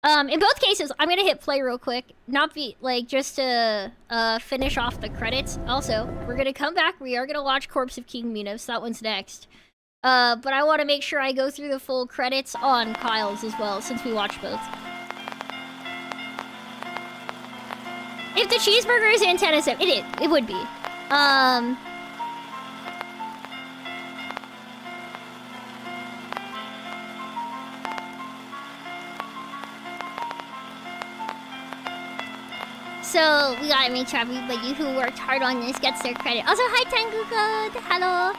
[SPEAKER 1] In both cases, I'm gonna hit play real quick. Not be like just to finish off the credits. Also, we're gonna come back. We are gonna watch Corpse of King Minos. That one's next. But I want to make sure I go through the full credits on Kyle's as well, since we watched both. If the cheeseburger is antennas, it would be. So, we gotta make sure everybody who worked hard on this gets their credit. Also, hi Tanguka! Hello!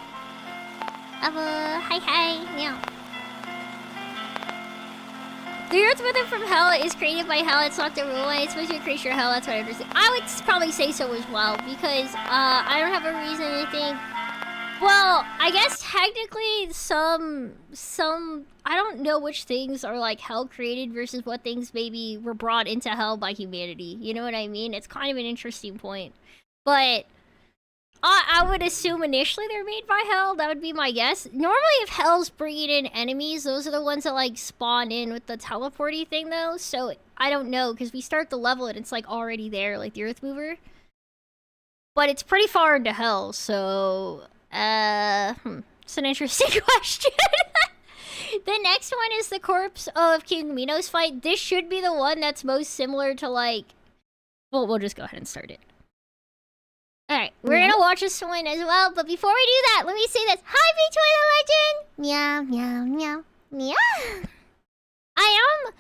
[SPEAKER 1] Hi, meow. The Earth Mother from Hell is created by Hell. It's not the rule. It's supposed to create your Hell. That's what I understand. I would probably say so as well, because I don't have a reason to think. Well, I guess technically some I don't know which things are like Hell created versus what things maybe were brought into Hell by humanity. You know what I mean? It's kind of an interesting point, but I would assume initially they're made by Hell. That would be my guess. Normally, if Hell's bringing in enemies, those are the ones that, like, spawn in with the teleporty thing, though. So, I don't know, because we start the level and it's, like, already there, like the Earth Mover. But it's pretty far into Hell, so... It's an interesting question. The next one is the corpse of King Minos fight. This should be the one that's most similar to, like... Well, we'll just go ahead and start it. Alright, we're gonna watch this one as well, but before we do that, let me say this. Hi, Big Toilet Legend! Meow, meow, meow, meow. I am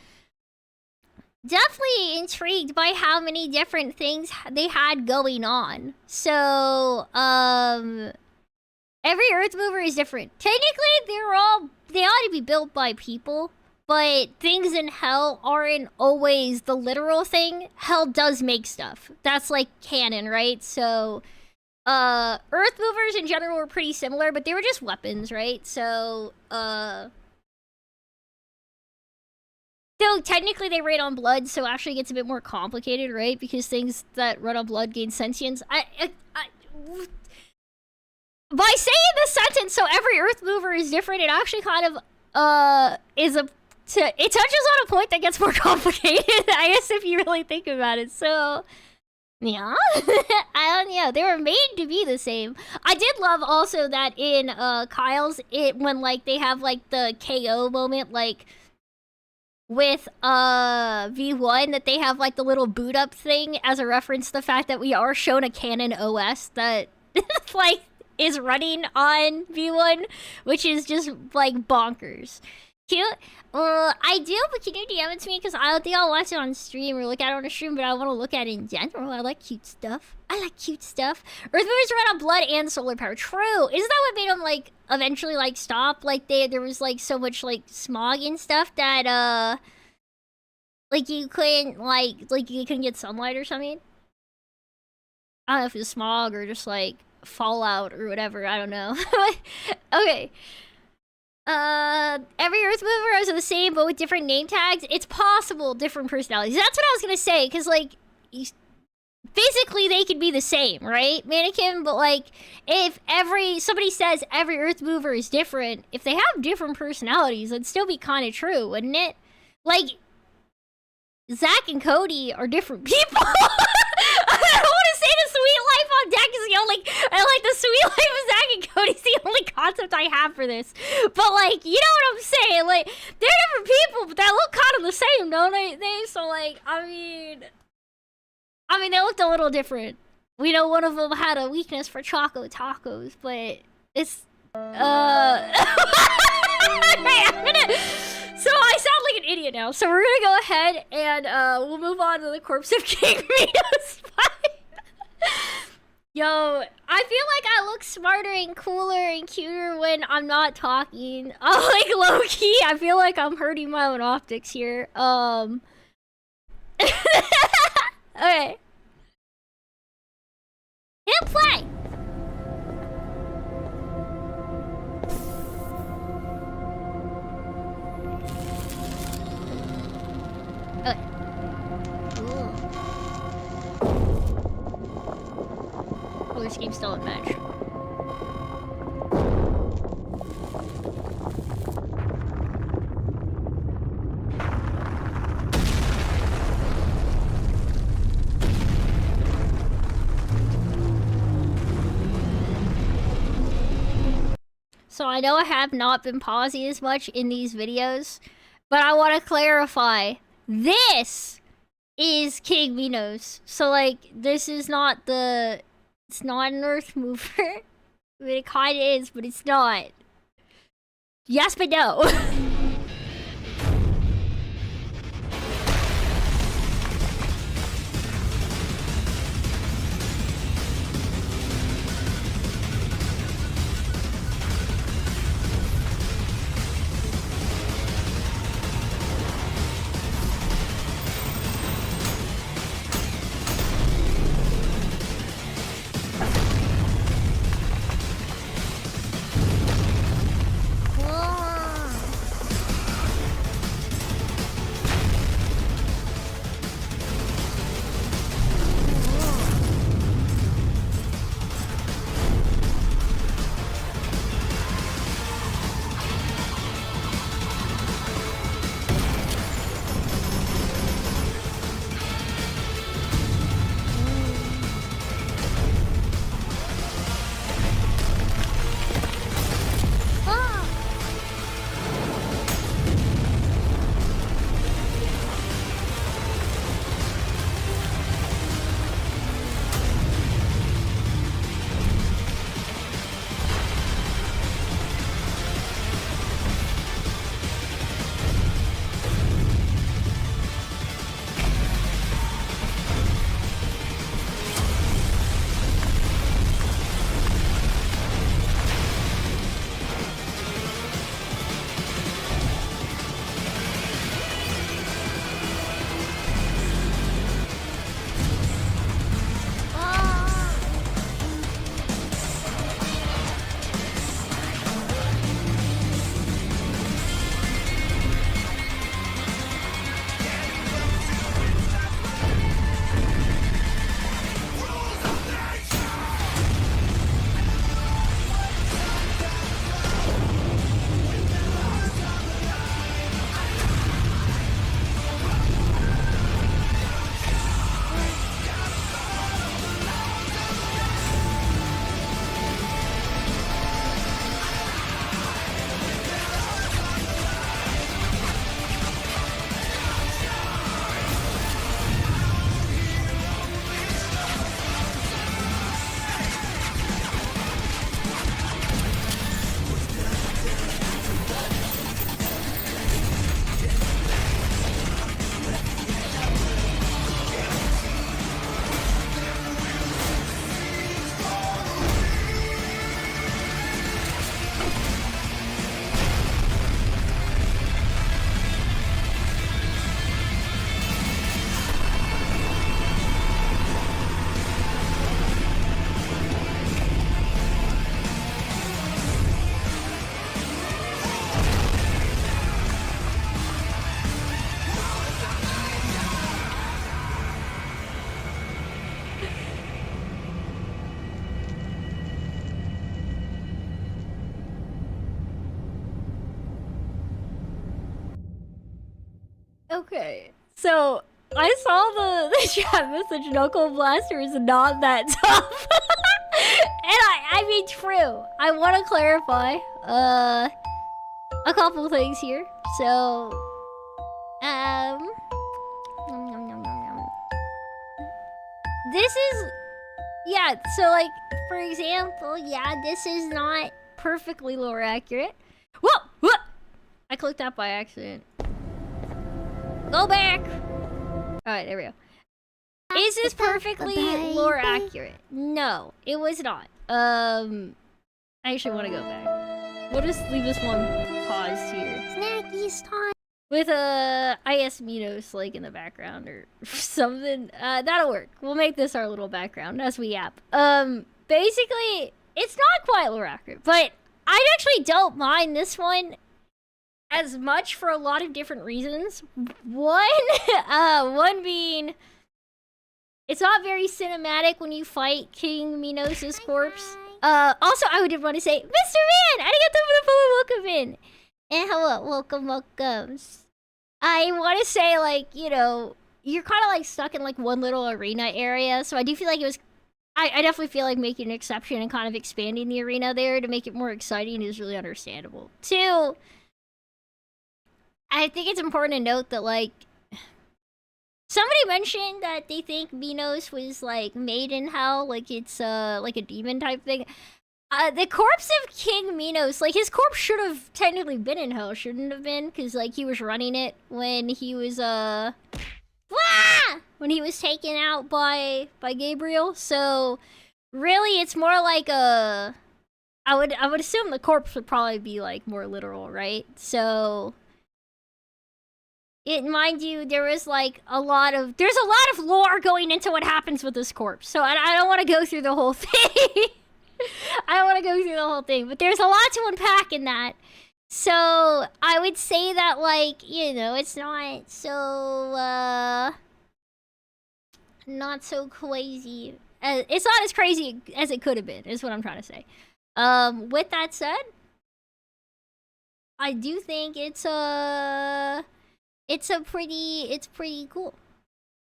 [SPEAKER 1] definitely intrigued by how many different things they had going on. So, every Earth Mover is different. Technically, they ought to be built by people. But things in Hell aren't always the literal thing. Hell does make stuff. That's like canon, right? So, Earth Movers in general were pretty similar, but they were just weapons, right? So, though technically they ran on blood, so actually it gets a bit more complicated, right? Because things that run on blood gain sentience. By saying this sentence, so every Earth Mover is different, it actually kind of, is a... It touches on a point that gets more complicated, I guess, if you really think about it. So, yeah. I don't know. They were made to be the same. I did love also that in Kyle's, when, like, they have, like, the KO moment, like, with V1, that they have, like, the little boot up thing as a reference to the fact that we are shown a canon OS that, like, is running on V1, which is just, like, bonkers. Cute. I do, but can you DM it to me? Because I don't think I'll watch it on stream or look at it on a stream, but I want to look at it in general. I like cute stuff. Earth Movers run on blood and solar power. True. Isn't that what made them, like, eventually, like, stop? Like, there was, like, so much, like, smog and stuff that, like, you couldn't, like, you couldn't get sunlight or something? I don't know if it was smog or just, like, fallout or whatever. I don't know. Okay. Every Earth Mover is the same, but with different name tags. It's possible different personalities. That's what I was gonna say, because, like, physically they could be the same, right, Mannequin? But, like, if somebody says every Earth Mover is different, if they have different personalities, that'd still be kind of true, wouldn't it? Like, Zach and Cody are different people. I don't want to say the sweet life on deck is the only... the sweet life of Zach and Cody's the only concept I have for this. But, like, you know what I'm saying? Like, they're different people, but they look kind of the same, don't they? So, like, I mean, they looked a little different. We know one of them had a weakness for Choco Tacos, but it's... So I sound like an idiot now. So we're gonna go ahead and we'll move on to the corpse of King Minos fight. Yo, I feel like I look smarter and cooler and cuter when I'm not talking. Like, low key, I feel like I'm hurting my own optics here. Okay. Hit play. Okay. Oh, this game's still in match. So I know I have not been pausing as much in these videos, but I want to clarify. This is King Minos. So, like, this is not the... It's not an Earth Mover. I mean, it kind of is, but it's not. Yes, but no. Okay, so I saw the chat message. Knuckle Blaster is not that tough, and I mean true. I want to clarify a couple things here. So this is so like for example, this is not perfectly lore accurate. Whoa! What? I clicked that by accident. Go back! Alright, there we go. Is this perfectly lore accurate? No, it was not. I actually want to go back. We'll just leave this one paused here.
[SPEAKER 8] Snackies time.
[SPEAKER 1] With a IS Minos like in the background or something. That'll work. We'll make this our little background as we yap. Basically, it's not quite lore accurate, but I actually don't mind this one as much for a lot of different reasons. One being, it's not very cinematic when you fight King Minos' corpse. Also, I did want to say, Mr. Man, arigato for the follow, welcome in. And hello, welcome. I want to say, like, you know, you're kind of like stuck in like one little arena area, so I do feel like it was. I definitely feel like making an exception and kind of expanding the arena there to make it more exciting is really understandable. Two, I think it's important to note that, like, somebody mentioned that they think Minos was, like, made in hell, like it's, like a demon type thing. The corpse of King Minos, like, his corpse should have technically been in hell, shouldn't have been? Because, like, he was running it when he was, when he was taken out by Gabriel. So, really, it's more like a... I would assume the corpse would probably be, like, more literal, right? So... mind you, there's a lot of lore going into what happens with this corpse. So I don't want to go through the whole thing. I don't want to go through the whole thing, but there's a lot to unpack in that. So I would say that, like, you know, it's not so crazy. It's not as crazy as it could have been, is what I'm trying to say. With that said, I do think it's pretty cool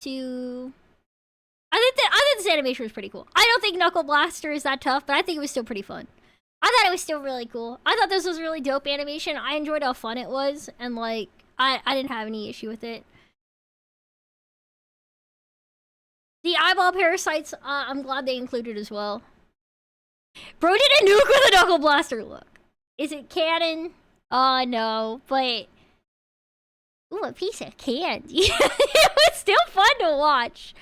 [SPEAKER 1] to... I think this animation was pretty cool. I don't think Knuckle Blaster is that tough, but I think it was still pretty fun. I thought it was still really cool. I thought this was really dope animation. I enjoyed how fun it was, and, like, I didn't have any issue with it. The eyeball parasites, I'm glad they included as well. Bro did a nuke with a Knuckle Blaster look. Is it canon? No, but... Ooh, a piece of candy. It was still fun to watch.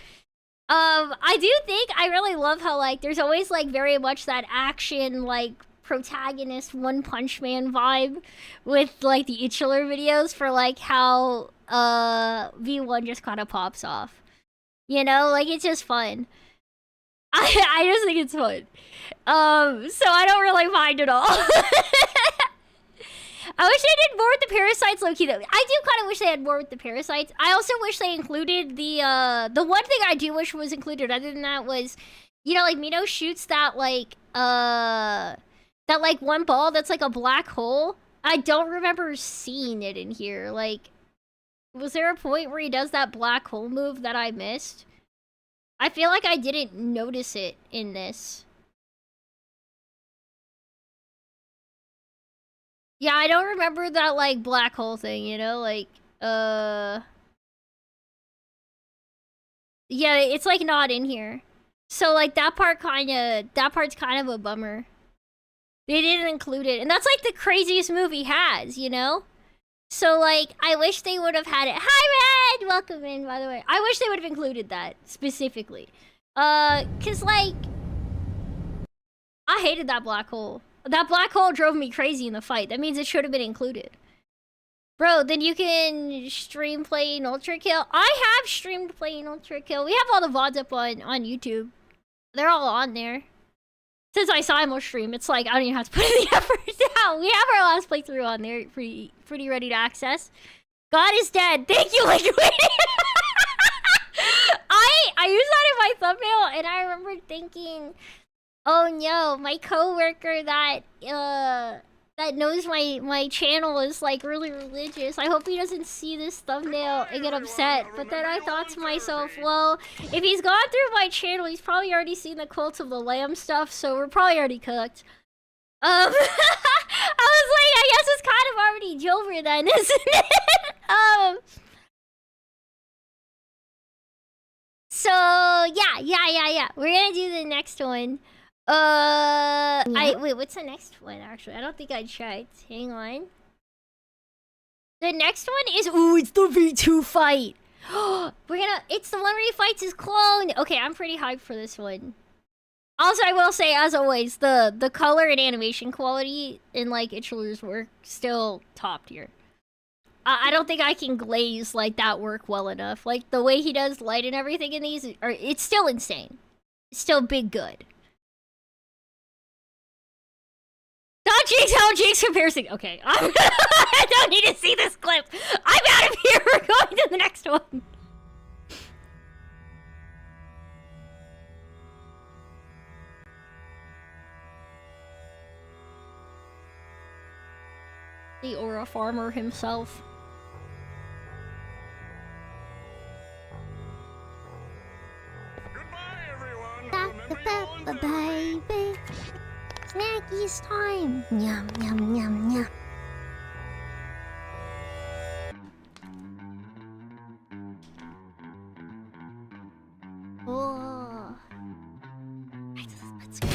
[SPEAKER 1] I do think I really love how, like, there's always, like, very much that action, like, protagonist One Punch Man vibe with, like, the Ichiller videos for, like, how, V1 just kind of pops off. You know? Like, it's just fun. I just think it's fun. So I don't really mind at all. I wish they did more with the parasites, low-key, though. I do kind of wish they had more with the parasites. I also wish they included the one thing I do wish was included other than that was, you know, like, Minos shoots that, like, one ball that's, like, a black hole. I don't remember seeing it in here. Like, was there a point where he does that black hole move that I missed? I feel like I didn't notice it in this. Yeah, I don't remember that, like, black hole thing, you know? Like, yeah, it's, like, not in here. So, like, that part's kind of a bummer. They didn't include it. And that's, like, the craziest move he has, you know? So, like, I wish they would have had it. Hi, Red! Welcome in, by the way. I wish they would have included that, specifically. 'Cause, like, I hated that black hole. That black hole drove me crazy in the fight. That means it should have been included. Bro, then you can stream playing Ultrakill. I have streamed playing Ultrakill. We have all the VODs up on YouTube. They're all on there. Since I simul stream, it's like I don't even have to put in the effort down. We have our last playthrough on there, pretty ready to access. God is dead. Thank you, Liquid. I used that in my thumbnail, and I remember thinking, oh no, my coworker that that knows my channel is like really religious. I hope he doesn't see this thumbnail and get upset. But then I thought to myself, well, if he's gone through my channel, he's probably already seen the Cult of the Lamb stuff, so we're probably already cooked. I was like, I guess it's kind of already over then, isn't it? So yeah. We're gonna do the next one. Wait, what's the next one actually? I don't think I checked. Hang on. The next one is it's the V2 fight. It's the one where he fights his clone. Okay, I'm pretty hyped for this one. Also, I will say, as always, the color and animation quality in like Itchler's work still top tier. I don't think I can glaze like that work well enough. Like the way he does light and everything in these, it's still insane. It's still big good. Not Jinx, how Jinx comparison. Okay, I don't need to see this clip. I'm out of here. We're going to the next one. The Aura Farmer himself.
[SPEAKER 3] Goodbye, everyone.
[SPEAKER 1] Baby. Snackies time. Yum, yum, yum, yum. Oh. Let's go.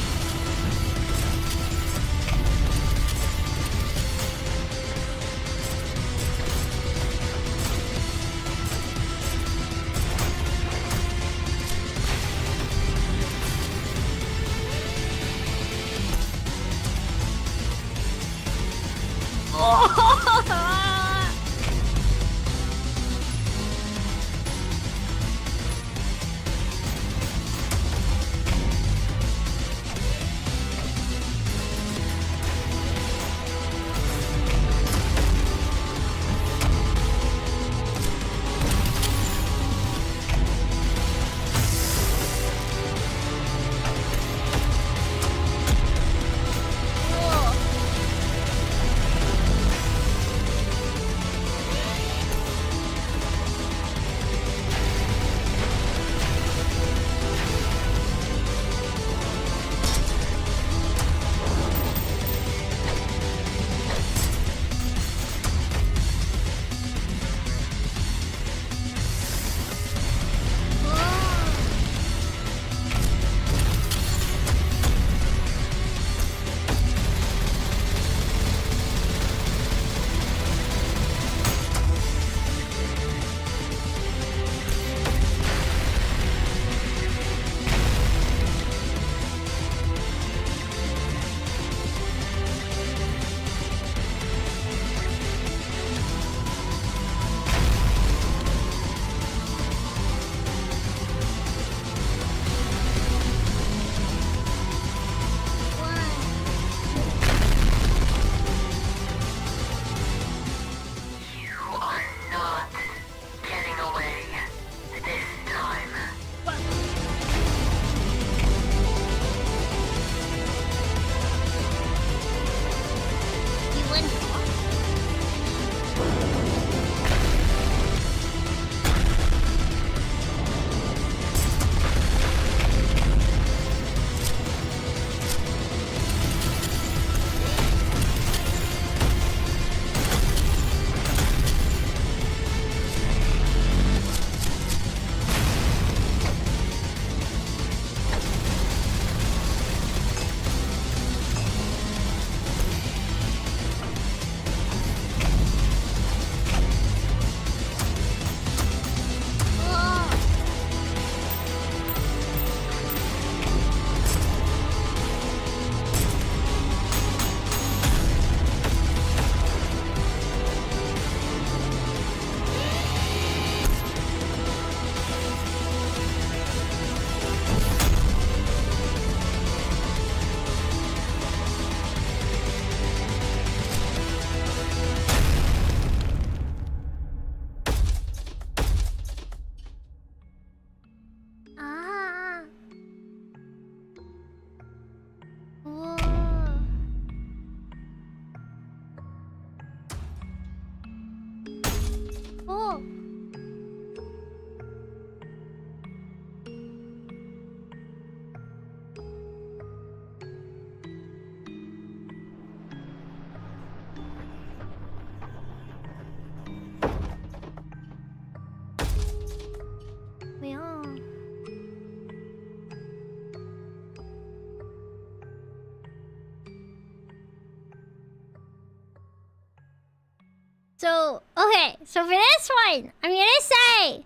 [SPEAKER 1] Okay, so for this one, I'm gonna say,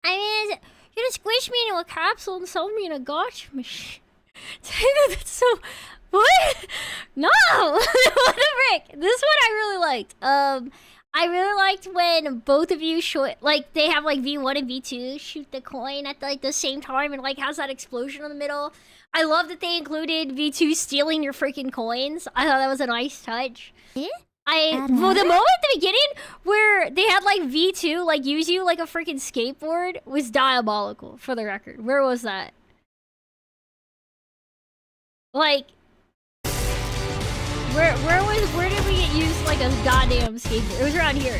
[SPEAKER 1] you're gonna squish me into a capsule and sell me in a gotcha machine. That's so... What? No! What the frick? This one I really liked. I really liked when both of you like, they have like V1 and V2 shoot the coin at like the same time and like has that explosion in the middle. I love that they included V2 stealing your freaking coins. I thought that was a nice touch. Well, the moment at the beginning where they had like V2 like use you like a freaking skateboard was diabolical, for the record. Where was that? Like, where did we get used like a goddamn skateboard? It was around here.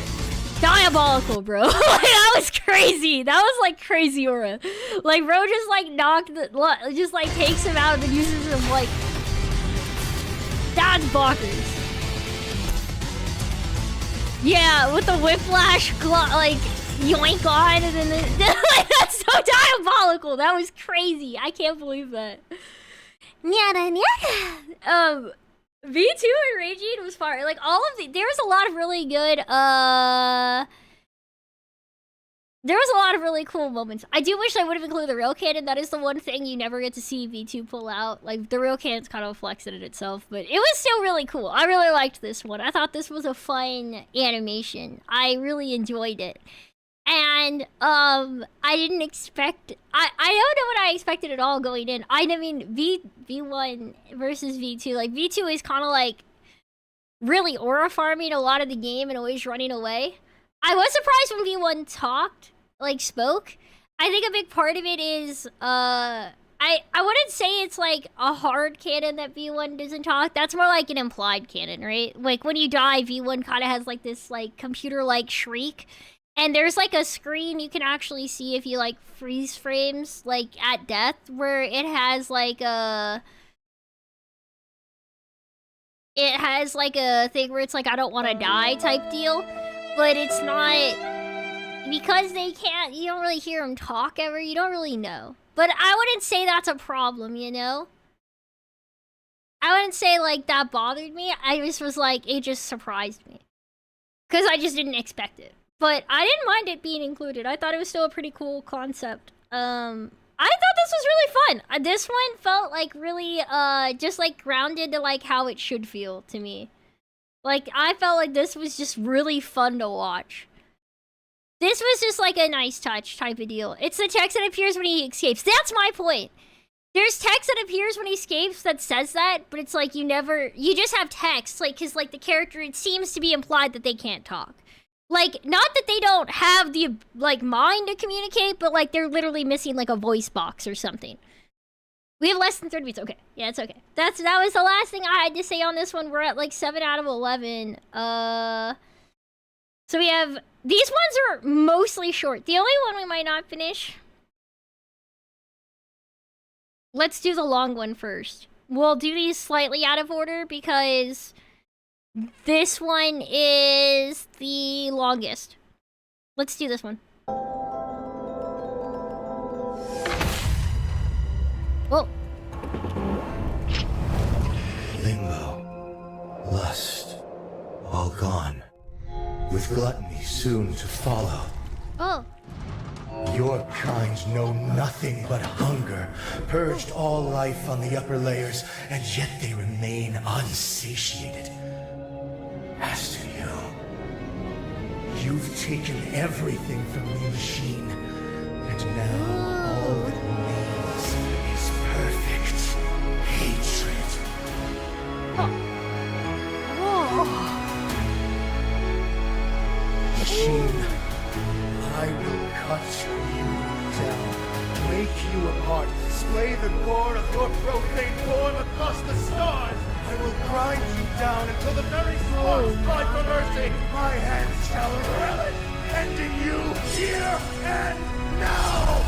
[SPEAKER 1] Diabolical, bro. Like, that was crazy. That was like crazy aura. Like, bro just like just like takes him out and then uses him like... That's bonkers. Yeah, with the whiplash, like, yoink on, and then that's so diabolical. That was crazy. I can't believe that. Nyada nyada. V2 and Raging was fire. Like, all of there was a lot of really good, there was a lot of really cool moments. I do wish I would have included the rail cannon. That is the one thing you never get to see V2 pull out. Like, the rail cannon's kind of flexed in itself, but it was still really cool. I really liked this one. I thought this was a fun animation. I really enjoyed it. And, I didn't expect... I don't know what I expected at all going in. I mean, V1 versus V2. Like, V2 is kind of, like, really aura farming a lot of the game and always running away. I was surprised when V1 talked, like, spoke. I think a big part of it is, I wouldn't say it's, like, a hard canon that V1 doesn't talk. That's more like an implied canon, right? Like, when you die, V1 kind of has, like, this, like, computer-like shriek. And there's, like, a screen you can actually see if you, like, freeze frames, like, at death, where it has, like, a... It has, like, a thing where it's, like, I don't want to die type deal. But it's not... Because they can't... You don't really hear them talk ever. You don't really know. But I wouldn't say that's a problem, you know? I wouldn't say, like, that bothered me. I just was like, it just surprised me. Because I just didn't expect it. But I didn't mind it being included. I thought it was still a pretty cool concept. I thought this was really fun. This one felt like really, just like grounded to like how it should feel to me. Like, I felt like this was just really fun to watch. This was just like a nice touch type of deal. It's the text that appears when he escapes. That's my point. There's text that appears when he escapes that says that, but it's like you just have text. Like, cause like the character, it seems to be implied that they can't talk. Like, not that they don't have the, like, mind to communicate, but, like, they're literally missing, like, a voice box or something. We have less than 30 beats. Okay. Yeah, it's okay. That was the last thing I had to say on this one. We're at, like, 7 out of 11. So we have... These ones are mostly short. The only one we might not finish... Let's do the long one first. We'll do these slightly out of order because... This one is the longest. Let's do this one. Whoa.
[SPEAKER 6] Limbo, lust, all gone, with gluttony soon to follow.
[SPEAKER 1] Oh.
[SPEAKER 6] Your kind know nothing but hunger, purged all life on the upper layers, and yet they remain unsatiated. As to you, you've taken everything from the machine, and now all that remains is perfect hatred. Machine, I will cut you down, make you apart, splay the gore of your profane form across the stars. I will grind you down until the very sparks cry for mercy. My hands shall relish it, ending you here and now.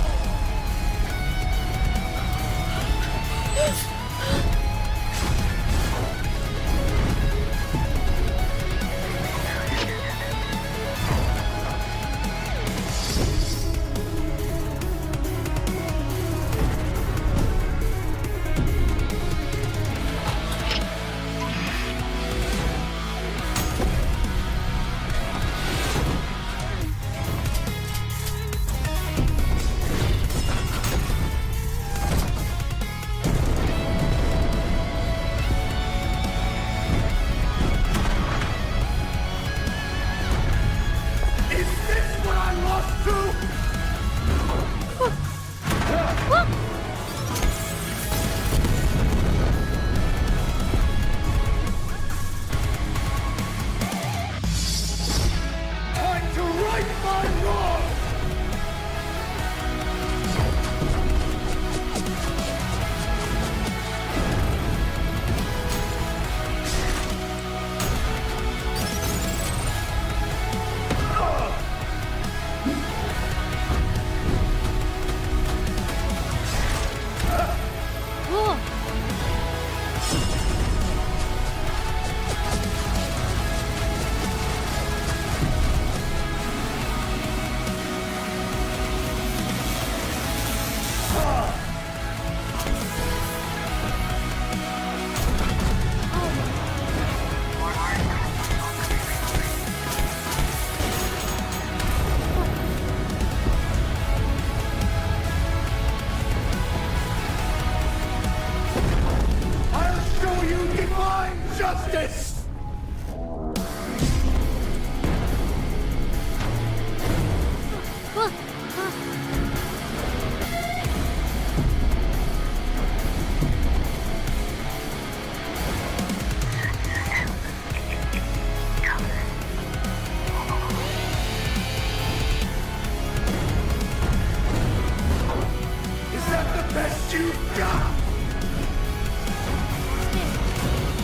[SPEAKER 6] You've got.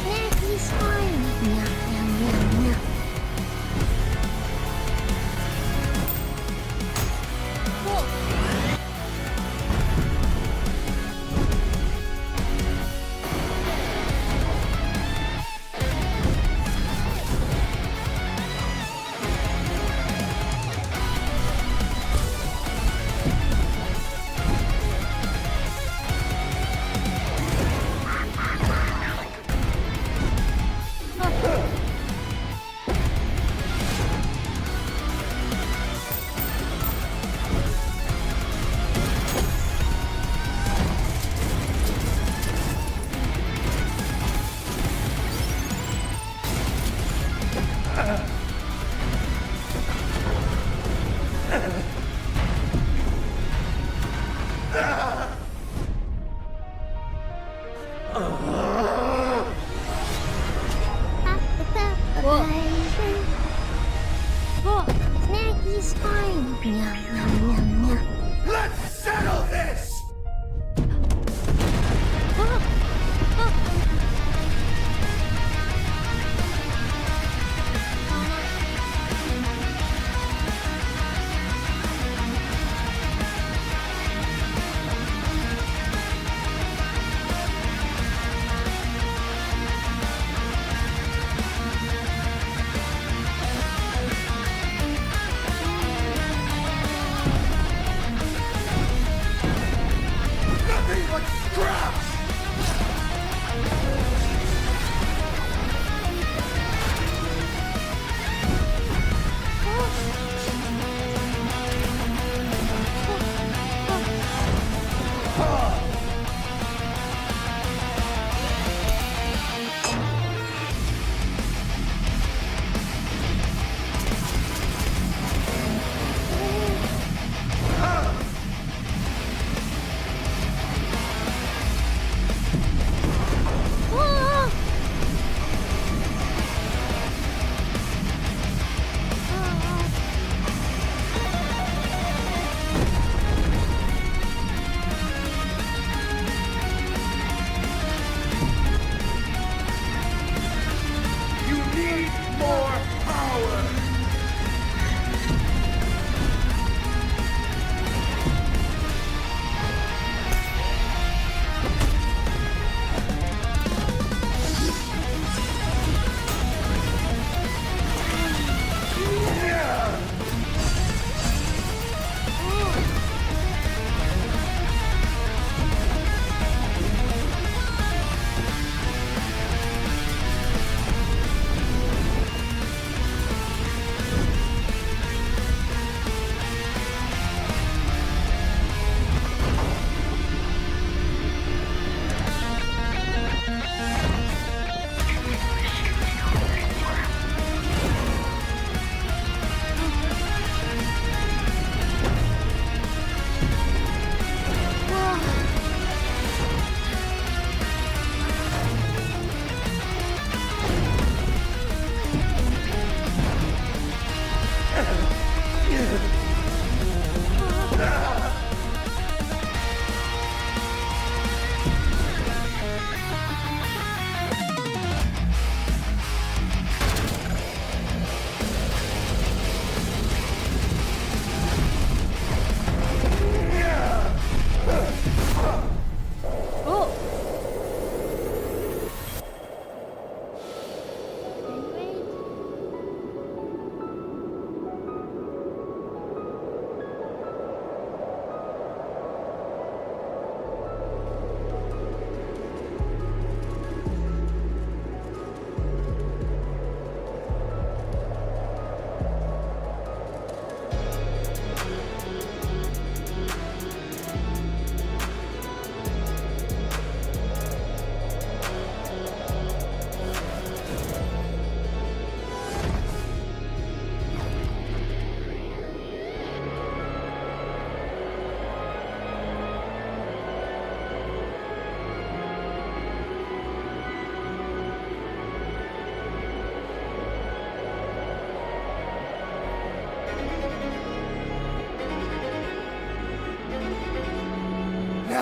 [SPEAKER 1] Yeah, he's fine. Meow, meow, meow, meow.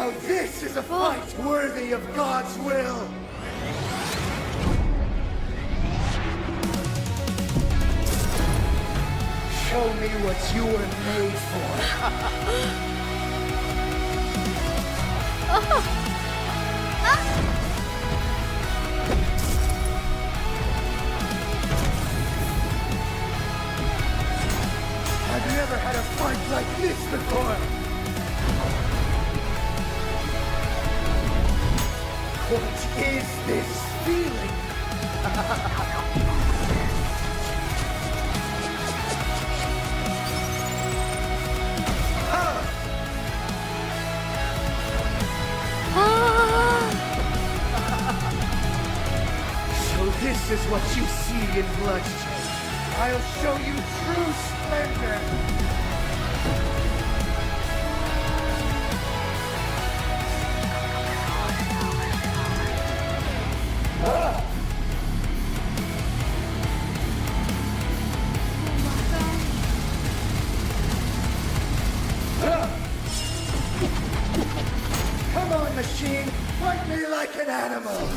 [SPEAKER 6] Now this is a fight worthy of God's will. Show me what you were made for. I've never had a fight like this before. What is this feeling? So this is what you see in bloodshed. I'll show you true splendor. Come on, machine! Fight me like an animal!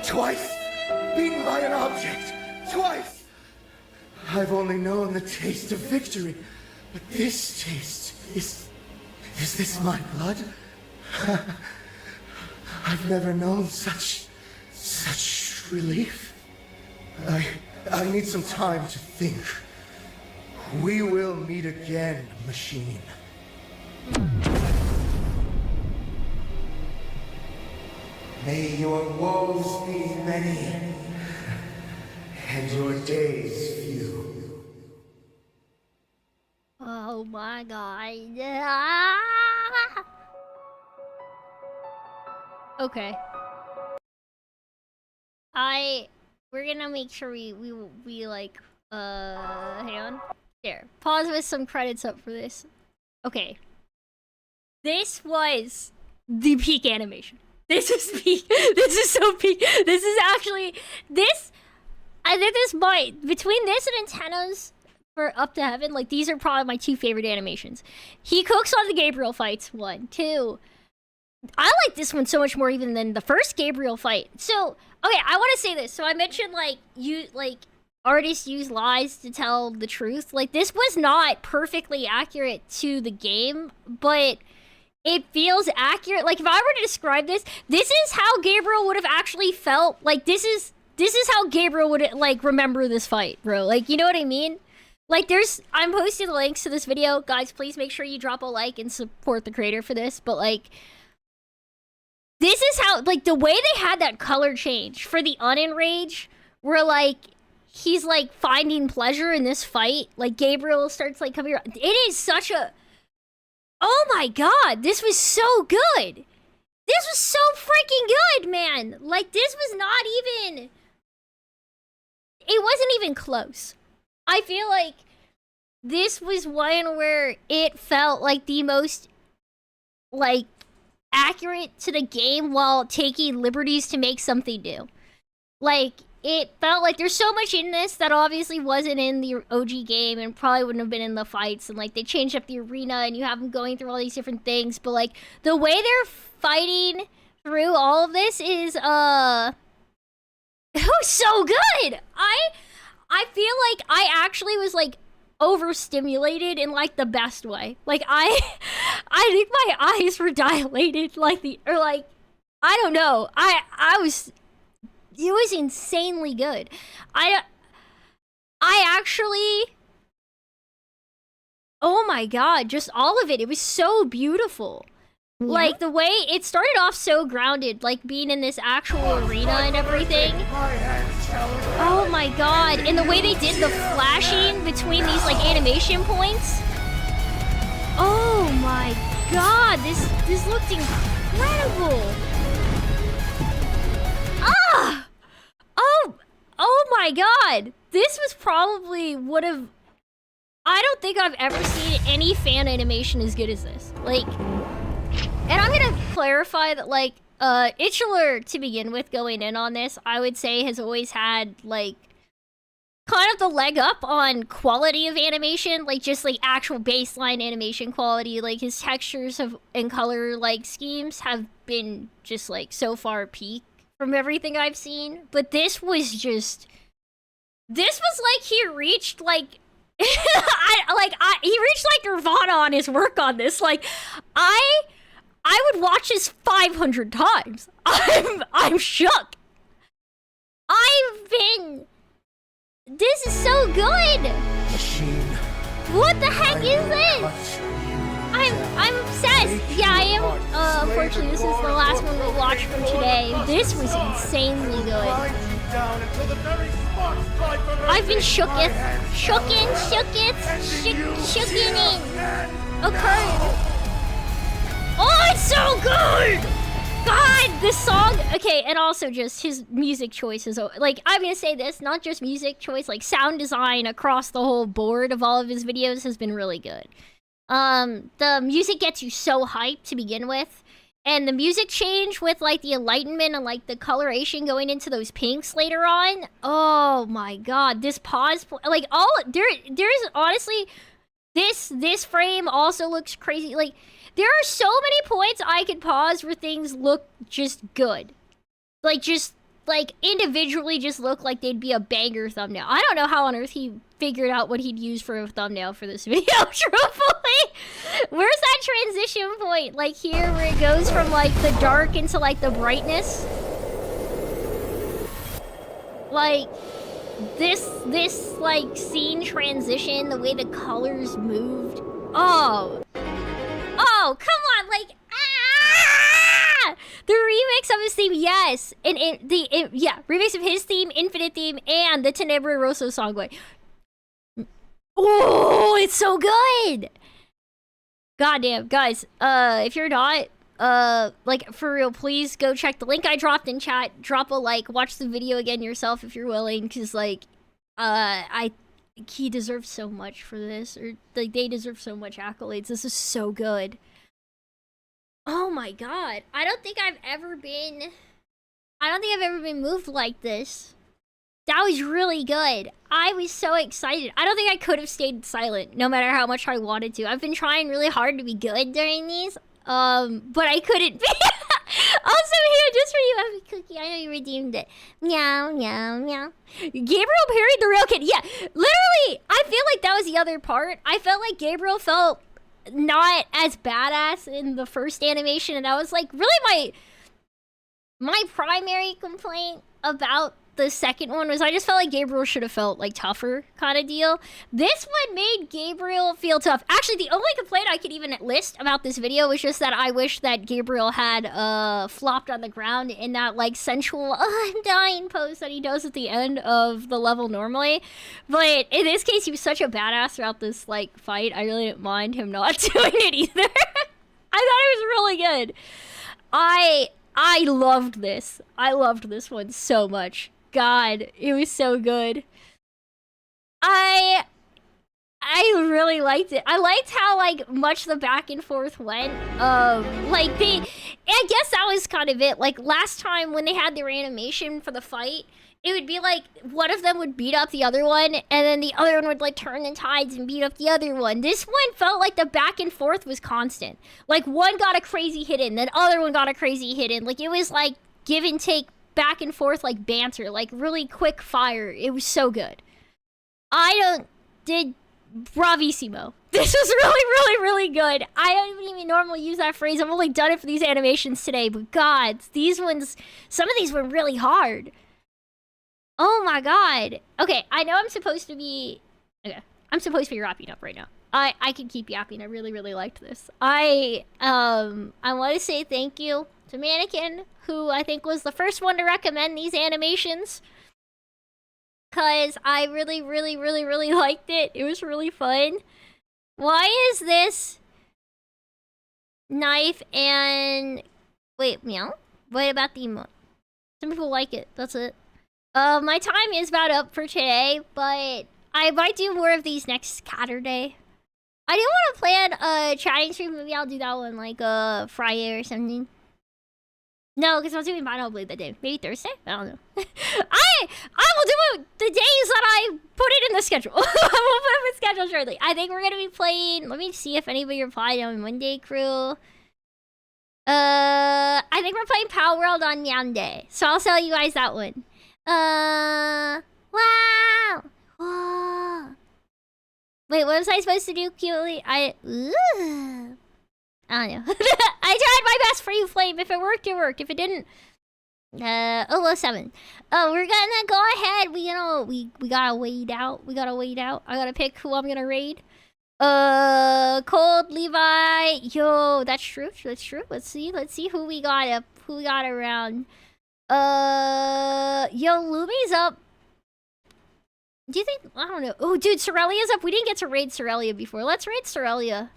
[SPEAKER 6] Twice! Beaten by an object! Twice! I've only known the taste of victory, but this taste is this my blood? I've never known such relief. I need some time to think. We will meet again, machine. May your woes be many, and your days few.
[SPEAKER 1] Oh my god. Okay. We're gonna make sure we like, hang on. There. Pause with some credits up for this. Okay. This was the peak animation. This is peak. This is so peak. This is actually, I think this might, between this and Antennas for Up to Heaven, like, these are probably my two favorite animations. He cooks on the Gabriel fights, 1. 2. I like this one so much more even than the first Gabriel fight. So, okay, I want to say this. So I mentioned, artists use lies to tell the truth. Like, this was not perfectly accurate to the game, but it feels accurate. Like, if I were to describe this is how Gabriel would have actually felt. Like, this is how Gabriel would, like, remember this fight, bro. Like, you know what I mean? Like, I'm posting links to this video. Guys, please make sure you drop a like and support the creator for this. But, like, this is how, like, the way they had that color change for the unenrage, where, like, he's, like, finding pleasure in this fight. Like, Gabriel starts, like, coming around. It is such a... Oh my god, this was so good! This was so freaking good, man! Like, this was not even... It wasn't even close. I feel like this was one where it felt like the most, like, accurate to the game while taking liberties to make something new. Like, it felt like there's so much in this that obviously wasn't in the OG game and probably wouldn't have been in the fights. And, like, they changed up the arena and you have them going through all these different things. But, like, the way they're fighting through all of this is, it was so good! I feel like I actually was, like, overstimulated in, like, the best way. Like, I think my eyes were dilated, like, I don't know. It was insanely good. I actually, oh my god, just all of it. It was so beautiful. Yeah. Like, the way it started off so grounded, like being in this actual arena and everything. Oh my god. And the way they did the flashing between these, like, animation points. Oh my god, this looked incredible. Ah! Oh my god! This was probably one of... I don't think I've ever seen any fan animation as good as this. Like... And I'm gonna clarify that, like, Itchler, to begin with, going in on this, I would say has always had, like, kind of the leg up on quality of animation, like, just, like, actual baseline animation quality. Like, his textures and color, like, schemes have been just, like, so far peak from everything I've seen. But this was just... This was like he reached, like... he reached, like, Nirvana on his work on this. Like, I would watch this 500 times. I'm shook. This is so good.
[SPEAKER 6] Machine.
[SPEAKER 1] What the heck is this? I'm obsessed. Yeah, I am. Unfortunately, this is the last one we'll watch from today. This was insanely good. I've been shooken in. Occurred. Oh, it's so good! God, this song... Okay, and also just his music choices. Like, I'm gonna say this, not just music choice, like, sound design across the whole board of all of his videos has been really good. The music gets you so hyped to begin with. And the music change with, like, the enlightenment and, like, the coloration going into those pinks later on. Oh, my God. This pause... Like, there's honestly... This frame also looks crazy. Like... There are so many points I could pause where things look just good. Like, just, like, individually just look like they'd be a banger thumbnail. I don't know how on earth he figured out what he'd use for a thumbnail for this video, truthfully. Where's that transition point? Like, here where it goes from, like, the dark into, like, the brightness? Like, this, like, scene transition, the way the colors moved. Oh, come on, like, the remix of his theme, yes. And remix of his theme, Infinite theme, and the Tenebra Rosso song going. Oh, it's so good. Goddamn, guys, if you're not, like, for real, please go check the link I dropped in chat. Drop a like, watch the video again yourself if you're willing, because, like, he deserves so much for this, or, like, they deserve so much accolades. This is so good. Oh my god. I don't think I've ever been moved like this. That was really good. I was so excited. I don't think I could have stayed silent, no matter how much I wanted to. I've been trying really hard to be good during these, but I couldn't be. Also, here, just for you, Happy Cookie, I know you redeemed it. Meow, meow, meow. Gabriel parried the real kid. Yeah, literally, I feel like that was the other part. I felt like Gabriel felt not as badass in the first animation, and that was, like, really my primary complaint about the second one was I just felt like Gabriel should have felt, like, tougher kind of deal. This one made Gabriel feel tough. Actually, the only complaint I could even list about this video was just that I wish that Gabriel had flopped on the ground in that, like, sensual I'm dying pose that he does at the end of the level normally. But in this case, he was such a badass throughout this, like, fight. I really didn't mind him not doing it either. I thought it was really good. I loved this. I loved this one so much. God, it was so good. I really liked it. I liked how, like, much the back and forth went. Like, I guess that was kind of it. Like, last time when they had their animation for the fight, it would be like one of them would beat up the other one, and then the other one would, like, turn in tides and beat up the other one. This one felt like the back and forth was constant. Like, one got a crazy hit in, then other one got a crazy hit in. Like, it was like give and take, back and forth, like banter, like really quick fire. It was so good. Bravissimo. This was really good. I don't even normally use that phrase. I've only done it for these animations today, but god, these ones, some of these were really hard. Oh my god. Okay, I know I'm supposed to be wrapping up right now. I can keep yapping. I really liked this. I want to say thank you to Mannequin, who I think was the first one to recommend these animations, because I really liked it. It was really fun. Why is this knife and... Wait, meow? What about the emote? Some people like it. That's it. My time is about up for today, but I might do more of these next Saturday. I do want to plan a chatting stream. Maybe I'll do that one like Friday or something. No, because I was doing Final Blade that day. Maybe Thursday? I don't know. I will do it the days that I put it in the schedule. I will put it in the schedule shortly. I think we're gonna be playing. Let me see if anybody replied on Monday Crew. I think we're playing Power World on Monday, so I'll tell you guys that one. Wow. Whoa. Wait, what was I supposed to do, cutely? I don't know. I tried my best for you, Flame. If it worked, it worked. If it didn't, 007. We're gonna go ahead. We gotta wait out. We gotta wait out. I gotta pick who I'm gonna raid. Cold Levi. Yo, that's true. That's true. Let's see who we got up. Who we got around. Yo, Lumi's up. Do you think? I don't know. Oh, dude, Sorelia's up. We didn't get to raid Sorelia before. Let's raid Sorelia.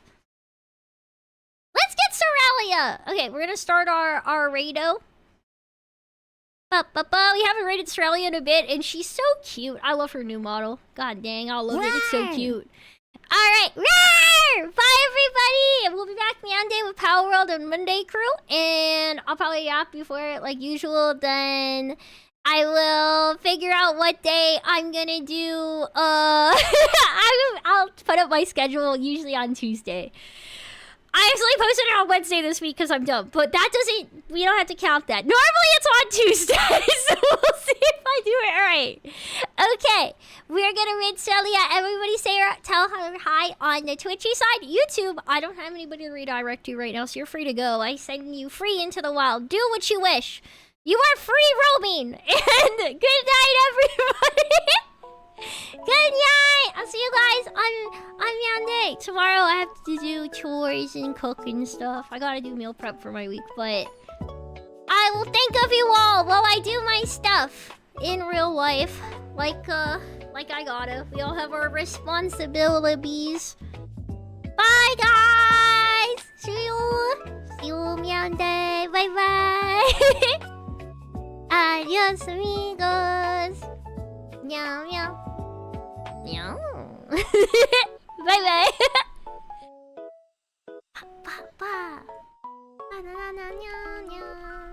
[SPEAKER 1] Let's get Sorelia! Okay, we're gonna start our raido. We haven't raided Sorelia in a bit, and she's so cute. I love her new model. God dang, I love it. It's so cute. Alright, bye everybody! We'll be back Monday with Power World and Monday Crew, and I'll probably yap before it like usual. Then I will figure out what day I'm gonna do. I'll put up my schedule usually on Tuesday. I actually posted it on Wednesday this week because I'm dumb, but that doesn't, we don't have to count that. Normally it's on Tuesday, so we'll see if I do it right. Okay, we're gonna read Celia. Everybody say tell her hi on the Twitchy side. YouTube, I don't have anybody to redirect to right now, so you're free to go. I send you free into the wild. Do what you wish. You are free roaming. And good night, everybody. Good night! I'll see you guys on Monday. Tomorrow I have to do chores and cook and stuff. I gotta do meal prep for my week, but I will think of you all while I do my stuff in real life. Like I gotta. We all have our responsibilities. Bye, guys! See you Monday. Bye-bye! Adios, amigos! Meow, meow. Meow. Bye-bye. Pa, pa, pa. Na, na, na, na, na, na.